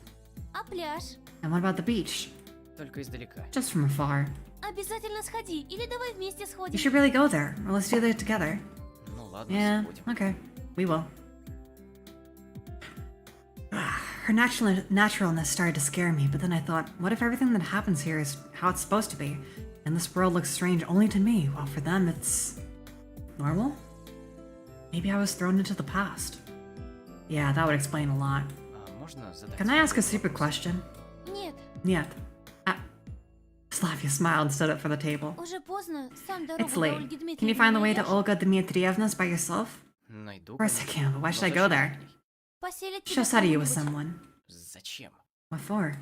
А пляж? And what about the beach? Только издалека. Just from afar. Обязательно сходи, или давай вместе You сходим. should really go there, or let's do it together. Ну ладно, Yeah, сходим. okay. We will. Her naturalness started to scare me, but then I thought, what if everything that happens here is how it's supposed to be? And this world looks strange only to me, while for them it's... normal? Maybe I was thrown into the past. Yeah, that would explain a lot. А можно задать? Can I ask a тебе stupid вопрос? question? Нет, Нет. Slavia smiled and stood up for the table. уже поздно. Сам дорогу It's до late. Ольги Дмитриевны Can you find the way to найдешь? Olga Dmitrievna's by yourself? Найду. Of course I конечно. can, but why Но should I go зачем there? к ней? Поселят She'll тебя settle you with кого-нибудь. someone. Зачем? What for?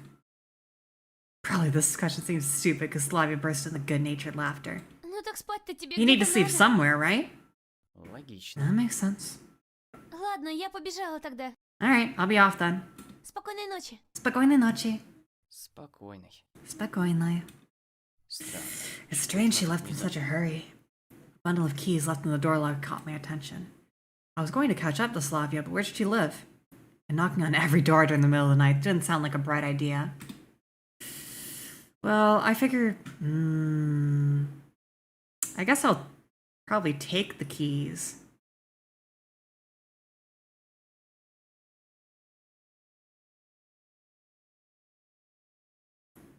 Probably this discussion seems stupid because Slavia burst into good-natured laughter. Ну так спать-то тебе You need to где-то sleep надо. somewhere, right? Логично. That makes sense. Ладно, я побежала тогда. Alright, I'll be off then. Спокойной ночи. Спокойной ночи. Спокойной. Спокойной. Странно. It's strange she left in such a hurry. A bundle of keys left in the door lock caught my attention. I was going to catch up to Slavia, but where did she live? And knocking on every door during the middle of the night didn't sound like a bright idea. Well, I figure... I guess I'll probably take the keys.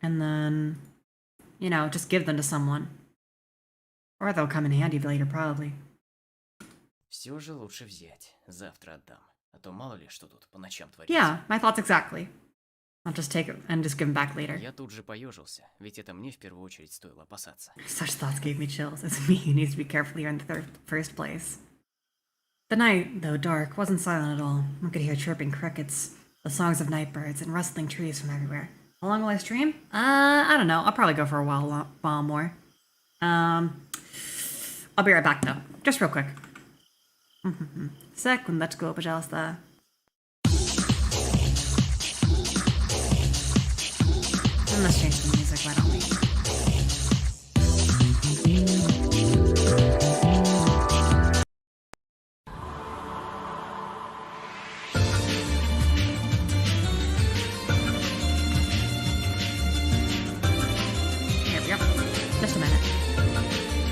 And then, you know, just give them to someone. Or they'll come in handy later, probably. Все же лучше взять. Завтра отдам. А то мало ли что тут по ночам творится. Yeah, my thoughts exactly. I'll just take it and just give them back later. Я тут же поежился, ведь это мне в первую очередь стоило опасаться. Such thoughts gave me chills. It's me who needs to be careful here in the first place. The night, though dark, wasn't silent at all. I could hear chirping crickets, the songs of night birds, and rustling trees from everywhere. How long will I stream? I don't know. I'll probably go for a while more. I'll be right back though. Just real quick. Секундочку, пожалуйста. And let's change the music, why don't we? Here we go. Just a minute.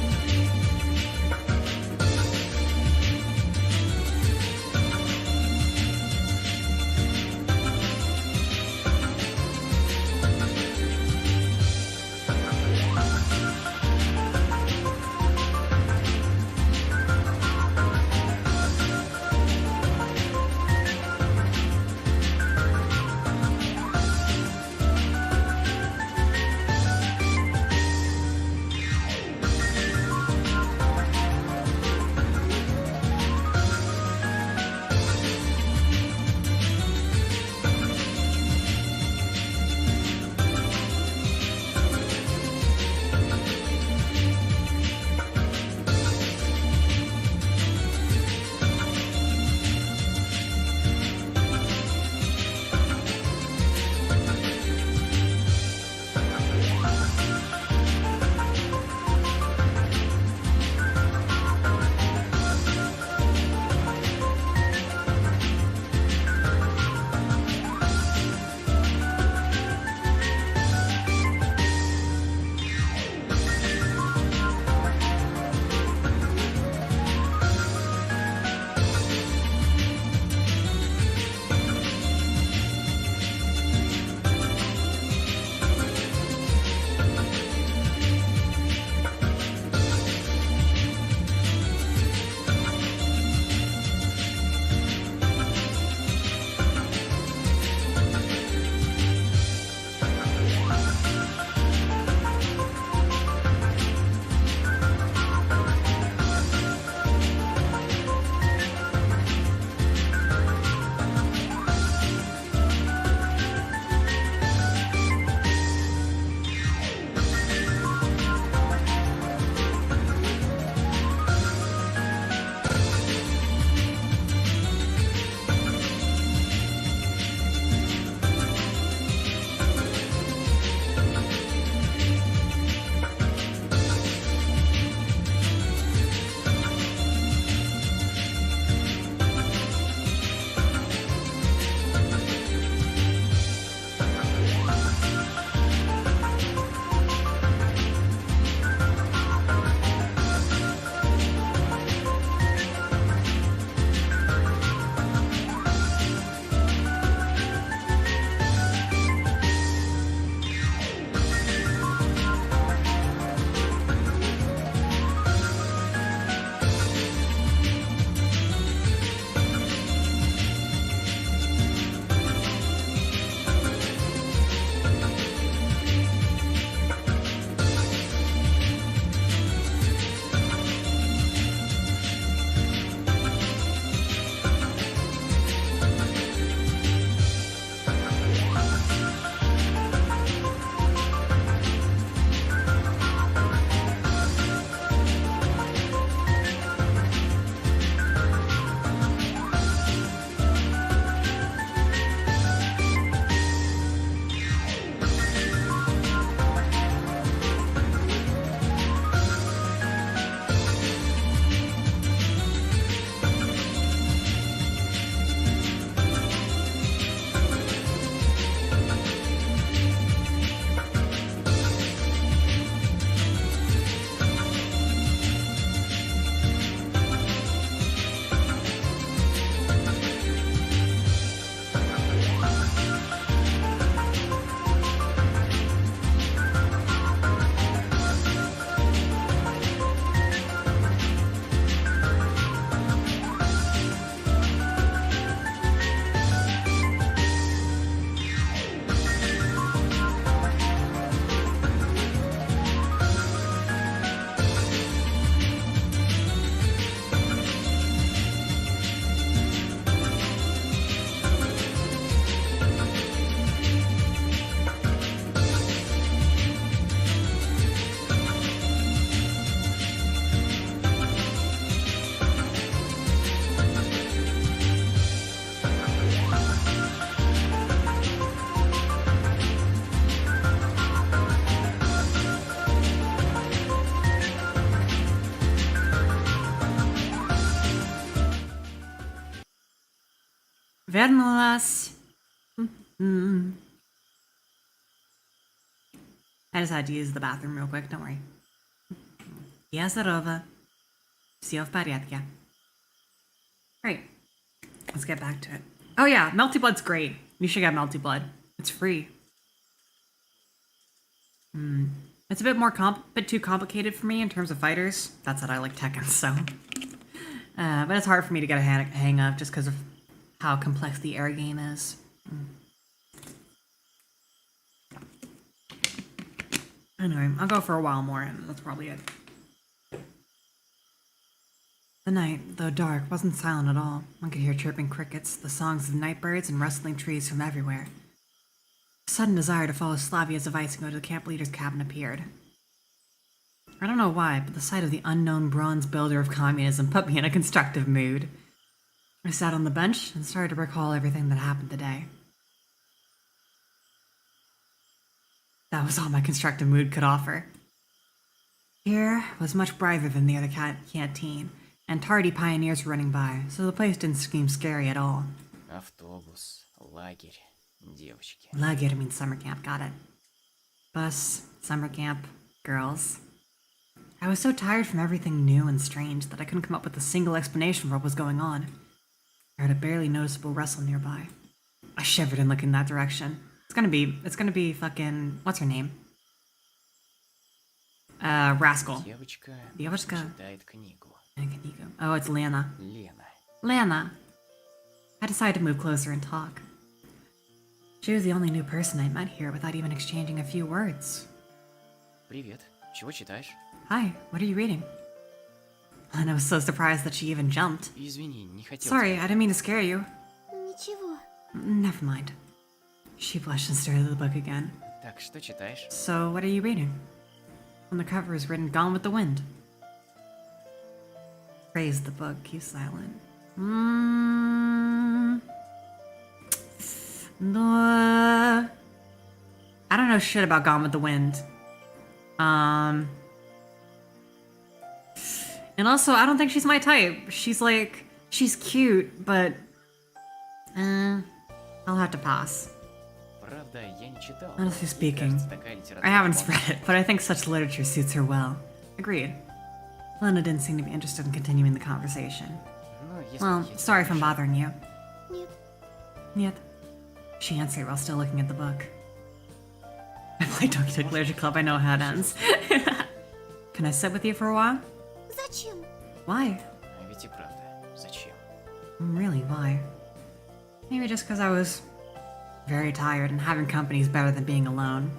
Вернулась. I just had to use the bathroom real quick, don't worry. Я здорова. Все в порядке. Right. Let's get back to it. Oh yeah, Melty Blood's great. You should get Melty Blood. It's free. It's a bit too complicated for me in terms of fighters. That's that I like Tekken, so. But it's hard for me to get a hang of just because of how complex the air game is. Anyway, I'll go for a while more, and that's probably it. The night, though dark, wasn't silent at all. One could hear chirping crickets, the songs of night birds, and rustling trees from everywhere. A sudden desire to follow Slavia's advice and go to the camp leader's cabin appeared. I don't know why, but the sight of the unknown bronze builder of communism put me in a constructive mood. I sat on the bench and started to recall everything that happened today. That was all my constructive mood could offer. Here was much brighter than the other canteen, and tardy pioneers were running by, so the place didn't seem scary at all. Автобус, лагерь, девочки. Лагерь means summer camp, got it. Bus, summer camp, girls. I was so tired from everything new and strange that I couldn't come up with a single explanation for what was going on. I heard a barely noticeable rustle nearby. I shivered and looked in that direction. It's gonna be fucking, what's her name? Rascal. Девочка Девочка. читает книгу. Oh, it's Lana. Лена. Lana. I decided to move closer and talk. She was the only new person I met here without even exchanging a few words. Привет. Чего читаешь? Hi, what are you reading? And I was so surprised that she even jumped. Извини, не хотел. Sorry, тебя. I didn't mean to scare you. Ничего. Never mind. She blushed and stared at the book again. Так, что читаешь? So, what are you reading? On the cover is written Gone with the Wind. Praised the book, keep silent. No. I don't know shit about Gone with the Wind. And also, I don't think she's my type. She's cute, but I'll have to pass. Правда, я не читал. Honestly Мне speaking, кажется, такая литература I haven't вполне- read it, but I think such literature suits her well. Agreed. Lena didn't seem to be interested in continuing the conversation. Ну, если Well, есть sorry if I'm больше- bothering you. Нет. Нет. She answered while still looking at the book. I played Donkey Kong Literature Club, I know how it ends. Can I sit with you for a while? Зачем? Why? А ведь и правда. Зачем? Really, why? Maybe just because I was very tired and having company is better than being alone.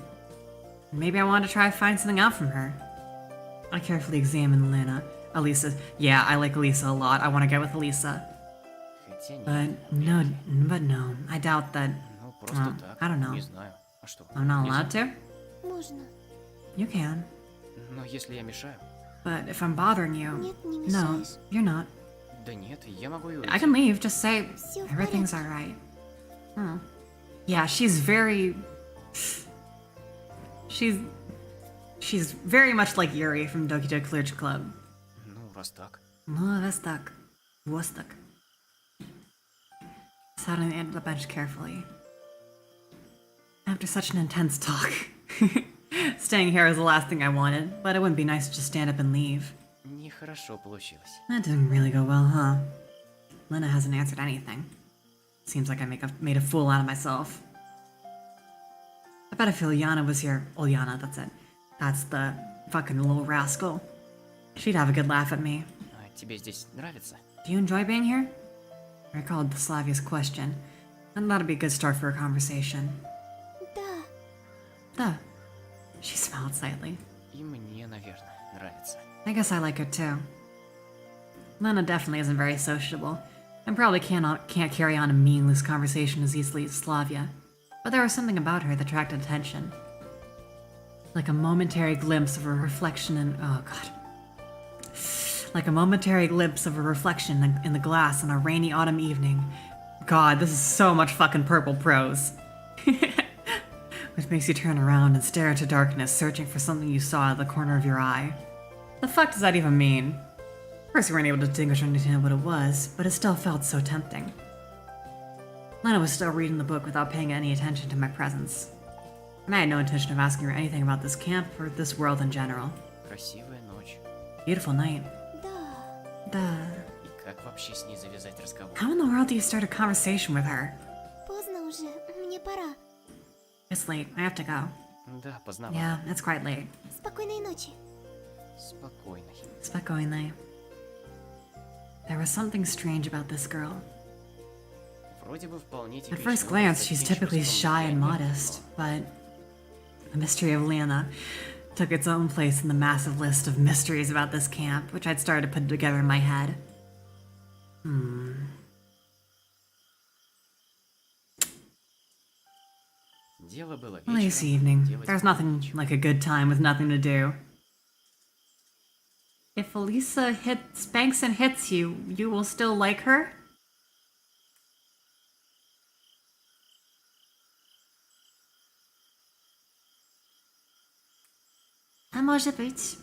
Maybe I wanted to try to find something out from her. I carefully examined Lena. Elisa. Yeah, I like Elisa a lot. I want to get with Elisa. Хотя But нет. no, I doubt that Ну, просто well, так. I don't know. Не знаю. А что? I'm not нельзя? allowed to. Можно. You can. Но если я мешаю? But if I'm bothering you... Нет, не No, мешаешь. you're not. Да нет, я могу и уйти. I can leave, just say Всё в everything's порядке. alright. Yeah, she's very... She's very much like Yuri from Doki Doki Literature Club. Ну, раз так. No, that's stuck. Was stuck. Sat on the end of the bench carefully. After such an intense talk, staying here was the last thing I wanted, but it wouldn't be nice to just stand up and leave. Нехорошо получилось. That didn't really go well, huh? Lena hasn't answered anything. Seems like I made a fool out of myself. I bet if Ilyana was here... Ilyana, that's it. That's the fucking little rascal. She'd have a good laugh at me. А тебе здесь нравится? Do you enjoy being here? I recalled Slavia's question, and that'd be a good start for a conversation. Да. Duh. She smiled slightly. И мне, наверное, нравится. I guess I like her too. Lena definitely isn't very sociable, and probably can't carry on a meaningless conversation as easily as Slavia, but there was something about her that attracted attention. Like a momentary glimpse of a reflection in... Oh god. Like a momentary glimpse of a reflection in the glass on a rainy autumn evening. God, this is so much fucking purple prose. Which makes you turn around and stare into darkness, searching for something you saw at the corner of your eye. The fuck does that even mean? Of course, we weren't able to distinguish or understand what it was, but it still felt so tempting. Lena was still reading the book without paying any attention to my presence. And I had no intention of asking her anything about this camp or this world in general. Красивая ночь. Beautiful night. Да. Duh. И как вообще с ней завязать разговор? How in the world do you start a conversation with her? Поздно уже. Мне пора. It's late. I have to go. Да, поздновато. Yeah, it's quite late. Спокойной ночи. Спокойно. Spokojny. There was something strange about this girl. Вроде бы вполне At first glance, she's typically shy and modest, but the mystery of Lena took its own place in the massive list of mysteries about this camp, which I'd started to put together in my head. Дело было Nice вечером. evening. Делать There's было nothing нечего. like a good time with nothing to do. If Elisa spanks and hits you, you will still like her? А может быть.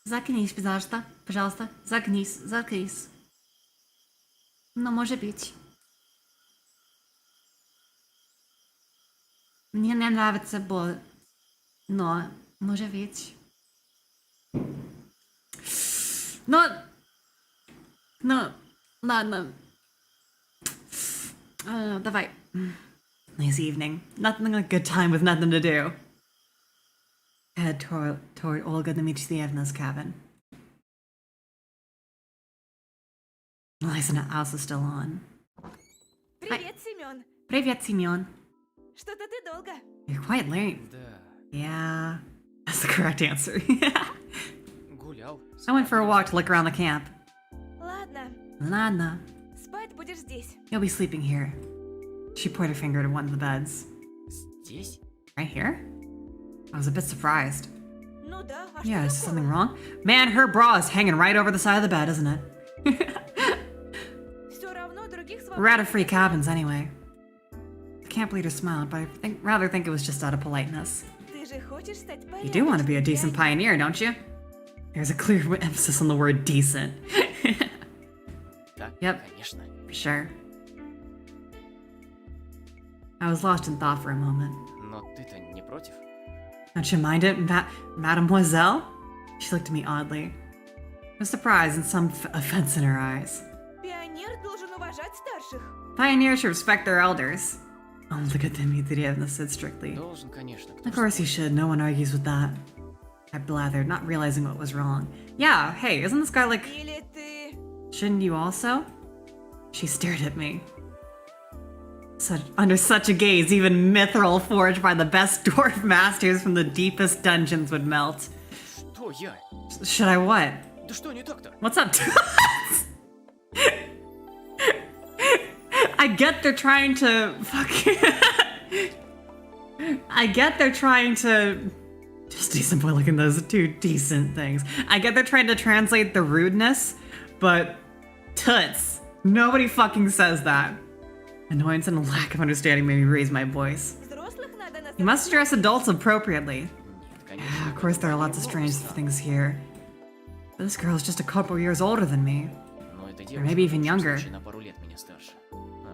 Заткнись, пожалуйста. Пожалуйста. Заткнись, заткнись. Но может быть. Мне не нравится боль. Но, может быть. Но, ладно. Давай. Nice evening. Nothing like a good time with nothing to do. Head toward Olga Dmitrievna's cabin. Lights in the house is still on. Привет, Семен. Привет, Семен. Что-то ты долго. You're quite late. Да, Yeah. That's the correct answer. гулял. I went for a walk to look around the camp. Ладно, Ладно. спать будешь здесь. You'll be sleeping here. She pointed her finger to one of the beds. Здесь? Right here? I was a bit surprised. Ну да, а Yeah, is что something такого? wrong? Man, her bra is hanging right over the side of the bed, isn't it? Все равно других We're out of свободных free нет. cabins anyway. The camp leader smiled, but I rather think it was just out of politeness. Ты же хочешь стать You do want to be a порядочным, decent правильно? pioneer, don't you? There's a clear emphasis on the word decent. Да, Yep. конечно. For sure. I was lost in thought for a moment. Но ты-то не против? Don't you mind it, Mademoiselle? She looked at me oddly. With surprise and some offense in her eyes. Пионер должен уважать старших. Pioneers should respect their elders. Oh, look at Dmitrievna said strictly. Должен, конечно. Кто Of course you should. No one argues with that. I blathered, not realizing what was wrong. Yeah, hey, isn't this guy like... Или ты... Shouldn't you also? She stared at me. Under such a gaze, even mithril forged by the best dwarf masters from the deepest dungeons would melt. Что я? Should I what? Да что не так-то? What's up? I get they're trying to I get they're trying to just decent boy looking those two decent things. I get they're trying to translate the rudeness, but toots. Nobody fucking says that. Annoyance and a lack of understanding made me raise my voice. Взрослых надо You must address adults appropriately. Нет, конечно. Yeah, of course there are lots of strange things here. But this girl is just a couple years older than me. Но эта Or maybe even девушка в лучшем younger. случае на пару лет меня старше.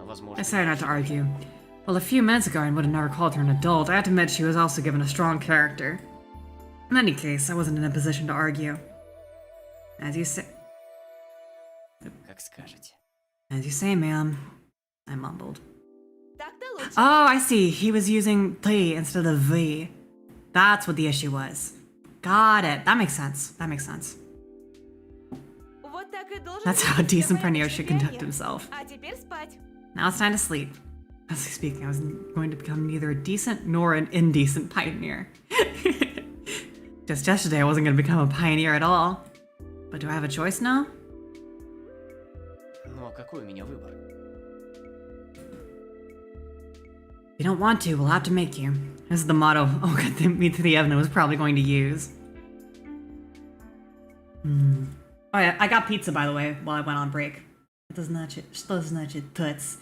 Возможно. I decided not to argue. Well, a few minutes ago I would have never called her an adult. I have to admit she was also given a strong character. In any case, I wasn't in a position to argue. As you say, Как скажете. ma'am, I mumbled. Так-то лучше. Oh, I see. He was using the instead of the. That's what the issue was. Got it. That makes sense. That makes sense. Вот так и должен That's how a быть decent порядочный pioneer should conduct пионер. himself. А теперь спать. Now it's time to sleep. Honestly speaking, I was going to become neither a decent nor an indecent pioneer. Just yesterday, I wasn't going to become a pioneer at all. But do I have a choice now? Ну а какой у меня выбор? If you don't want to, we'll have to make you. This is the motto Olga Dmitrievna was probably going to use. Oh yeah, I got pizza, by the way, while I went on break. Что значит toots?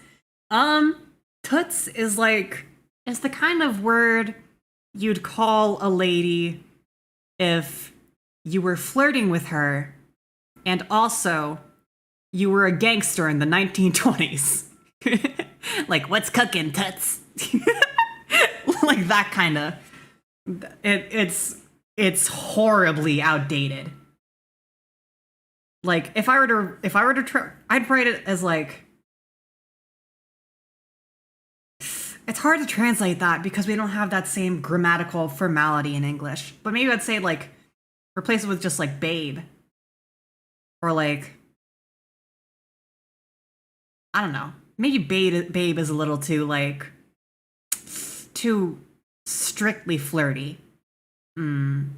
Toots is like, it's the kind of word you'd call a lady if you were flirting with her and also you were a gangster in the 1920s. Like, what's cooking, toots? Like that kind of. It's horribly outdated. Like, if I were to I'd write it as like. It's hard to translate that because we don't have that same grammatical formality in English. But maybe I'd say like, replace it with just like babe. Or like, I don't know. Maybe babe is a little too like, too strictly flirty. I'm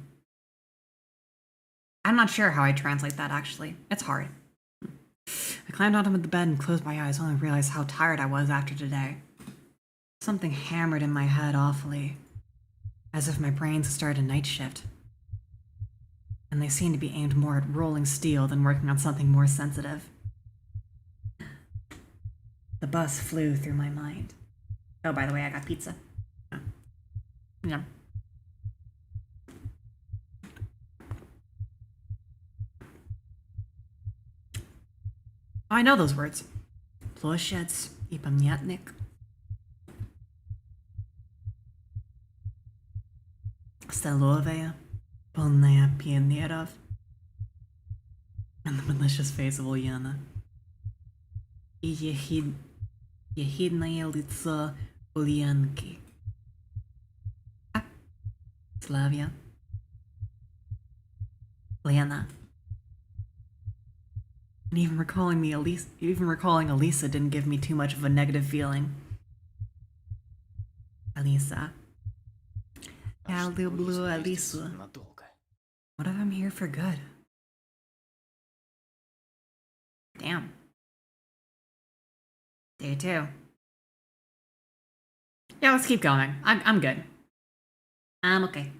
not sure how I translate that actually. It's hard. I climbed onto the bed and closed my eyes, only to realize how tired I was after today. Something hammered in my head awfully, as if my brains had started a night shift. And they seemed to be aimed more at rolling steel than working on something more sensitive. The bus flew through my mind. Oh, by the way, I got pizza. Oh. Yeah. I know those words. Площадь и памятник. Столовая, полная пионеров. And the malicious face of Ulyana. И ехидное лицо Ульянки. Slavia. Lena. And even recalling Elisa didn't give me too much of a negative feeling. Elisa. Я люблю Алису. What if I'm here for good? Damn. Day 2. Yeah, let's keep going. I'm good. I'm okay.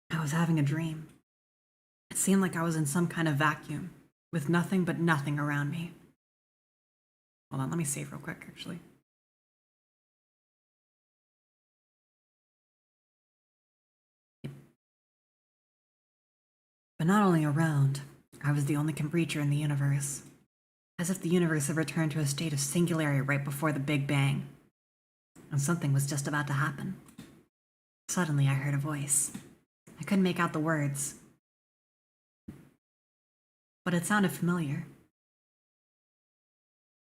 I was having a dream. It seemed like I was in some kind of vacuum, with nothing but nothing around me. Hold on, let me save real quick, actually. But not only around, I was the only creature in the universe. As if the universe had returned to a state of singularity right before the Big Bang. And something was just about to happen. Suddenly I heard a voice. I couldn't make out the words. But it sounded familiar.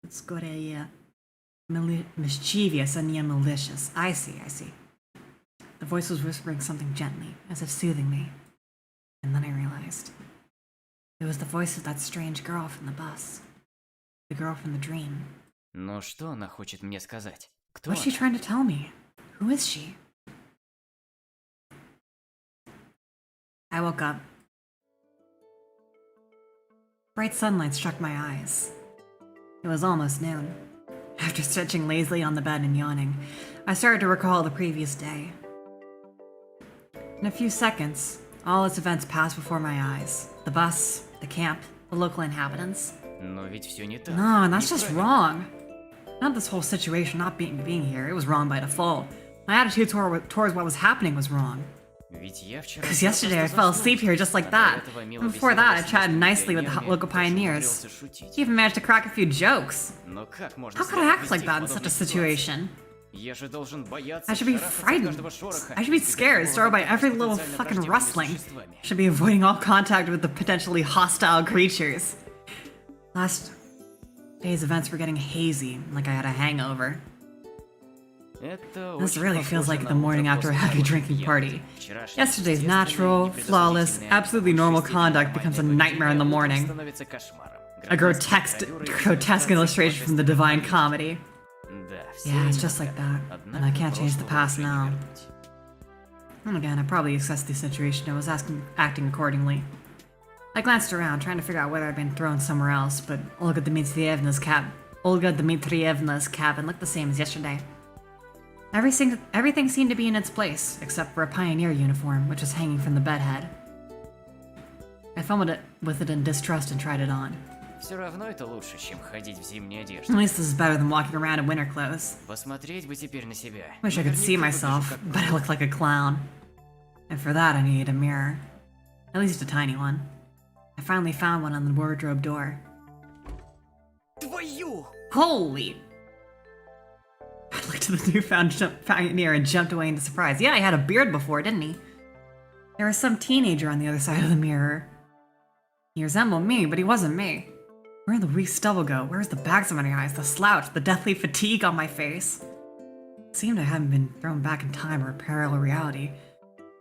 It's mischievous and yet malicious. I see. The voice was whispering something gently, as if soothing me. And then I realized. It was the voice of that strange girl from the bus. The girl from the dream. Но что она хочет мне сказать? Кто What's she trying to tell me? Who is she? I woke up. Bright sunlight struck my eyes. It was almost noon. After stretching lazily on the bed and yawning, I started to recall the previous day. In a few seconds, all its events passed before my eyes. The bus, the camp, the local inhabitants. Но ведь все не так. No, and that's just wrong. Not this whole situation not being here. It was wrong by default. My attitude towards what was happening was wrong. Because yesterday I fell asleep here just like that. And before that, I chatted nicely with the local pioneers. He even managed to crack a few jokes. How could I act like that in such a situation? I should be frightened. I should be scared, startled by every little fucking rustling. I should be avoiding all contact with the potentially hostile creatures. Last day's events were getting hazy, like I had a hangover. This really feels like the morning after a heavy drinking party. Yesterday's natural, flawless, absolutely normal conduct becomes a nightmare in the morning. A grotesque illustration from the Divine Comedy. Yeah, it's just like that, and I can't change the past now. And again, I probably assessed the situation and was acting accordingly. I glanced around, trying to figure out whether I'd been thrown somewhere else, but Olga Dmitrievna's cabin looked the same as yesterday. Everything seemed to be in its place, except for a pioneer uniform, which was hanging from the bedhead. I fumbled with it in distrust and tried it on. Все равно это лучше, чем ходить в зимней одежде. At least this is better than walking around in winter clothes. Посмотреть бы теперь на себя. Wish I could see myself, but I look like a clown. And for that I need a mirror. At least a tiny one. I finally found one on the wardrobe door. Твою! Holy! I looked at the newfound pioneer and jumped away in surprise. Yeah, he had a beard before, didn't he? There was some teenager on the other side of the mirror. He resembled me, but he wasn't me. Where did the weak stubble go? Where's the bags under my eyes, the slouch, the deathly fatigue on my face? It seemed I hadn't been thrown back in time or parallel reality,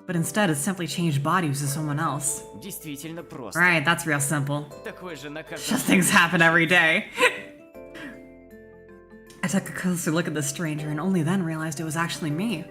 but instead had simply changed bodies to someone else. Действительно просто. Right, that's real simple. Такой же на каждом Just things happen every day. I took a closer look at the stranger and only then realized it was actually me.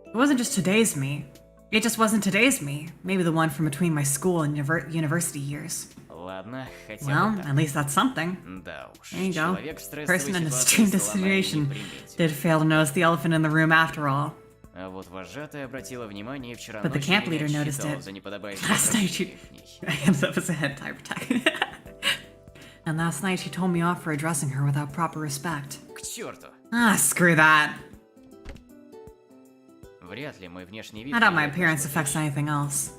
It wasn't just today's me. It just wasn't today's me. Maybe the one from between my school and university years. Ладно, хотя Well, бы так. at least that's something. Да уж, There you go. человек в стрессовой Person in a ситуации extreme сломает situation неприметен. did fail to notice the elephant in the room after all. А вот вожатая обратила внимание и вчера But the ночью camp меня leader noticed отчитала it. за неподобающее Last night she... обращение к ней. I ended up as a head type attack. And last night she told me off for addressing her without proper respect. К черту! Ah, screw that. Вряд ли мой внешний вид... I doubt my влияет на appearance что-то. affects anything else.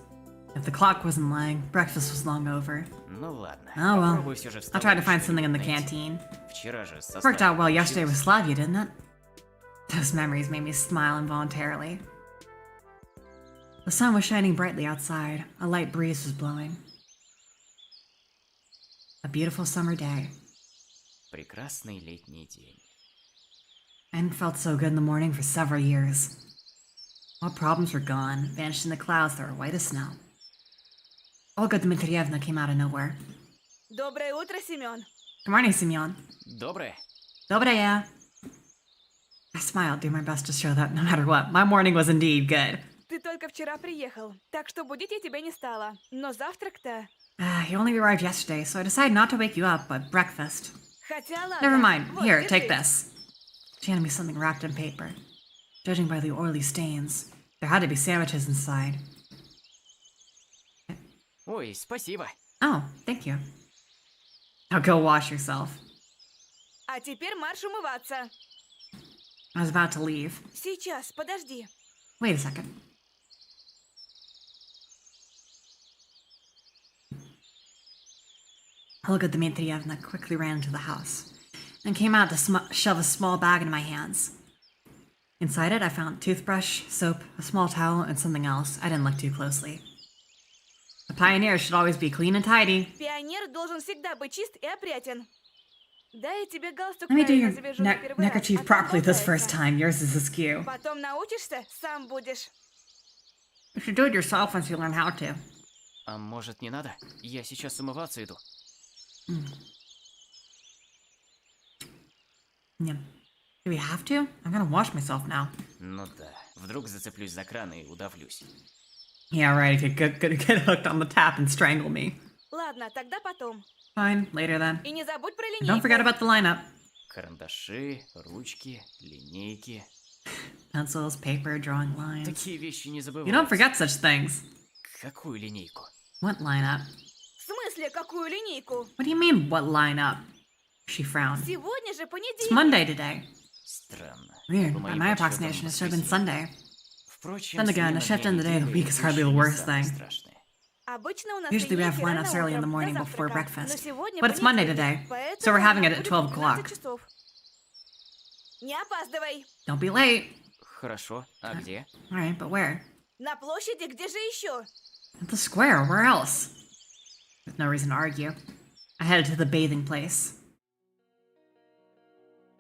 If the clock wasn't lying, breakfast was long over. Ну ладно, Oh well, попробуй всё же I'll try to вставать find something in the что-нибудь найти. canteen. Вчера же со Worked out well Славой yesterday with получилось. Slavia, didn't it? Those memories made me smile involuntarily. The sun was shining brightly outside. A light breeze was blowing. A beautiful summer day. Прекрасный летний день. I hadn't felt so good in the morning for several years. All problems were gone, vanished in the clouds that were white as snow. Olga Dmitrievna came out of nowhere. Доброе утро, Семен. Good morning, Semyon. Доброе. Dobraya. I smiled, doing my best to show that no matter what, my morning was indeed good. Ты только вчера приехал, так что будить я тебя не стала. Но завтрак-то... He only arrived yesterday, so I decided not to wake you up, but breakfast. Хотя ладно. Never mind. Вот, Here, держи. take this. She handed me something wrapped in paper. Judging by the oily stains, there had to be sandwiches inside. Ой, спасибо. Oh, thank you. Now go wash yourself. А теперь марш умываться. I was about to leave. Сейчас, подожди. Wait a second. Olga Dmitrievna quickly ran into the house and came out to shove a small bag into my hands. Inside it, I found toothbrush, soap, a small towel, and something else. I didn't look too closely. A pioneer should always be clean and tidy. Пионер должен всегда быть чист и опрятен. Дай я тебе галстук Let me do правильно your завяжу на первый раз, neckerchief а то properly this first болтается. time. Yours is askew. Потом научишься, сам будешь. You should do it yourself once you learn how to. А может, не надо? Я сейчас умываться иду. Yeah. Do we have to? I'm gonna wash myself now. Ну да, вдруг зацеплюсь за кран и удавлюсь. Yeah, right. If you get hooked on the tap and strangle me. Ладно, тогда потом. Fine, later then. И не забудь про And линейку. don't forget about the lineup. Карандаши, ручки, линейки. Pencils, paper, drawing lines. Такие вещи не You забываются. don't forget such things. Какую линейку? What lineup? В смысле, какую линейку? What do you mean, what lineup? She frowned. Сегодня же It's понедельник. Monday today. Странно. Weird. По By моим my подсчетам, approximation, it should have been воскресенье. Sunday. Впрочем, Then again, смена a shift дня in the day of the недели week is hardly the вещь не worst самая thing. страшная. Обычно у нас Usually we have линейки рано lineups early in the утром, morning до before завтрака. breakfast. Но сегодня But it's Monday понедельник, today, поэтому so we're having it она at будет 12 в o'clock. 12 часов. Не опаздывай. Don't be late. Хорошо, а где? Alright, but where? На площади, где же еще? At the square. Where else? There's no reason to argue. I headed to the bathing place.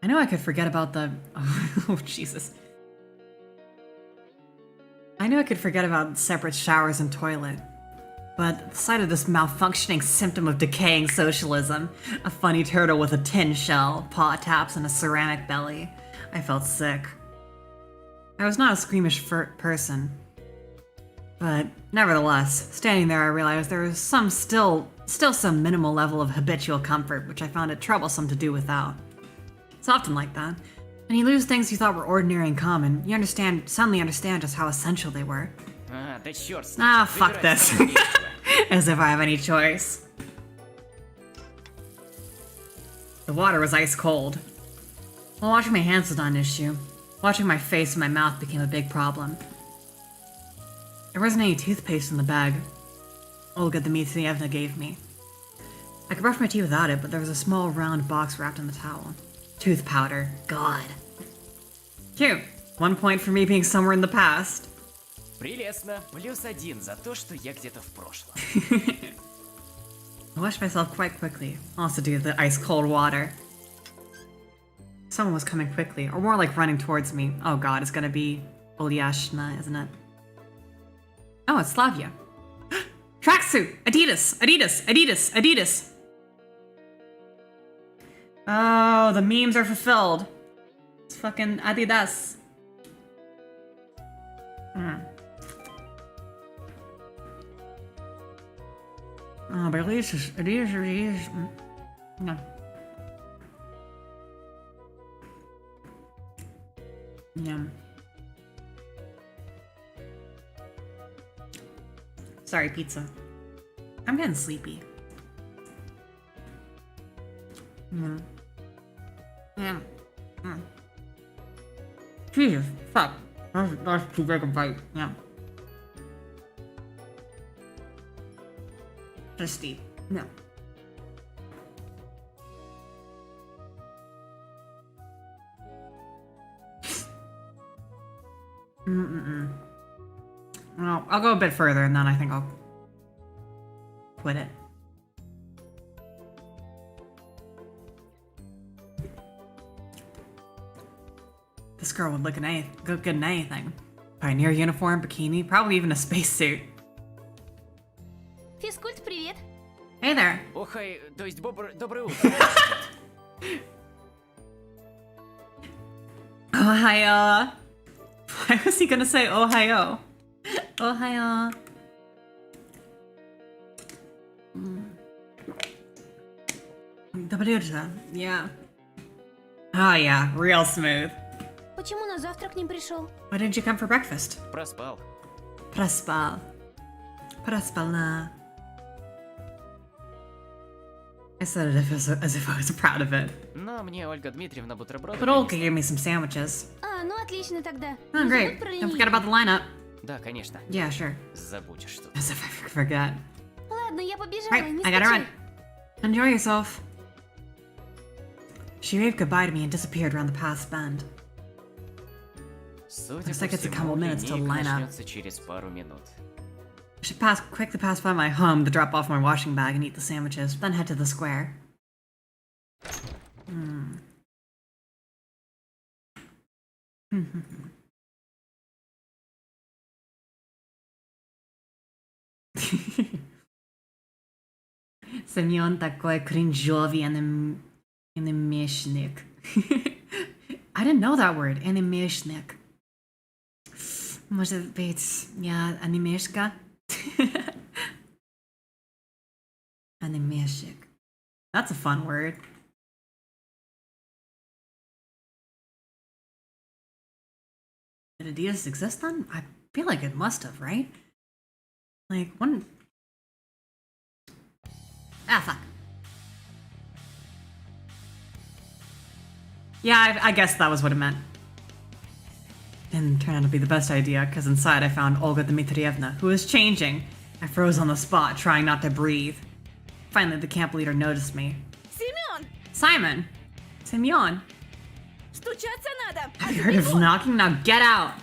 I knew I could forget about the... Oh, Jesus. I knew I could forget about separate showers and toilet. But the sight of this malfunctioning symptom of decaying socialism, a funny turtle with a tin shell, paw taps, and a ceramic belly, I felt sick. I was not a squeamish person. But nevertheless, standing there I realized there was still some minimal level of habitual comfort, which I found it troublesome to do without. It's often like that. When you lose things you thought were ordinary and common, you suddenly understand just how essential they were. А, да черт с ним. Ah, fuck Выбирать this. самое нечего. As if I have any choice. The water was ice cold. While washing my hands was not an issue. Washing my face and my mouth became a big problem. There wasn't any toothpaste in the bag. Olga Dmitrievna gave me. I could brush my teeth without it, but there was a small round box wrapped in the towel. Tooth powder. God. Cute. 1 point for me being somewhere in the past. Прелестно. +1 за то, что я где-то в прошлом. I washed myself quite quickly, also due to the ice-cold water. Someone was coming quickly, or more like running towards me. Oh god, it's gonna be Olyashna, isn't it? Oh, it's Slavia. Tracksuit! Adidas! Adidas! Adidas! Adidas! Oh, the memes are fulfilled. It's fucking Adidas. Oh, but Adidas. No. Yeah. Sorry, pizza. I'm getting sleepy. Yeah. Jesus, fuck. That's too big a bite. Yeah. Just steep. No. Well, I'll go a bit further and then I think I'll quit it. This girl would look good in anything. Pioneer uniform, bikini, probably even a spacesuit. Физкульт, привет. Hey there. Охай, то есть доброе утро. Ohio. Why was he gonna say Ohio? Ohio. Yeah. Oh yeah, real smooth. Почему на завтрак не пришел? Why didn't you come for breakfast? Проспал. Проспал. Проспала. I said it as if I was proud of it. Но мне Ольга Дмитриевна бутерброды But Olga принесла. gave me some sandwiches. А, ну отлично тогда. Oh, Не great. забудь про Don't нее. forget about the lineup. Да, конечно. Yeah, sure. Забудешь что-то. As if I forget. Ладно, я побежала, Right, не I gotta скучай. run. Enjoy yourself. She waved goodbye to me and disappeared around the path's bend. Судя Looks по like it's a всему, couple minutes till линейка line up. начнется через пару минут. I should quickly pass by my home to drop off my washing bag and eat the sandwiches, then head to the square. Семён такой кринжовый анимешник. I didn't know that word, анимешник. Может быть, я анимешка? Animeshik. That's a fun word. Did Adidas exist then? I feel like it must have, right? Like, when... Ah, fuck. Yeah, I guess that was what it meant. Didn't turn out to be the best idea, because inside I found Olga Dmitrievna, who was changing. I froze on the spot, trying not to breathe. Finally, the camp leader noticed me. Семен, Simon! Semyon! стучаться надо. Have you heard of knocking? Now get out!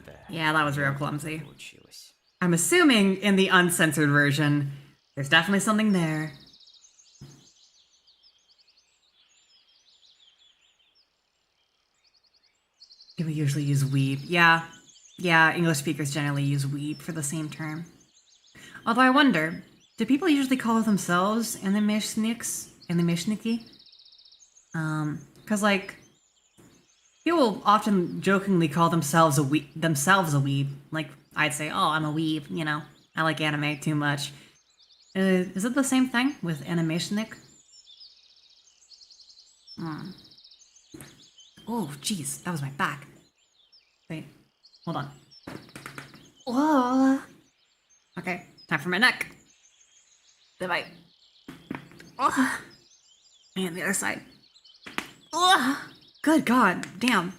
Да, Yeah, that was real clumsy. получилось. I'm assuming in the uncensored version, there's definitely something there. People usually use weeb. Yeah, English speakers generally use weeb for the same term. Although I wonder, do people usually call themselves animeshniks? Animeshniki? Cause like, people often jokingly call themselves a weeb. Like, I'd say, oh, I'm a weeb, you know. I like anime too much. Is it the same thing with animeshnik? Oh, jeez, that was my back. Wait, hold on. Whoa. Okay, time for my neck. Goodbye. Oh. And the other side. Oh. Good God, damn.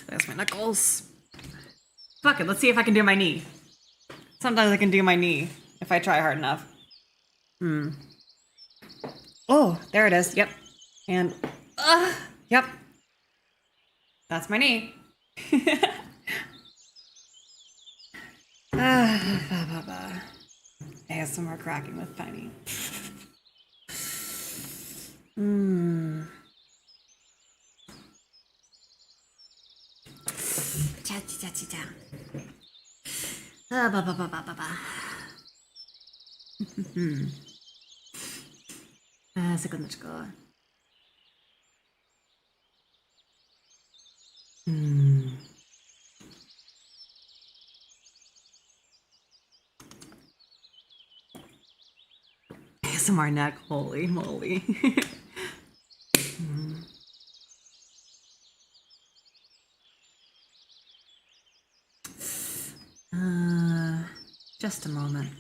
There's my knuckles. Fuck it, let's see if I can do my knee. Sometimes I can do my knee if I try hard enough. Oh, there it is. Yep. And, yep. That's my knee. ASMR cracking with Penny. Cha-cha-cha-cha. Ba-ba-ba-ba-ba-ba. Секундочку. ASMR neck, holy moly. Just a moment.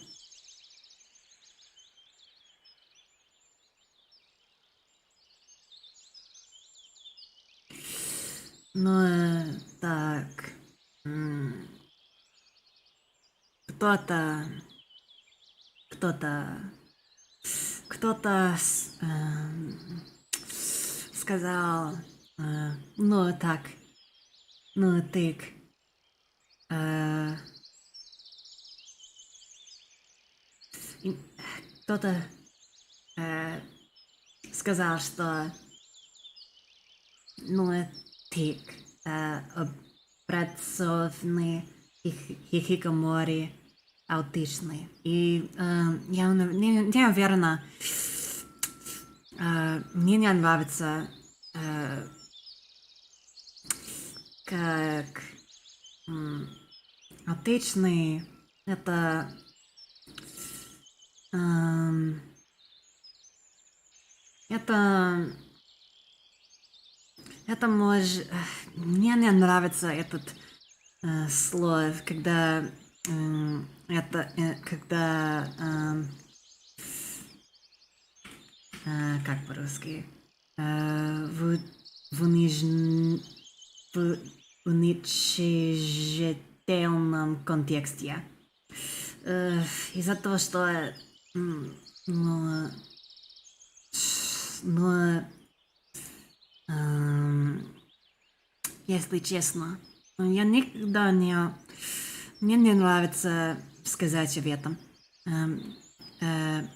Ну, так. Кто-то сказал, ну так, ну тык. Кто-то сказал, что ну тык працовный хикикомори аутичный. И я не уверена, мне не нравится, как аутичный это может... Мне не нравится этот слов, когда как по-русски? В уничижительном контексте. Из-за того, что если честно, я никогда не... Мне не нравится сказать об этом,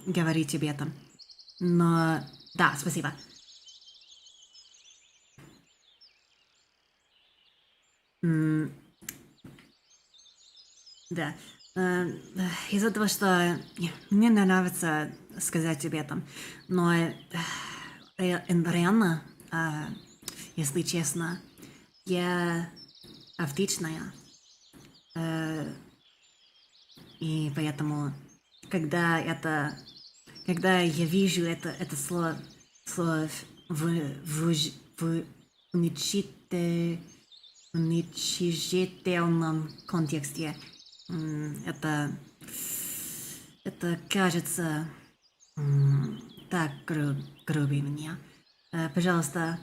говорить об этом. Но да, спасибо. Да. Из-за того, что мне не нравится сказать об этом. Но реально, если честно, я аутичная. И поэтому, когда я вижу это слово в уничижительном контексте, это кажется так грубо мне. Пожалуйста,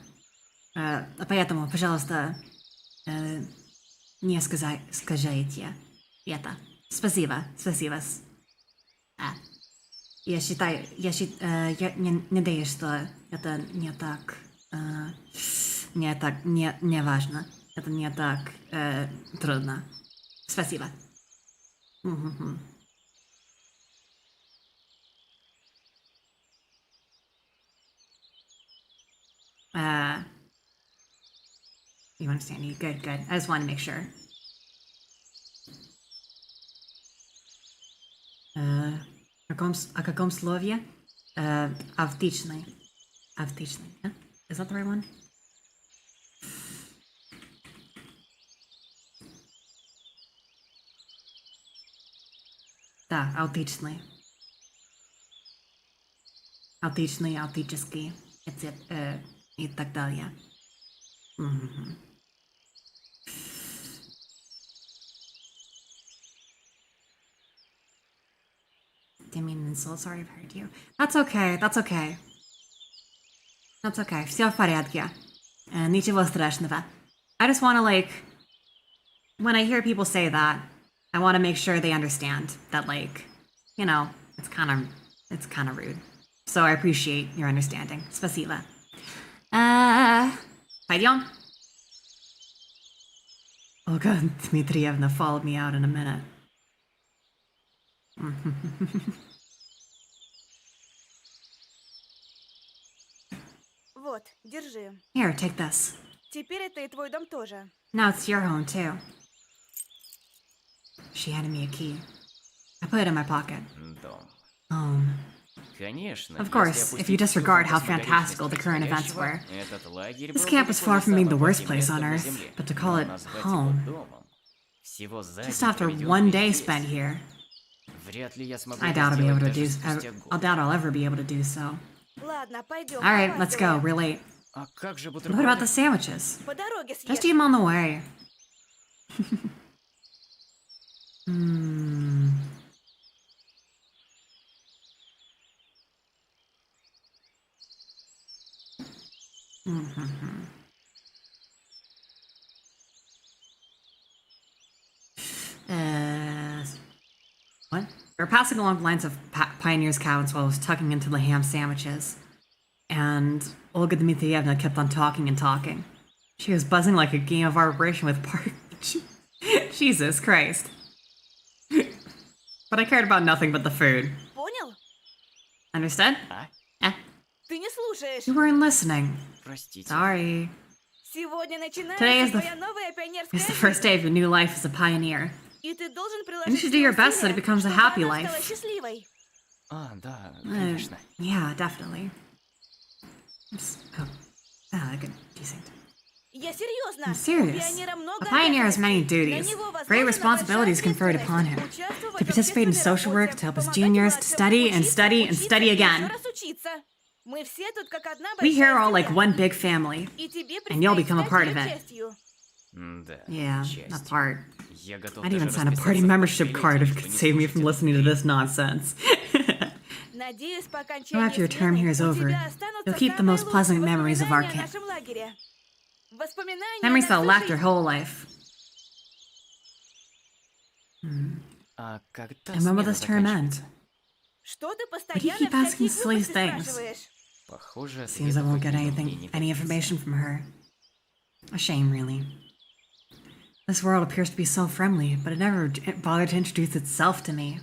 поэтому, пожалуйста, не скажите это. Спасибо. Я надеюсь, что это не так, не важно. Это не так трудно. Спасибо. You understand me? Good. I just want to make sure. О каком слове? Аутичный. Аутичный, yeah? Is that the right one? Да, аутичный. Аутичный, аутический, и так далее. Didn't mean to insult, sorry I've hurt you. That's okay. Все в порядке. Ничего страшного. I just want to when I hear people say that, I want to make sure they understand that, like, you know, it's kind of rude. So I appreciate your understanding. Спасибо. Пойдем? Olga Dmitrievna followed me out in a minute. Вот, держи. Here, take this. Теперь это и твой дом тоже. Now it's your home, too. She handed me a key. I put it in my pocket. Дом. Конечно. Of course, if you disregard how fantastical the current events were, this camp is far from being the worst place on Earth, but to call it home, just after one day spent here, I doubt I'll ever be able to do so. Ладно, пойдем. Alright, let's go, we're late. What about the sandwiches? По дороге Just съешь. eat them on the way. What? We were passing along the lines of Pioneer's cabins while I was tucking into the ham sandwiches. And Olga Dmitrievna kept on talking and talking. She was buzzing like a game of arbitration with Jesus Christ. But I cared about nothing but the food. Понял? Understood? Ты не слушаешь. You weren't listening. Простите. Sorry. Сегодня Today is начинается твоя новая пионерская It's the жизнь. first day of your new life as a pioneer. И ты должен And you приложить should do your все best so that it усилия, becomes a чтобы happy она life. стала счастливой. Да, конечно. Yeah, definitely. Good, decent. Я серьезно. I'm У serious. пионера много A pioneer has many обязанностей. duties, На него great возложена responsibilities большая conferred upon him. ответственность. Участвовать To в participate in общественной social work, работе, to help his помогать juniors, to младшим, study and учиться, study and учиться study и again. еще раз учиться. Мы все тут как одна We here большая are all like семья. one big family. И тебе and you'll предстоит become a стать part ее of it. частью. Да. Yeah, часть. that part. Я готов I'd даже even sign a расписаться party в membership билете, card if it чтобы could не save me слушать from эту listening to хрень. this nonsense. Надеюсь, по Now окончании after your term смены here is у over, тебя останутся you'll keep the самые most pleasant лучшие memories of our воспоминания о camp. нашем лагере. Воспоминания Memories на that'll всю last your жизнь. whole life. А когда And when will смена this term заканчивается? end? Что ты Why do you постоянно keep в asking такие silly глупости things? спрашиваешь? Похоже, Seems I ответов won't от get нее мне anything, не any добиться. information from her. A shame, really. This world appears to be so friendly, but it never bothered to introduce itself to me.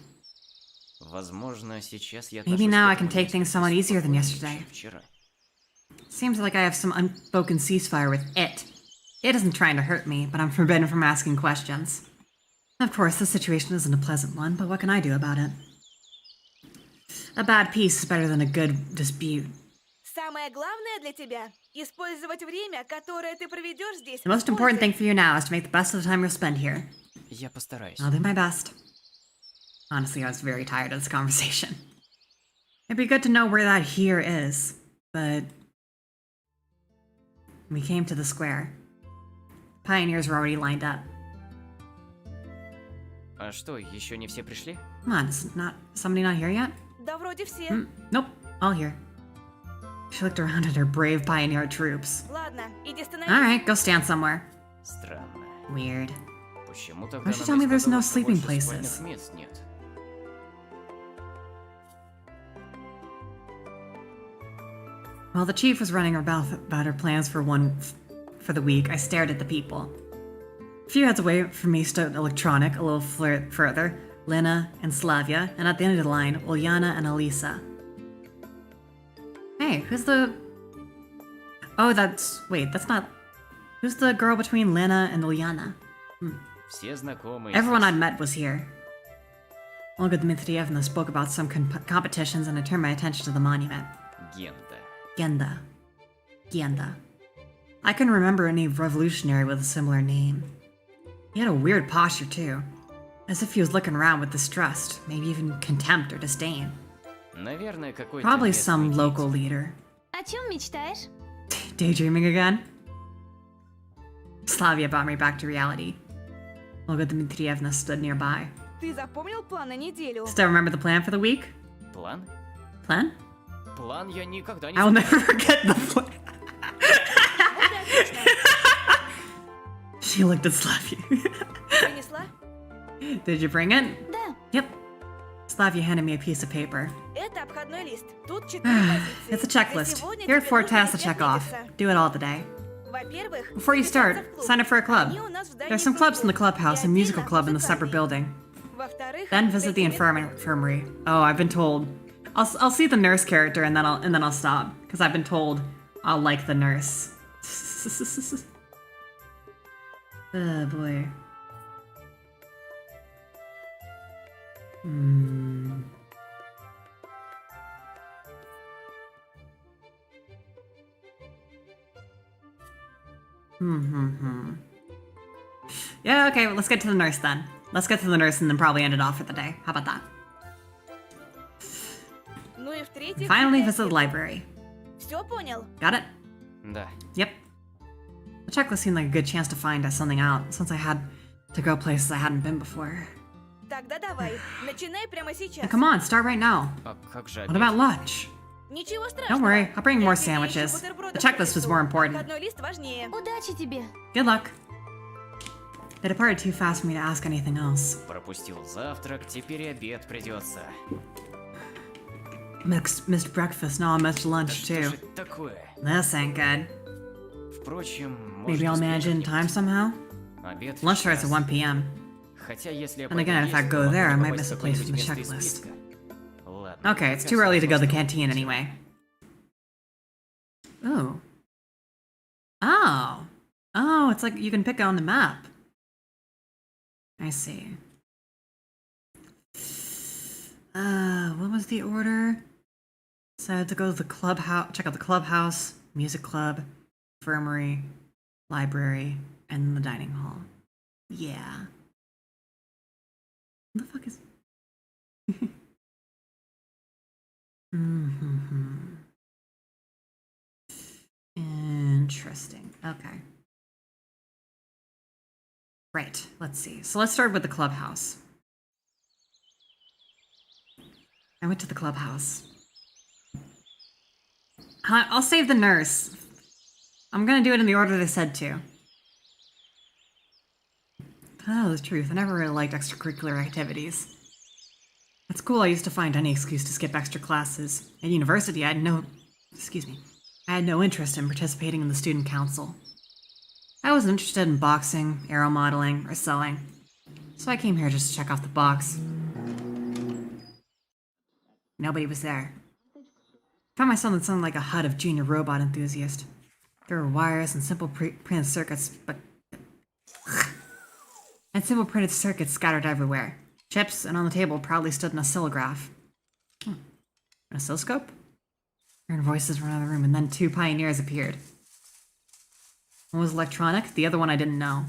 Возможно, сейчас я Maybe отношусь now к I can этому take things несколько somewhat easier than спокойнее, yesterday. чем вчера. Seems like I have some unspoken ceasefire with it. It isn't trying to hurt me, but I'm forbidden from asking questions. Of course, this situation isn't a pleasant one, but what can I do about it? A bad peace is better than a good dispute. Самое главное для тебя — использовать время, которое ты проведешь здесь. The most important thing for you now is to make the best of the time you'll spend here. Я постараюсь. I'll do my best. Honestly, I was very tired of this conversation. It'd be good to know where that here is, but... We came to the square. Pioneers were already lined up. А что, еще не все пришли? Come on, is somebody not here yet? Да вроде все. Nope, all here. She looked around at her brave pioneer troops. Ладно, иди становись. Alright, go stand somewhere. Странно. Weird. Почему тогда Why don't you нам tell me не there's no сказала, что sleeping больше places? спальных мест нет? While the chief was running her mouth about her plans for the week, I stared at the people. A few heads away from me stood Electronic, a little further, Lena and Slavia, and at the end of the line, Ulyana and Elisa. Hey, who's the... Oh, that's not... Who's the girl between Lena and Ulyana? Все знакомые. Everyone I'd met was here. Olga Dmitrievna spoke about some competitions and I turned my attention to the monument. Гента. Genda. I couldn't remember any revolutionary with a similar name. He had a weird posture, too. As if he was looking around with distrust, maybe even contempt or disdain. Наверное, какой-то Probably местный some деятель. local leader. О чем мечтаешь? Daydreaming again? Slavia brought me back to reality. Olga Dmitrievna stood nearby. Ты запомнил план на неделю? Still remember the plan for the week? План? Plan? План я никогда не I'll забуду. never forget the plan. Вот и отлично. She looked at Slavia. Принесла? Did you bring it? Да. Yep. Slavia handed me a piece of paper. Это обходной лист. Тут 4 позиции. It's a За checklist. сегодня Here are тебе 4 нужно tasks to везде check off. отметиться. Do it all today. Во-первых, Before you start, записаться в клуб. sign up for a club. Они у нас в здании There's some clubs in the кружков. clubhouse И and musical отдельно club in the separate музыкальные. building. Во-вторых, Then visit the зайти в медпункт. infirmary. Oh, I've been told. I'll see the nurse character and then I'll stop because I've been told I'll like the nurse. Oh boy. Yeah, okay, let's get to the nurse then. Let's get to the nurse and then probably end it off for the day. How about that? Ну и в-третьих, Finally visit the library. Все понял? Got it? Да. Yep. The checklist seemed like a good chance to find something out, since I had to go places I hadn't been before. Тогда давай, начинай прямо Now, сейчас. come on, start right now. А как же What обед? about lunch? Ничего страшного. Don't worry, I'll bring Я more тебе еще sandwiches. бутербродов The checklist was принесу. more important. Обходной лист важнее. Удачи тебе. Good luck. They departed too fast for me to ask anything else. Пропустил завтрак, теперь и обед придется. Missed breakfast, now I missed Да lunch что too. же это такое? This ain't good. Впрочем, Maybe I'll может, manage it in успею time somehow? как-нибудь. Обед в Lunch starts at час. 1 p.m. Хотя если я And again, if I пойду go есть, то there, I могу might попасть miss a в place from the какое-нибудь место из checklist. списка. Ладно, Okay, it's пока too early to go to the просто canteen anyway. Ooh. Oh. Oh, it's like you can pick it on the map. I see. What was the order? Said to go to the clubhouse, check out the clubhouse, music club, infirmary, library, and the dining hall. Yeah. What the fuck is... Interesting. Okay. Right, let's see. So let's start with the clubhouse. I went to the clubhouse. I'll save the nurse. I'm gonna do it in the order they said to. Oh, the truth. I never really liked extracurricular activities. At school, I used to find any excuse to skip extra classes. At university, I had no interest in participating in the student council. I wasn't interested in boxing, aero modeling, or sewing. So I came here just to check off the box. Nobody was there. Found myself in something like a hut of junior robot enthusiast. There were wires and simple printed circuits, scattered everywhere. Chips, and on the table proudly stood an oscillograph. An oscilloscope? I heard voices from another room, and then 2 pioneers appeared. One was electronic, the other one I didn't know.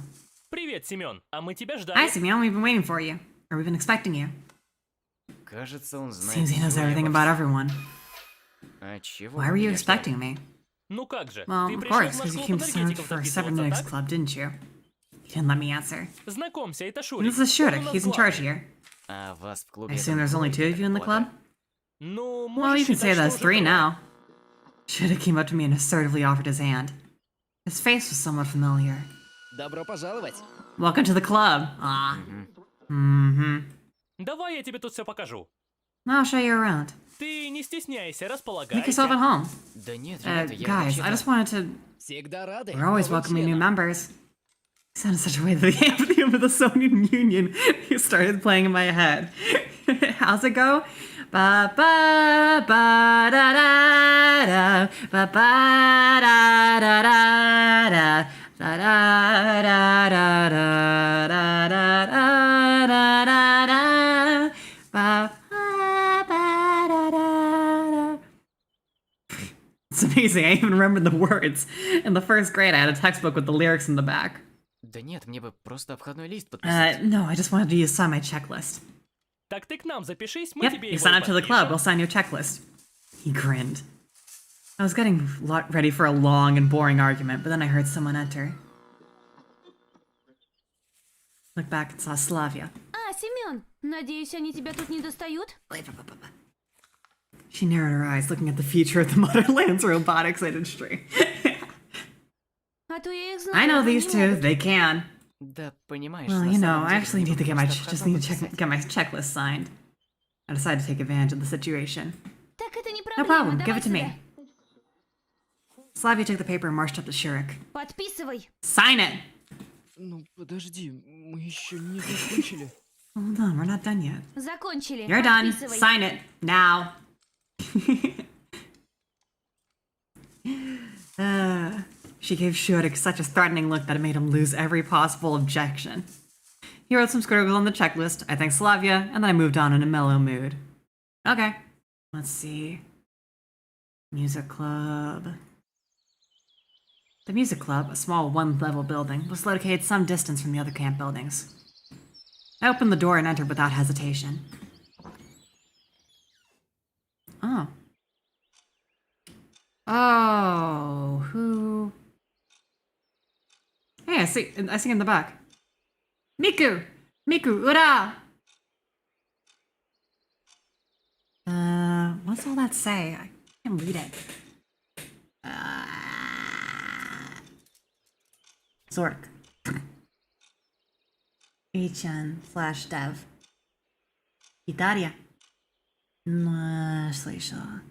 Привет, Семен. А мы тебя ждали. Hi, Simeon, we've been waiting for you. Or we've been expecting you. Кажется, он знает. Seems he knows всё everything обо about всем. everyone. А чего Why вы were you меня expecting ждали? me? Ну как же, Well, ты of пришел в course, наш because you клуб came to sign up энергетиков for a записываться, cybernetics так? club, didn't you? You didn't let me answer. Знакомься, это Шурик. This is Он у Shurik, нас he's in главный. charge here. А вас в клубе I assume там there's only 2 of you in the club? Ну, Well, можешь you can считать, say что that's уже 3 трое. now. Shurik came up to me and assertively offered his hand. His face was somewhat familiar. Добро пожаловать. Welcome to the club. Ah. Давай я тебе тут все покажу. I'll show you around. Ты не стесняйся, Make yourself at располагайся. home. Да нет, ребята, я Guys, I вообще-то... just wanted to... Всегда рады. We're always новым welcoming new членам. members. It sounded such a way that the anthem of the Soviet Union started playing in my head. How's it go? Ba ba ba da da da ba ba da da da da da da da da da da da da da da ba ba ba da da da. It's amazing. I even remember the words. In the first grade, I had a textbook with the lyrics in the back. Да нет, мне бы просто обходной лист подписать. No, I just wanted to use sign my checklist. Так ты к нам запишись, мы Yep, тебе you его sign и up to the club, we'll подпишем. sign your checklist. He grinned. I was getting ready for a long and boring argument, but then I heard someone enter. Looked back and saw Slavia. А, Семен, надеюсь, они тебя тут не достают? She narrowed her eyes, looking at the future of the Motherland's robotics industry. А то я их знаю. I know они these two, могут. they can. Да, понимаешь, Well, на you know, самом I деле actually мне need to get my просто just в need to казалось. get my checklist signed. I decided to take advantage of the situation. Так это не No проблема, problem, give давай it to сюда. me. Slavia took the paper and marched up to Shurik. Подписывай. Sign it! Ну, подожди, мы еще не закончили. Hold on, we're not done yet. Закончили. You're done. Подписывай. Sign it. Now. She gave Shurik such a threatening look that it made him lose every possible objection. He wrote some scribbles on the checklist, I thanked Slavia, and then I moved on in a mellow mood. Okay. Let's see. Music club. The music club, a small one-level building, was located some distance from the other camp buildings. I opened the door and entered without hesitation. Oh. Oh, who? Hey, I see in the back. Miku! Miku, ura! What's all that say? I can't read it. Zork. HN/dev. Italia. Слышала.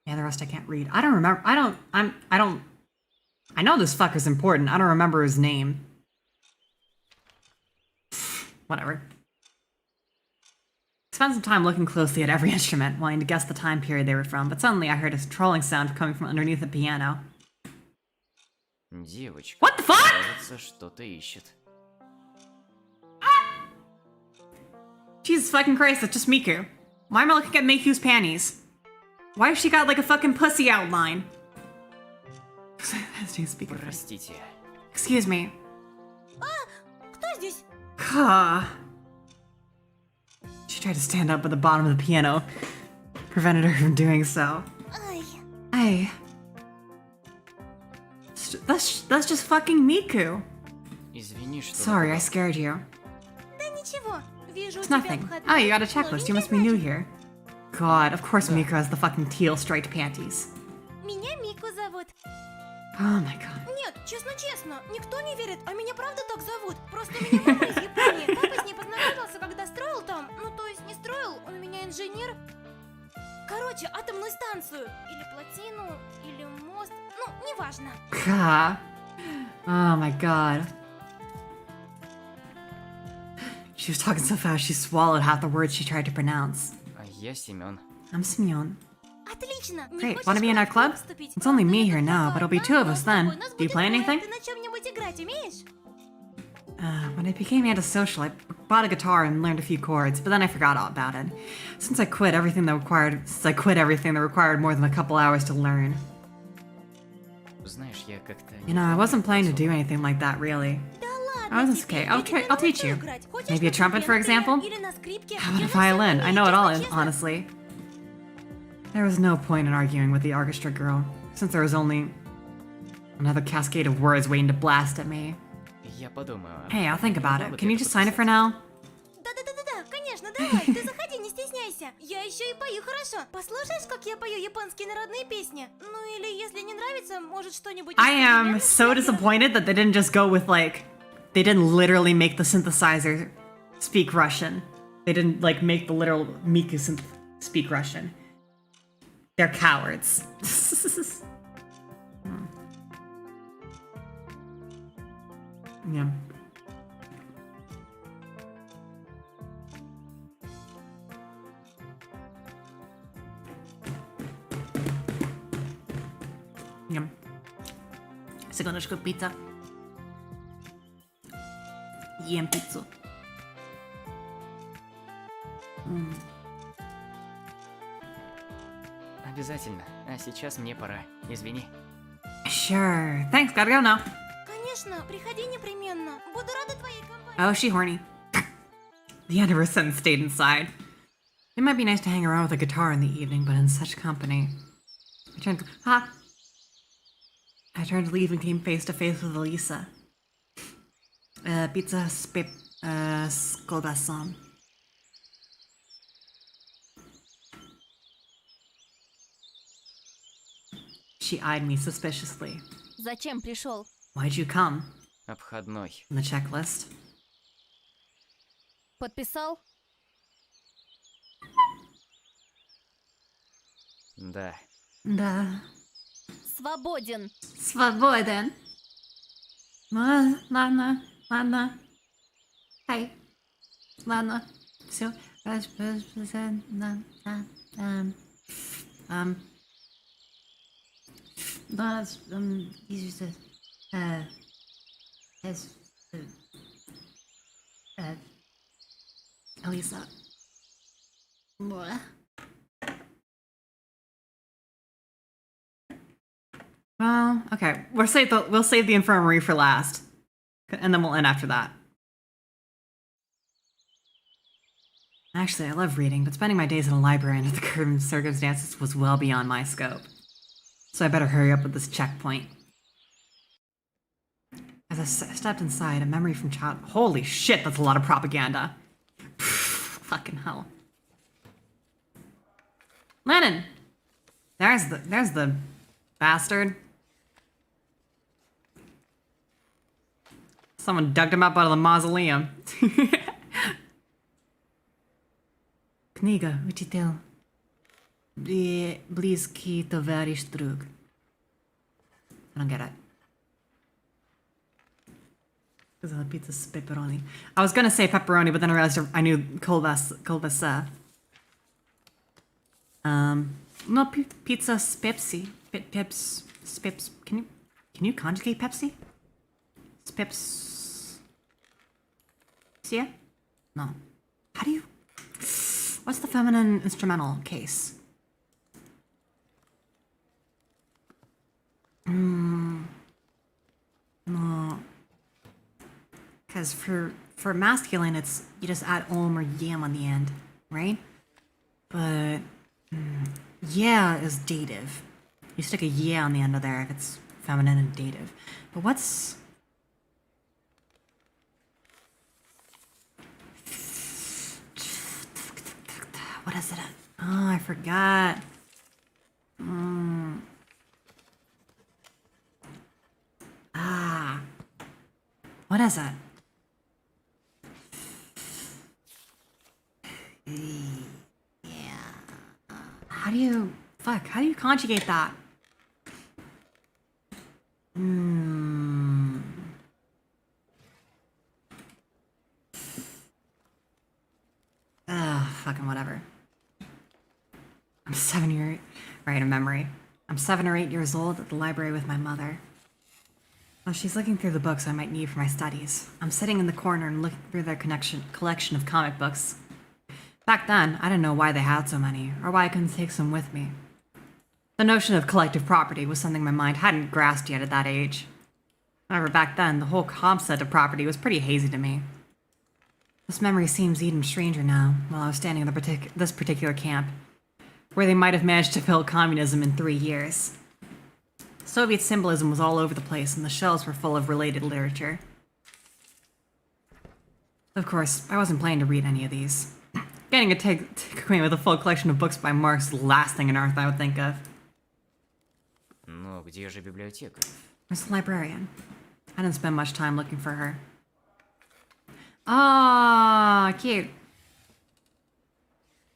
Yeah, the rest I can't read. I don't remember. I know this fucker's important. I don't remember his name. Whatever. Spent some time looking closely at every instrument, wanting to guess the time period they were from, but suddenly I heard a trolling sound coming from underneath the piano. Девочка, What the fuck? кажется, что-то ищет. Jesus fucking Christ, that's just Miku. Why am I looking at Miku's panties? Why has she got like a fucking pussy outline? Простите. Excuse me. Кто здесь? She tried to stand up, but the bottom of the piano prevented her from doing so. Ай. Hey. That's just fucking Miku. Извини, что... Sorry, I scared you. Да ничего. Вижу, у It's тебя nothing. входной. Oh, you got a checklist. You must be new Новенький, here. God, of course Miku has the fucking teal striped panties. значит. Меня Мику зовут. Oh my god. Нет, честно, никто не верит, а меня правда так зовут. Просто у меня мама из Японии. Папа с ней познакомился, когда строил там. Ну, то есть не строил, он у меня инженер. Короче, атомную станцию. Или плотину, или мост. Ну, неважно. God. Oh my god. She was talking so fast she swallowed half the words she tried to pronounce. А я Семен. I'm Semyon. Отлично. Не Great, хочешь wanna be in our в club? вступить? It's only me Правда, here я now, тут but it'll be такая, two of us then. нас Do you будет play двое. anything? Ты на чем-нибудь играть умеешь? When I became antisocial, I bought a guitar and learned a few chords, but then I forgot all about it. Since I quit everything that required more than a couple hours to learn. Знаешь, я как-то... You know, I wasn't planning to do anything like that, really. Да ладно Oh, that's тебе, okay. я I'll тебя teach научу you. играть. Хочешь Maybe a на trumpet, for трубе, например, example? или на скрипке? How about Я a на всем violin? I умею, know it all, честно. honestly. There was no point in arguing with the orchestra girl, since there was only another cascade of words waiting to blast at me. Я подумаю. Hey, I'll think about Могла it. бы Can ты you это just sign it for подписать? now? Да, конечно, давай, ты заходи, не стесняйся. Я еще и пою хорошо. Послушаешь, как я пою японские народные песни? Ну или если не нравится, может что-нибудь... из I am современных so всяких? disappointed that they didn't just go with like, they didn't literally make the synthesizer speak Russian. They didn't like make the literal Miku synth speak Russian. They're cowards. Yeah. Yum. Секундочку, пицца. Ем пиццу. Обязательно. А сейчас мне пора. Извини. Sure. Thanks, gotta go now. Конечно, приходи непременно. Буду рада твоей компании. Oh, is she horny? The end of her sentence stayed inside. It might be nice to hang around with a guitar in the evening, but in such company. I turned to leave and came face to face with Elisa. Pizza с колбасом. She eyed me suspiciously. Зачем пришел? Why'd you come? Обходной. In the checklist. Подписал? Да. Да. Свободен. Свободен. Ладно, ладно. Хай. Ладно. Все. Elisa. Well, okay. We'll save the infirmary for last. And then we'll end after that. Actually, I love reading, but spending my days in a library under the current circumstances was well beyond my scope. So I better hurry up with this checkpoint. As I stepped inside, a memory from child. Holy shit, that's a lot of propaganda. Fucking hell. Lennon! There's the bastard. Someone dug him up out of the mausoleum. Книга, учитель. Близкий товарищ друг. I don't get it. Because the pizza's pepperoni. I was gonna say pepperoni, but then I realized I knew колбаса. No, pizza's Pepsi. Pips. Can you conjugate Pepsi? Pips. See? No. How do you? What's the feminine instrumental case? No. Because for masculine, it's you just add om or yam on the end, right? But yeah is dative. You stick a yeah on the end of there if it's feminine and dative. But what's what is it? Oh, I forgot. What is it? How do you conjugate that? Fucking whatever. I'm 7 or 8. Right, a memory. I'm 7 or 8 years old at the library with my mother. While she's looking through the books I might need for my studies, I'm sitting in the corner and looking through their collection of comic books. Back then, I didn't know why they had so many, or why I couldn't take some with me. The notion of collective property was something my mind hadn't grasped yet at that age. However, back then, the whole concept of property was pretty hazy to me. This memory seems even stranger now, while I was standing in this particular camp, where they might have managed to build communism in 3 years. Soviet symbolism was all over the place, and the shelves were full of related literature. Of course, I wasn't planning to read any of these. Getting a take away with a full collection of books by Marx is the last thing on earth I would think of. Но где же библиотека? Where's the librarian? I didn't spend much time looking for her. Ah, cute.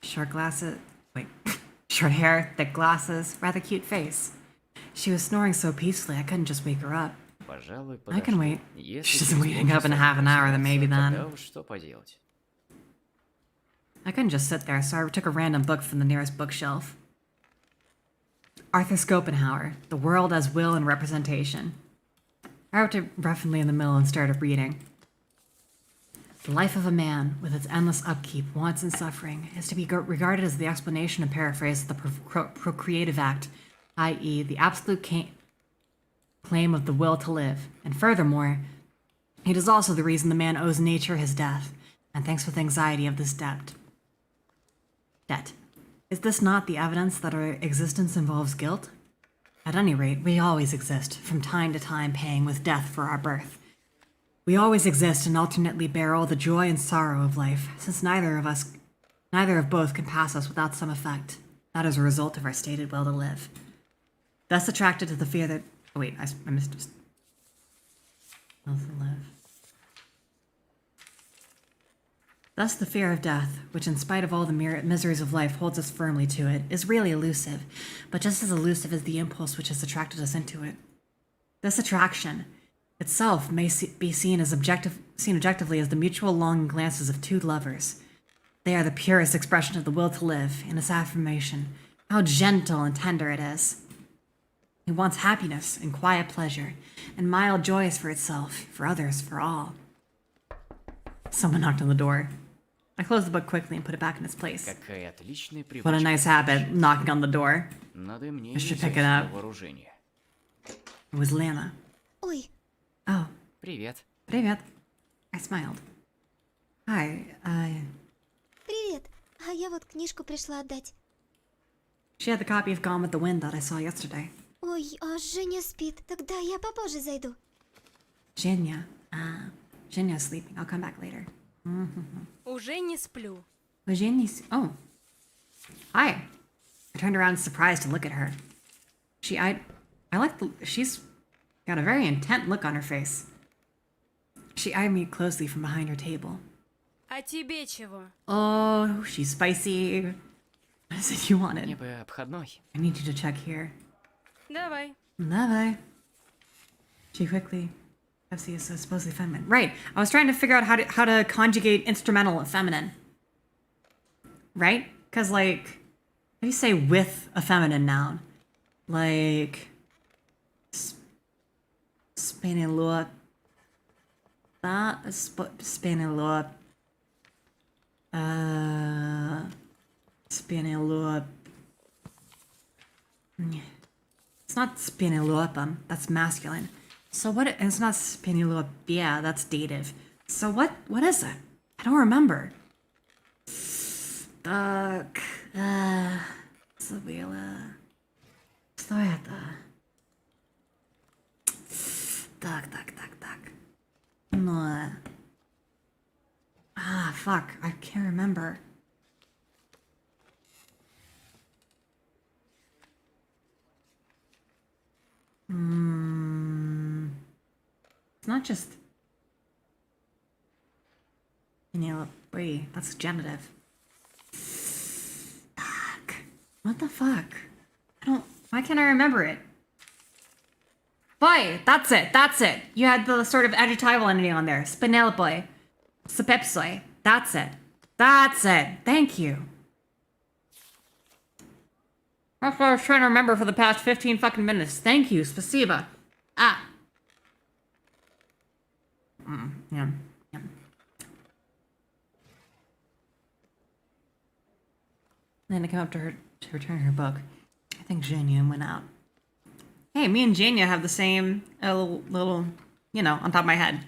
Short glasses. Wait. Short hair, thick glasses, rather cute face. She was snoring so peacefully I couldn't just wake her up. Пожалуй, I can wait. Если She doesn't wake up in half an hour, then maybe then. тогда уж что поделать? I couldn't just sit there, so I took a random book from the nearest bookshelf. Arthur Schopenhauer, The World as Will and Representation. I wrote it roughly in the middle and started reading. The life of a man, with its endless upkeep, wants, and suffering, is to be regarded as the explanation and paraphrase of the procreative act, i.e., the absolute claim of the will to live. And furthermore, it is also the reason the man owes nature his death, and thanks with anxiety of this debt. Is this not the evidence that our existence involves guilt? At any rate, we always exist, from time to time paying with death for our birth. We always exist and alternately bear all the joy and sorrow of life, since neither of both can pass us without some effect. That is a result of our stated will to live. Thus attracted to the fear that... Oh, wait, I missed it. Health and live. Thus the fear of death, which in spite of all the miseries of life holds us firmly to it, is really elusive, but just as elusive as the impulse which has attracted us into it. This attraction itself may be seen objectively as the mutual longing glances of two lovers. They are the purest expression of the will to live, in its affirmation. How gentle and tender it is. It wants happiness and quiet pleasure, and mild joys for itself, for others, for all. Someone knocked on the door. I closed the book quickly and put it back in its place. Какая отличная привычка. What a nice habit, knocking on the door. Надо мне I should взять pick it up. на вооружение. It was Lana. Ой, Oh, Привет. привет. I smiled. Hi, привет. А я вот книжку пришла отдать. she had the copy of Gone with the Wind that I saw yesterday. Ой, а Женя спит. Тогда я попозже зайду. Jenya. Jenya's sleeping. I'll come back later. Уже не сплю. Jenya's... Oh. Hi. I turned around surprised to look at her. I like the... She's got a very intent look on her face. She eyed me closely from behind her table. А тебе чего? Oh, she's spicy. What is it you wanted? Мне бы обходной. I need you to check here. Давай. Bye-bye. She quickly... FC is so supposedly feminine. Right. I was trying to figure out how to conjugate instrumental and feminine. Right? Because, like, how do you say with a feminine noun? Like... Spanilop. That is Spanilop. Spanilop. It's not Spinilopum. That's masculine. So what? It's not Spinilop. Yeah, that's dative. So what is it? I don't remember. Так. Забыла. Что это? Так. No. Fuck. I can't remember. It's not just... Wait, that's genitive. Fuck. What the fuck? Why can't I remember it? Boy, that's it. You had the sort of adjectival entity on there. Spinelopoi. Spepsoi. That's it. Thank you. That's what I was trying to remember for the past 15 fucking minutes. Thank you, spasiba. Yeah. Then I come up to her to return her book. I think Jenya went out. Hey, me and Jenya have the same little, on top of my head.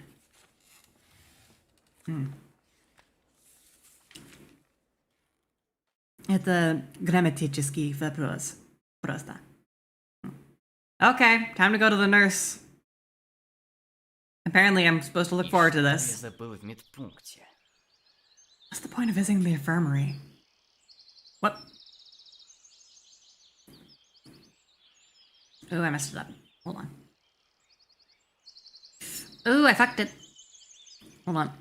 Это грамматический вопрос. Просто. Okay, time to go to the nurse. Apparently, I'm supposed to look forward to Я this. забыл в медпункте. What's the point of visiting the infirmary? What? Ooh, I messed it up. Hold on. Ooh, I fucked it. Hold on.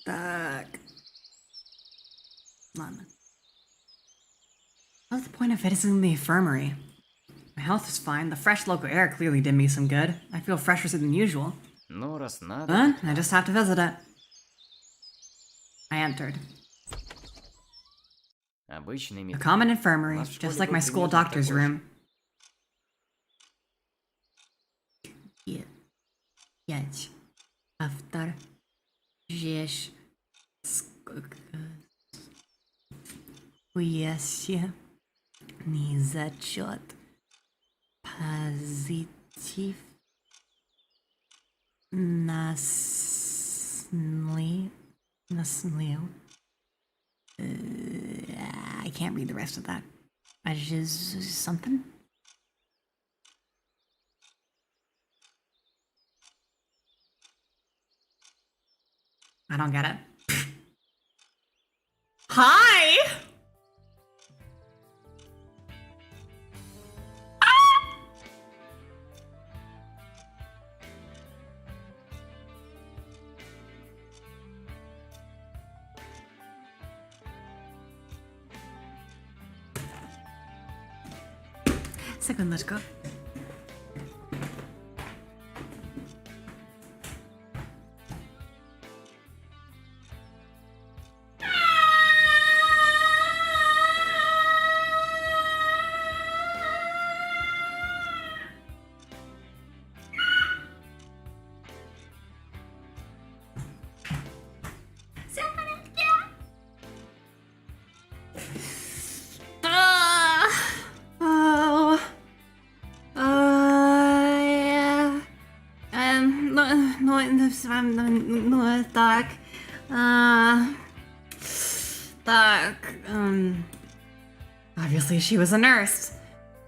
Fuck. Hold on. What's the point of visiting the infirmary? My health is fine. The fresh local air clearly did me some good. I feel fresher than usual. Ну, раз надо... But I just have to visit it. I entered. Обычный A медпункт. common infirmary, Нас в just школе like my был school примерно doctor's такой же. room. Пять. Автор. Жесть. Уясе. Незачет. Позитив. Наслил. I can't read the rest of that. Something? I don't get it. Hi! Секундочку. Oh. Yeah. No, так. Obviously she was a nurse.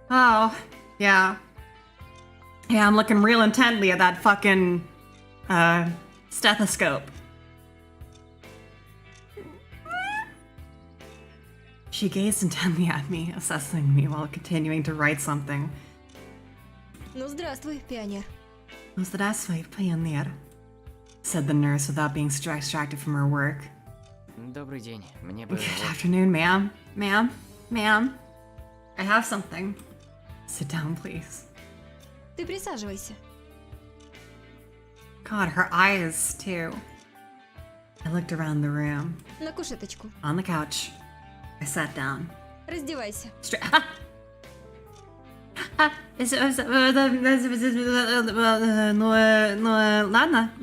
Oh, yeah. Yeah, I'm looking real intently at that fucking, stethoscope. She gazed intently at me, assessing me while continuing to write something. Ну, здравствуй, пионер. Здравствуй, пионер, said the nurse without being distracted from her work. Добрый день. Мне бы... Good afternoon, ma'am. Ma'am. I have something. Sit down, please. Ты присаживайся. God, her eyes, too. I looked around the room. На кушеточку. On the couch. I sat down. Раздевайся. Ладно.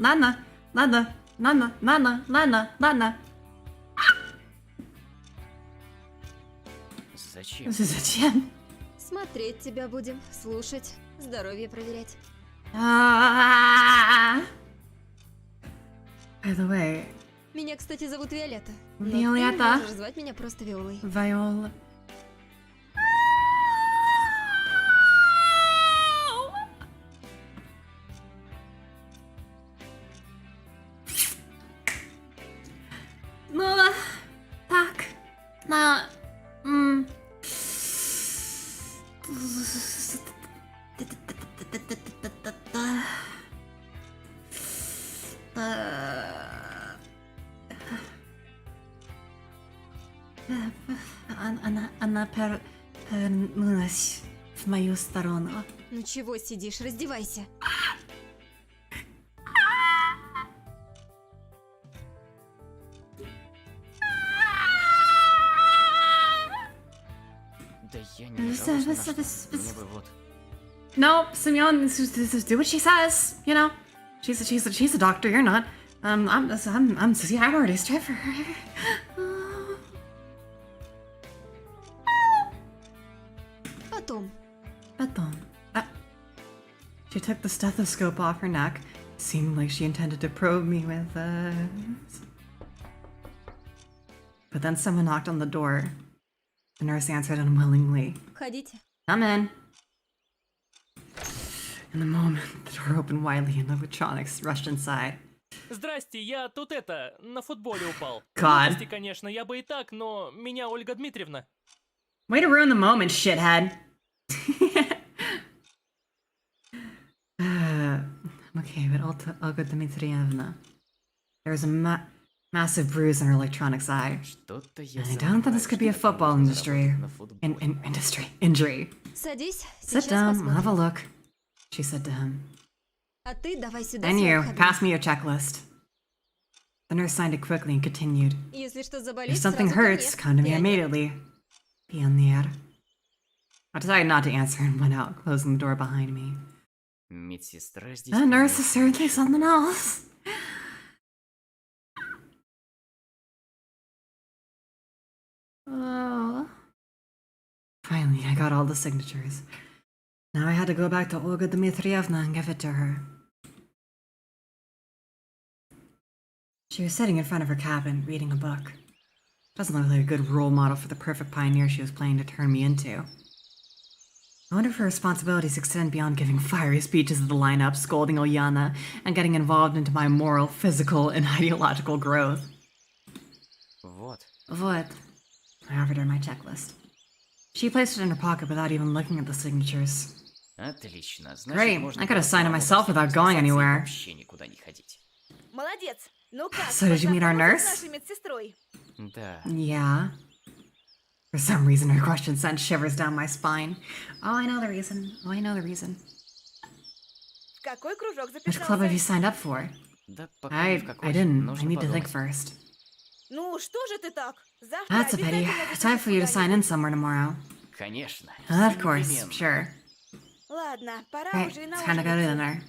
Зачем? Зачем? Смотреть тебя будем, слушать, здоровье проверять. By the way, Меня, кстати, зовут Виолетта. Но Виолетта. ты можешь звать меня просто Виолой. Viola. Ну, так, она повернулась в мою сторону. Ну чего сидишь, раздевайся. Да я не жалуюсь на что. Мне бы вот... No, Simeon, do what she says. You know, she's a doctor. You're not. I'm already strive for her. Потом. She took the stethoscope off her neck, seemed like she intended to probe me with. But then someone knocked on the door. The nurse answered unwillingly. Входите. Come in. In the moment, the door opened widely and the electronics rushed inside. Здрасте, я тут на футболе упал. God. Глупости, конечно, я бы и так, но меня Ольга Дмитриевна. Way to ruin the moment, shithead. Okay, but Olga Dmitrievna. There was a massive bruise on her electronics eye. Что-то я And I don't think this could be a football industry. Injury. Садись, Sit сейчас down, I'll have a посмотрим. look, she said to him. А ты давай сюда And свой you, выходной. pass me your checklist. The nurse signed it quickly and continued. Если что заболит, If something сразу ко мне. hurts, come to me Пионер. immediately. Pionnier. I decided not to answer and went out, closing the door behind me. Медсестра здесь... The nurse is конечно. certainly something else. Oh. Finally, I got all the signatures. Now I had to go back to Olga Dmitrievna and give it to her. She was sitting in front of her cabin, reading a book. Doesn't look like a good role model for the perfect pioneer she was planning to turn me into. I wonder if her responsibilities extend beyond giving fiery speeches at the lineup, scolding Olyana, and getting involved into my moral, physical, and ideological growth. Вот, Вот. I offered her my checklist. She placed it in her pocket without even looking at the signatures. Отлично. Значит, Great. можно I could have signed it просто myself without going расписаться и anywhere. вообще никуда не ходить. Молодец. Ну как, So did you meet our познакомился nurse? с нашей медсестрой? Да. Yeah. For some reason, her question sent shivers down my spine. Oh, I know the reason. Oh, I know the reason. В какой кружок Which club have you записался? signed up for? Да пока ни в I какой. didn't. I Нужно need to think подумать. first. Ну, что же ты так? Завтра That's a pity. обязательно It's time for you to sign in somewhere tomorrow. Конечно. Of course, непременно. sure. Ладно, пора Right, уже и it's kinda got наужинать. in there.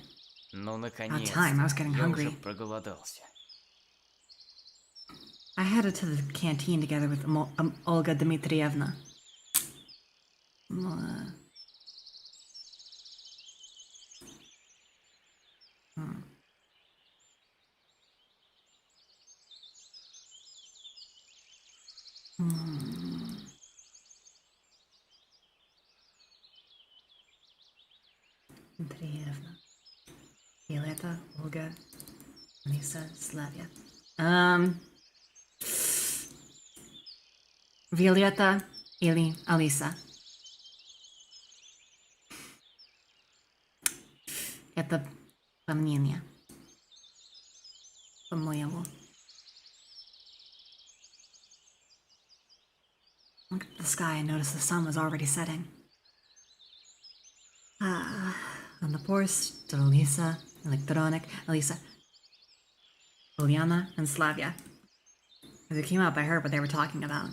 Ну, About time, I was наконец-то. getting Я уже hungry. проголодался. I headed to the canteen together with Olga Dmitrievna. Dmitrievna. Lето, Olga, Lisa, Slavia. Violetta или Алиса. Это по мнению. По-моему. Look at the sky and notice the sun was already setting. On the post, Alisa, Electronic, Alisa, Uliana, and Slavia. As it came up, I heard what they were talking about.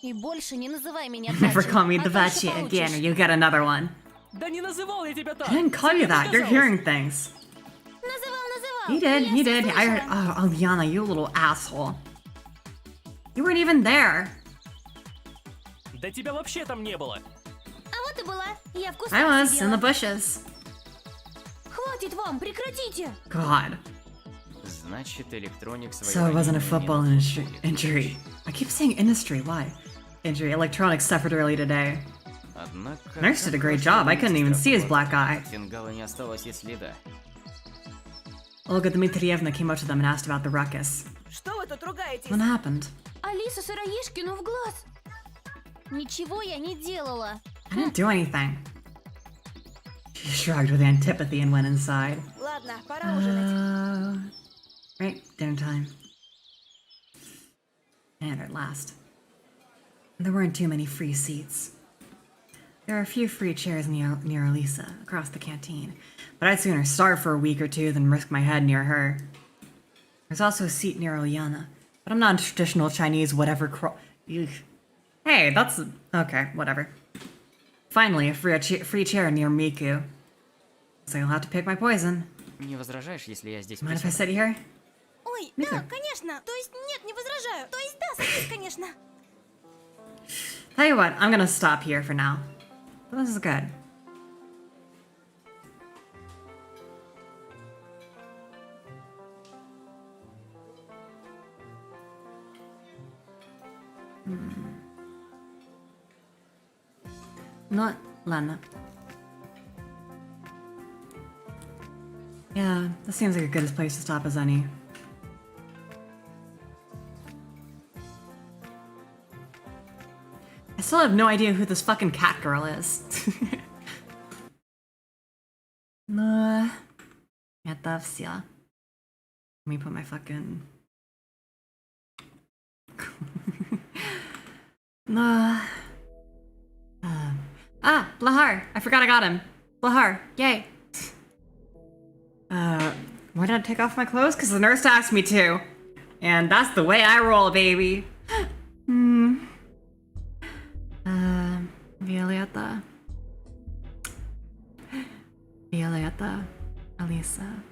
И больше не называй меня Never Дачей, call me а то Davachi еще again, or получишь. you get another one. Да не называл я тебя так! I didn't call you that. You're hearing things. Называл. He did. Я He всё did. I heard. слышала. Oh, Aliana, you little asshole. You weren't even there. Да тебя вообще там не было! А вот и была. Я в кустах I was in сидела. the bushes. Хватит вам, прекратите. God. Значит, электроник своего So it wasn't a ранения football не industry будет. injury. I keep saying industry. Why? Injury. Electronics suffered early today. Однако, Nurse did a как great прошла job. I couldn't even see his медсестра black была. eye. От фингала не осталось и следа. Olga Dmitrievna came up to them and asked about the ruckus. Что вы тут ругаетесь? What happened? Алиса Сыроежкину в глаз. Ничего я не делала. I didn't do anything. She shrugged with antipathy and went inside. Ладно, пора ужинать. Right, dinner time. And at last. There weren't too many free seats. There are a few free chairs near Elisa, across the canteen, but I'd sooner starve for a week or two than risk my head near her. There's also a seat near Oliana, but I'm not a traditional Chinese whatever Hey, that's... okay, whatever. Finally, a free chair near Miku. So you'll have to pick my poison. Не возражаешь, если я здесь Mind if I присяду? sit here? Ой, Митя. да, конечно. То есть нет, не возражаю. То есть да, садись, конечно. Tell you what, I'm gonna stop here for now. But this is good. No, ладно. Yeah, this seems like a good place to stop as any. I still have no idea who this fucking cat girl is. Это все. Let me put my fucking... Blahar! I forgot I got him. Blahar, yay. Why did I take off my clothes? Because the nurse asked me to. And that's the way I roll, baby. Violetta. Violetta. Alisa.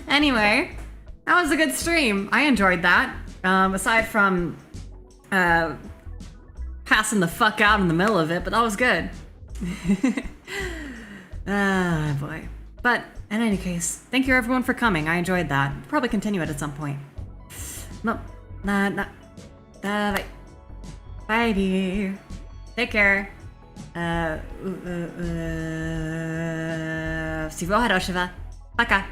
Anyway, that was a good stream. I enjoyed that. Aside from passing the fuck out in the middle of it, but that was good. Ah, boy. But in any case, thank you everyone for coming. I enjoyed that. Probably continue it at some point. No, bye. Take care. Всего хорошего. Пока.